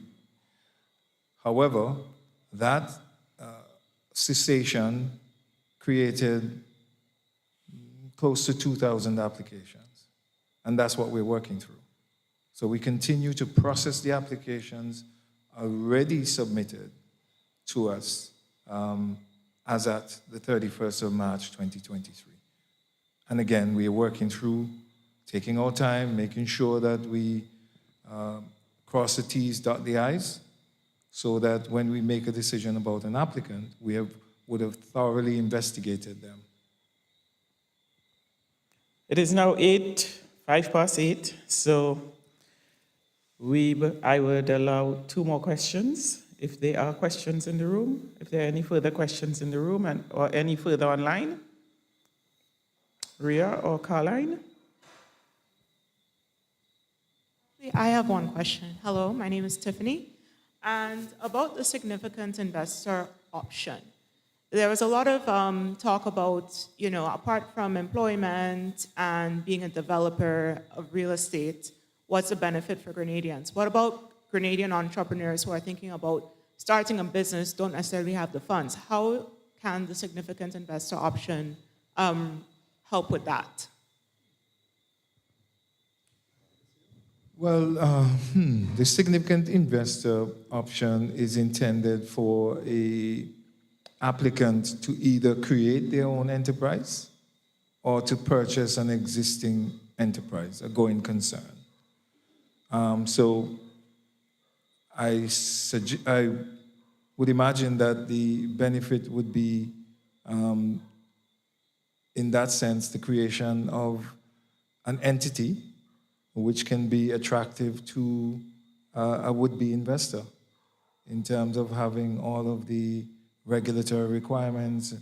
However, that cessation created close to 2,000 applications, and that's what we're working through. So we continue to process the applications already submitted to us as at the 31st of March 2023. And again, we are working through, taking our time, making sure that we cross the T's, dot the I's, so that when we make a decision about an applicant, we would have thoroughly investigated them. It is now 5:08, so I would allow 2 more questions. If there are questions in the room, if there are any further questions in the room or any further online. Ria or Caroline? I have one question. Hello, my name is Tiffany. And about the significant investor option, there was a lot of talk about, apart from employment and being a developer of real estate, what's the benefit for Grenadians? What about Grenadian entrepreneurs who are thinking about starting a business, don't necessarily have the funds? How can the significant investor option help with that? Well, the significant investor option is intended for a applicant to either create their own enterprise or to purchase an existing enterprise, a going concern. So I would imagine that the benefit would be, in that sense, the creation of an entity which can be attractive to a would-be investor in terms of having all of the regulatory requirements,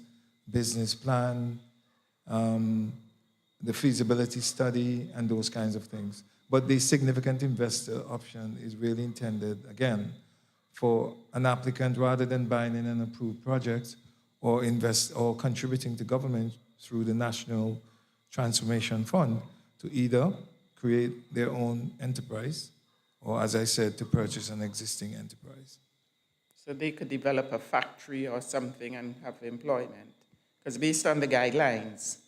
business plan, the feasibility study, and those kinds of things. But the significant investor option is really intended, again, for an applicant, rather than buying in an approved project or contributing to government through the National Transformation Fund, to either create their own enterprise or, as I said, to purchase an existing enterprise. So they could develop a factory or something and have employment. Because based on the guidelines,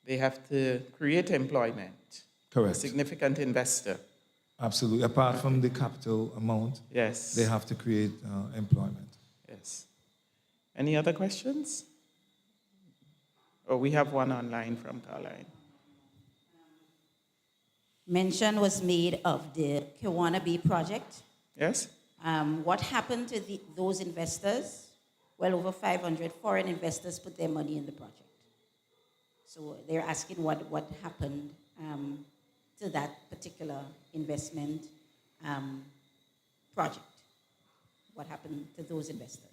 they have to create employment. Correct. A significant investor. Absolutely. Apart from the capital amount, yes, they have to create employment. Yes. Any other questions? Oh, we have one online from Caroline. Mention was made of the Kiwannabe project. Yes. What happened to those investors? Well over 500 foreign investors put their money in the project. So they're asking what happened to that particular investment project. What happened to those investors?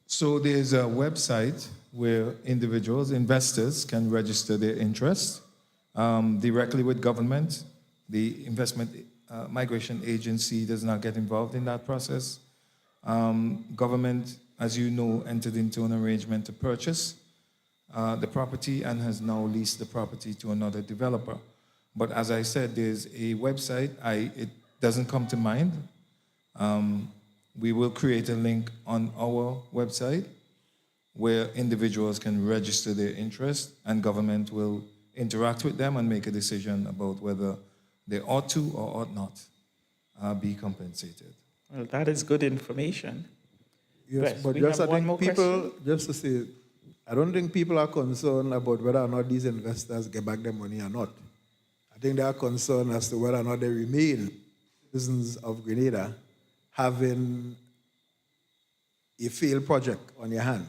So there's a website where individuals, investors, can register their interest directly with government. The Investment Migration Agency does not get involved in that process. Government, as you know, entered into an arrangement to purchase the property and has now leased the property to another developer. But as I said, there's a website. It doesn't come to mind. We will create a link on our website where individuals can register their interest and government will interact with them and make a decision about whether they ought to or ought not be compensated. Well, that is good information. Yes, but just I think people, just to say, I don't think people are concerned about whether or not these investors get back their money or not. I I think there are concerns as to whether or not they remain citizens of Grenada having a failed project on your hand.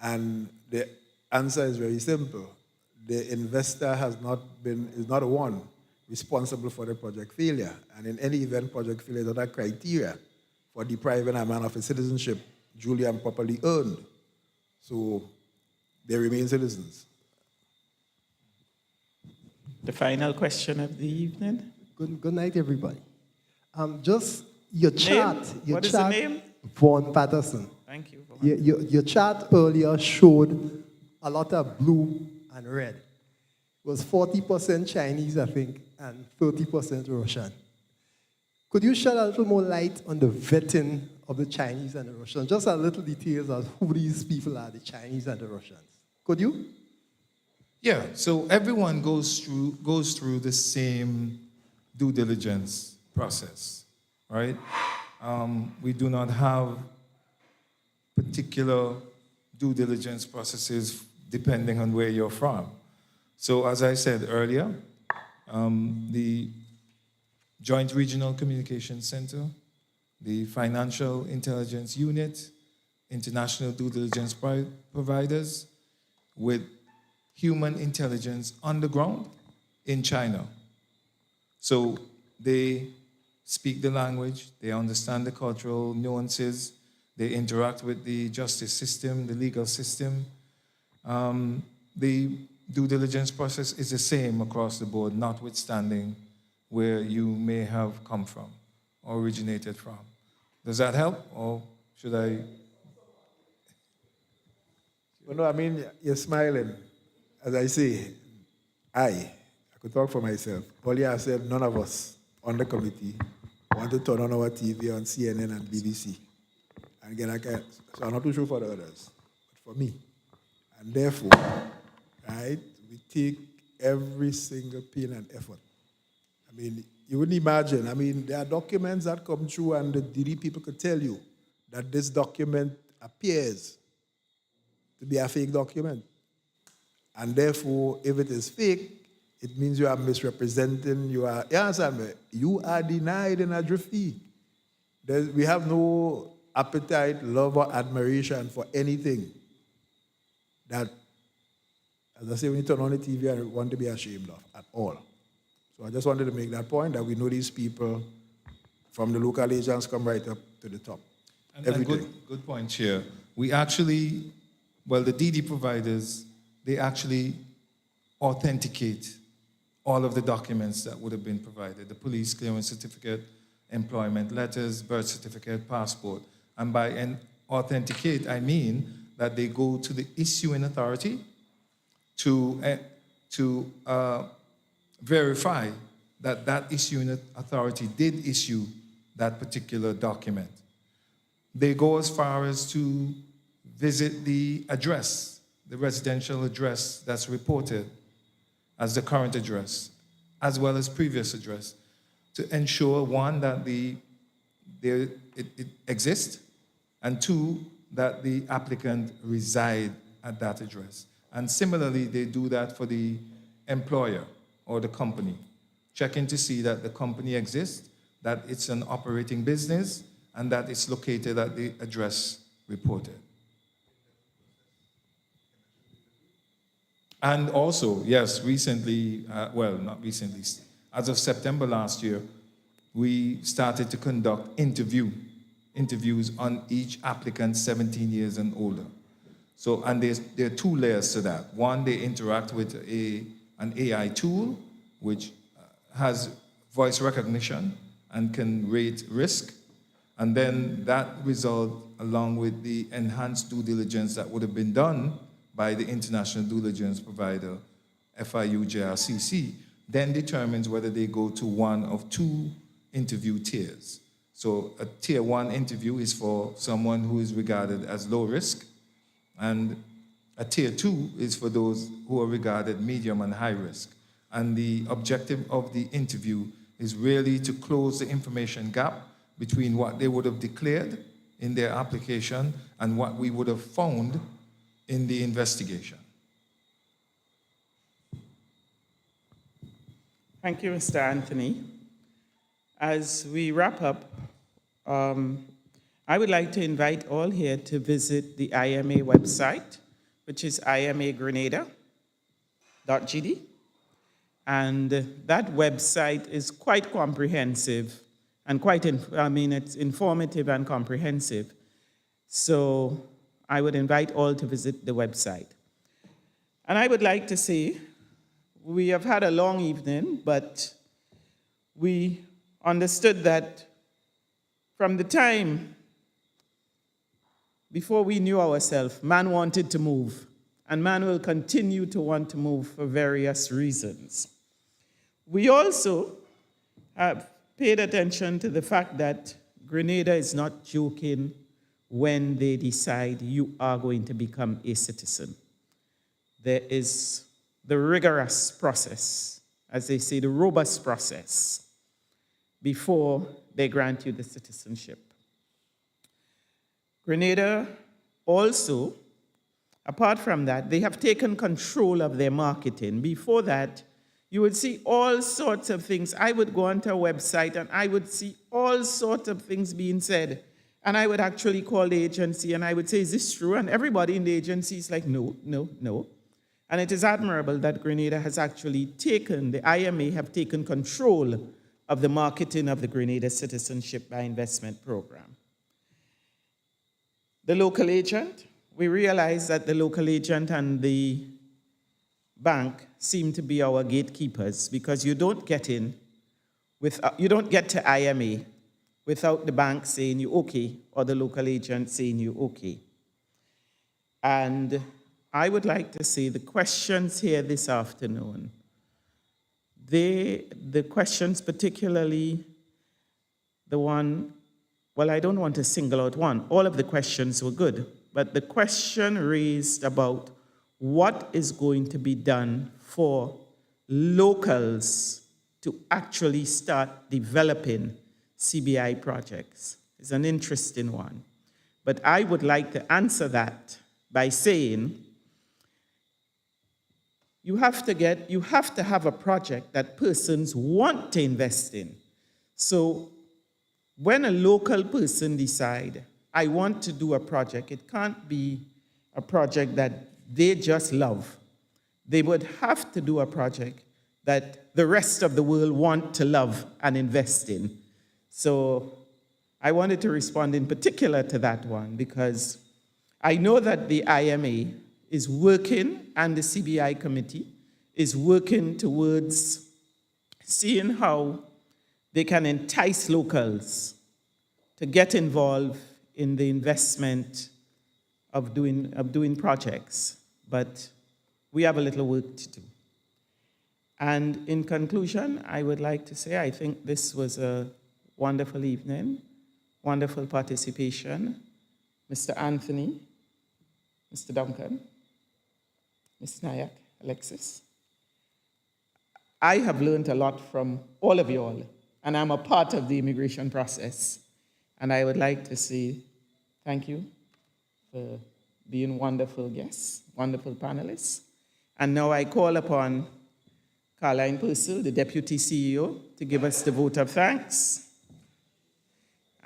And the answer is very simple. The investor is not the one responsible for the project failure. And in any event, project failure is not a criteria for depriving a man of his citizenship duly and properly earned. So they remain citizens. The final question of the evening. Good night, everybody. Just your chart. What is the name? Vaughn Patterson. Thank you. Your chart earlier showed a lot of blue and red. It was 40% Chinese, I think, and 30% Russian. Could you shed a little more light on the vetting of the Chinese and the Russians? Just a little details of who these people are, the Chinese and the Russians. Could you? Yeah, so everyone goes through the same due diligence process, right? We do not have particular due diligence processes depending on where you're from. So as I said earlier, the Joint Regional Communication Center, the Financial Intelligence Unit, international due diligence providers with human intelligence on the ground in China. So they speak the language, they understand the cultural nuances, they interact with the justice system, the legal system. The due diligence process is the same across the board, notwithstanding where you may have come from or originated from. Does that help, or should I? Well, no, I mean, you're smiling. As I say, I could talk for myself. All I said, none of us on the committee want to turn on our TV on CNN and BBC. And again, so I'm not too sure for the others, but for me. And therefore, right, we take every single pain and effort. I mean, you wouldn't imagine. I mean, there are documents that come through and the DD people could tell you that this document appears to be a fake document. And therefore, if it is fake, it means you are misrepresenting, you are denied an adrift fee. We have no appetite, love, or admiration for anything that, as I say, when you turn on the TV, I want to be ashamed of at all. So I just wanted to make that point, that we know these people from the local agents come right up to the top. And good point, Chair. We actually, well, the DD providers, they actually authenticate all of the documents that would have been provided, the police clearance certificate, employment letters, birth certificate, passport. And by authenticate, I mean that they go to the issuing authority to verify that that issuing authority did issue that particular document. They go as far as to visit the address, the residential address that's reported as the current address, as well as previous address, to ensure, one, that it exists, and two, that the applicant reside at that address. And similarly, they do that for the employer or the company, checking to see that the company exists, that it's an operating business, and that it's located at the address reported. And also, yes, recently, well, not recently, as of September last year, we started to conduct interviews on each applicant 17 years and older. So, and there are two layers to that. One, they interact with an AI tool, which has voice recognition and can rate risk. And then that result, along with the enhanced due diligence that would have been done by the international due diligence provider, FIU JRCC, then determines whether they go to one of two interview tiers. So a tier 1 interview is for someone who is regarded as low risk, and a tier 2 is for those who are regarded medium and high risk. And the objective of the interview is really to close the information gap between what they would have declared in their application and what we would have found in the investigation. Thank you, Mr. Anthony. As we wrap up, I would like to invite all here to visit the IMA website, which is imagrenada.gd. And that website is quite comprehensive and it's informative and comprehensive. So I would invite all to visit the website. And I would like to say, we have had a long evening, but we understood that from the time before we knew ourselves, man wanted to move, and man will continue to want to move for various reasons. We also have paid attention to the fact that Grenada is not joking when they decide you are going to become a citizen. There is the rigorous process, as they say, the robust process, before they grant you the citizenship. Grenada also, apart from that, they have taken control of their marketing. Before that, you would see all sorts of things. I would go onto a website and I would see all sorts of things being said. And I would actually call the agency and I would say, is this true? And everybody in the agency is like, no, no, no. And it is admirable that Grenada has actually taken, the IMA have taken control of the marketing of the Grenada Citizenship by Investment Program. The local agent, we realize that the local agent and the bank seem to be our gatekeepers because you don't get to IMA without the bank saying you okay or the local agent saying you okay. And I would like to say the questions here this afternoon, the questions particularly the one, well, I don't want to single out one. All of the questions were good, but the question raised about what is going to be done for locals to actually start developing CBI projects is an interesting one. But I would like to answer that by saying, you have to have a project that persons want to invest in. So when a local person decide, I want to do a project, it can't be a project that they just love. They would have to do a project that the rest of the world want to love and invest in. So I wanted to respond in particular to that one because I know that the IMA is working, and the CBI committee is working towards seeing how they can entice locals to get involved in the investment of doing projects. But we have a little work to do. And in conclusion, I would like to say I think this was a wonderful evening, wonderful participation. Mr. Anthony, Mr. Duncan, Ms. Nayak, Alexis. I have learned a lot from all of you all, and I'm a part of the immigration process. And I would like to say thank you for being wonderful guests, wonderful panelists. And now I call upon Caroline Purcell, the Deputy CEO, to give us the vote of thanks.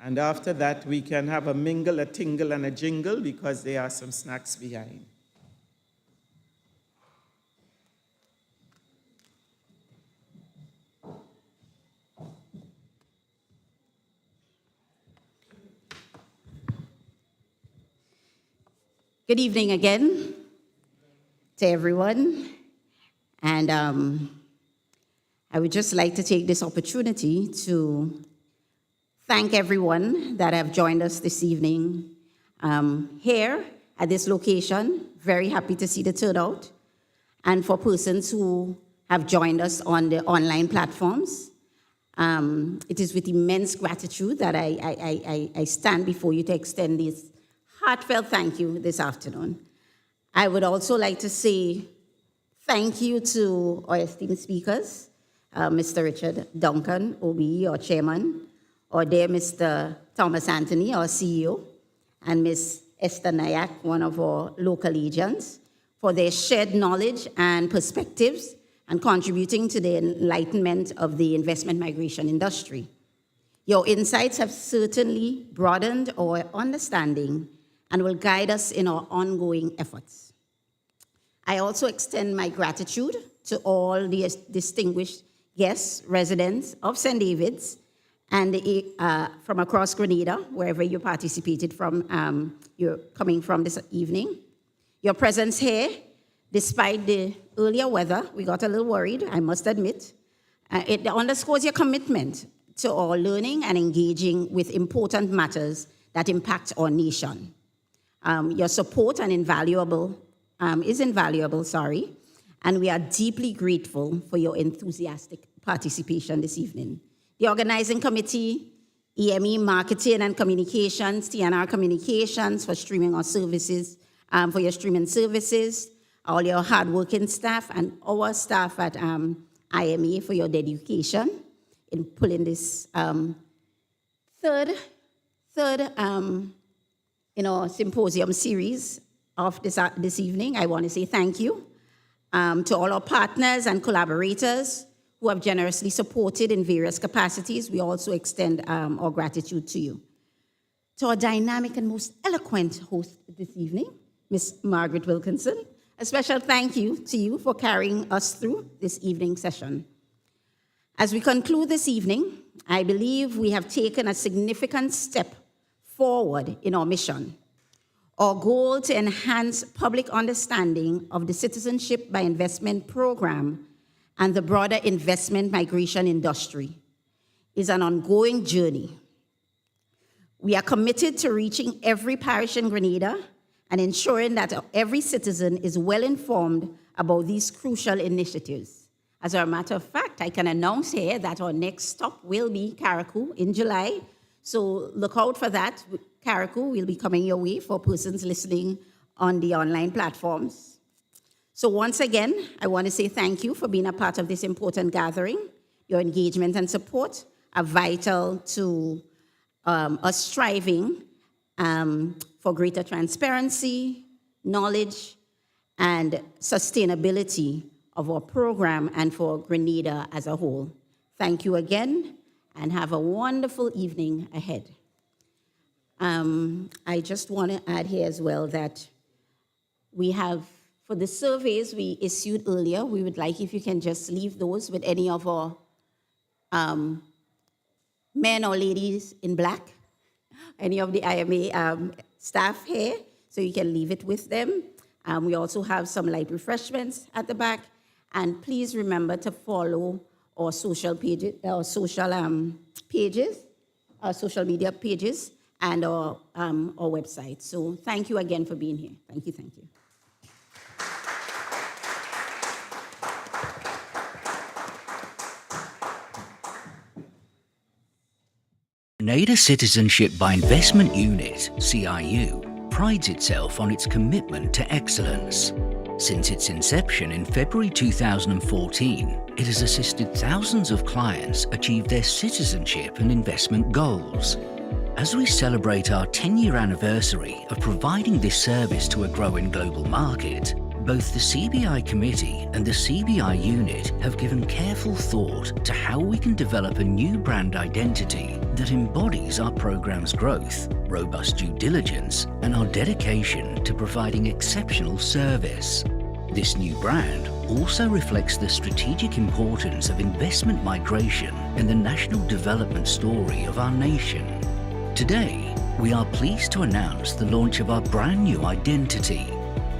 And after that, we can have a mingle, a tingle, and a jingle because there are some snacks behind. Good evening again to everyone. And I would just like to take this opportunity to thank everyone that have joined us this evening here at this location. Very happy to see the turnout. And for persons who have joined us on the online platforms, it is with immense gratitude that I stand before you to extend this heartfelt thank you this afternoon. I would also like to say thank you to our esteemed speakers, Mr. Richard Duncan, OBE, our chairman, or dear Mr. Thomas Anthony, our CEO, and Ms. Esther Nayak, one of our local agents, for their shared knowledge and perspectives and contributing to the enlightenment of the investment migration industry. Your insights have certainly broadened our understanding and will guide us in our ongoing efforts. I also extend my gratitude to all the distinguished guests, residents of St. David's, and from across Grenada, wherever you participated from, you're coming from this evening. Your presence here, despite the earlier weather, we got a little worried, I must admit. It underscores your commitment to our learning and engaging with important matters that impact our nation. Your support is invaluable, and we are deeply grateful for your enthusiastic participation this evening. The organizing committee, IMA Marketing and Communications, TNR Communications for streaming our services, for your streaming services, all your hardworking staff, and our staff at IMA for your dedication in pulling this third symposium series of this evening. I want to say thank you to all our partners and collaborators who have generously supported in various capacities. We also extend our gratitude to you. To our dynamic and most eloquent host this evening, Ms. Margaret Wilkinson, a special thank you to you for carrying us through this evening session. As we conclude this evening, I believe we have taken a significant step forward in our mission. Our goal to enhance public understanding of the Citizenship by Investment program and the broader investment migration industry is an ongoing journey. We are committed to reaching every parish in Grenada and ensuring that every citizen is well informed about these crucial initiatives. As a matter of fact, I can announce here that our next stop will be Carriacou in July, so look out for that. Carriacou will be coming your way for persons listening on the online platforms. So once again, I want to say thank you for being a part of this important gathering. Your engagement and support are vital to us striving for greater transparency, knowledge, and sustainability of our program and for Grenada as a whole. Thank you again, and have a wonderful evening ahead. I just want to add here as well that we have, for the surveys we issued earlier, we would like if you can just leave those with any of our men or ladies in black, any of the IMA staff here, so you can leave it with them. We also have some light refreshments at the back, and please remember to follow our social pages, our social media pages, and our website. So thank you again for being here. Thank you, thank you. Grenada Citizenship by Investment Unit, CIU, prides itself on its commitment to excellence. Since its inception in February 2014, it has assisted thousands of clients achieve their citizenship and investment goals. As we celebrate our 10-year anniversary of providing this service to a growing global market, both the CBI Committee and the CBI Unit have given careful thought to how we can develop a new brand identity that embodies our program's growth, robust due diligence, and our dedication to providing exceptional service. This new brand also reflects the strategic importance of investment migration in the national development story of our nation. Today, we are pleased to announce the launch of our brand new identity,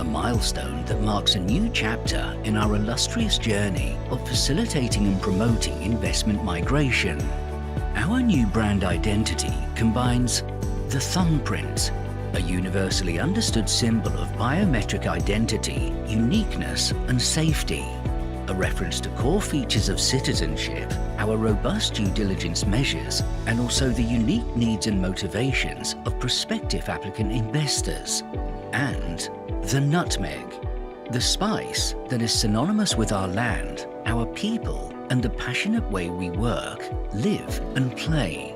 a milestone that marks a new chapter in our illustrious journey of facilitating and promoting investment migration. Our new brand identity combines the thumbprint, a universally understood symbol of biometric identity, uniqueness, and safety, a reference to core features of citizenship, our robust due diligence measures, and also the unique needs and motivations of prospective applicant investors, and the nutmeg, the spice that is synonymous with our land, our people, and the passionate way we work, live, and play.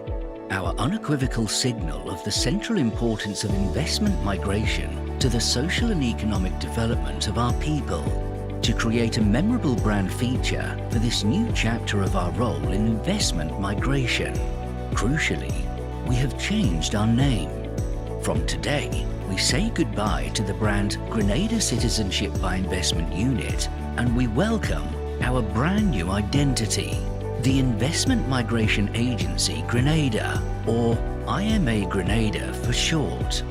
Our unequivocal signal of the central importance of investment migration to the social and economic development of our people. to create a memorable brand feature for this new chapter of our role in investment migration. Crucially, we have changed our name. From today, we say goodbye to the brand Grenada Citizenship by Investment Unit, and we welcome our brand new identity, the Investment Migration Agency Grenada, or IMA Grenada for short.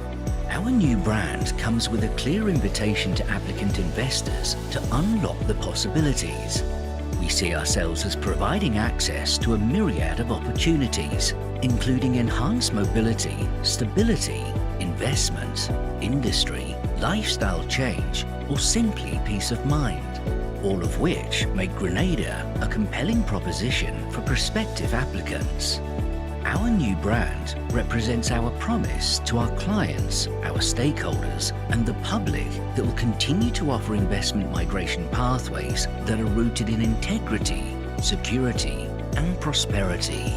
Our new brand comes with a clear invitation to applicant investors to unlock the possibilities. We see ourselves as providing access to a myriad of opportunities, including enhanced mobility, stability, investment, industry, lifestyle change, or simply peace of mind, all of which make Grenada a compelling proposition for prospective applicants. Our new brand represents our promise to our clients, our stakeholders, and the public that will continue to offer investment migration pathways that are rooted in integrity, security, and prosperity.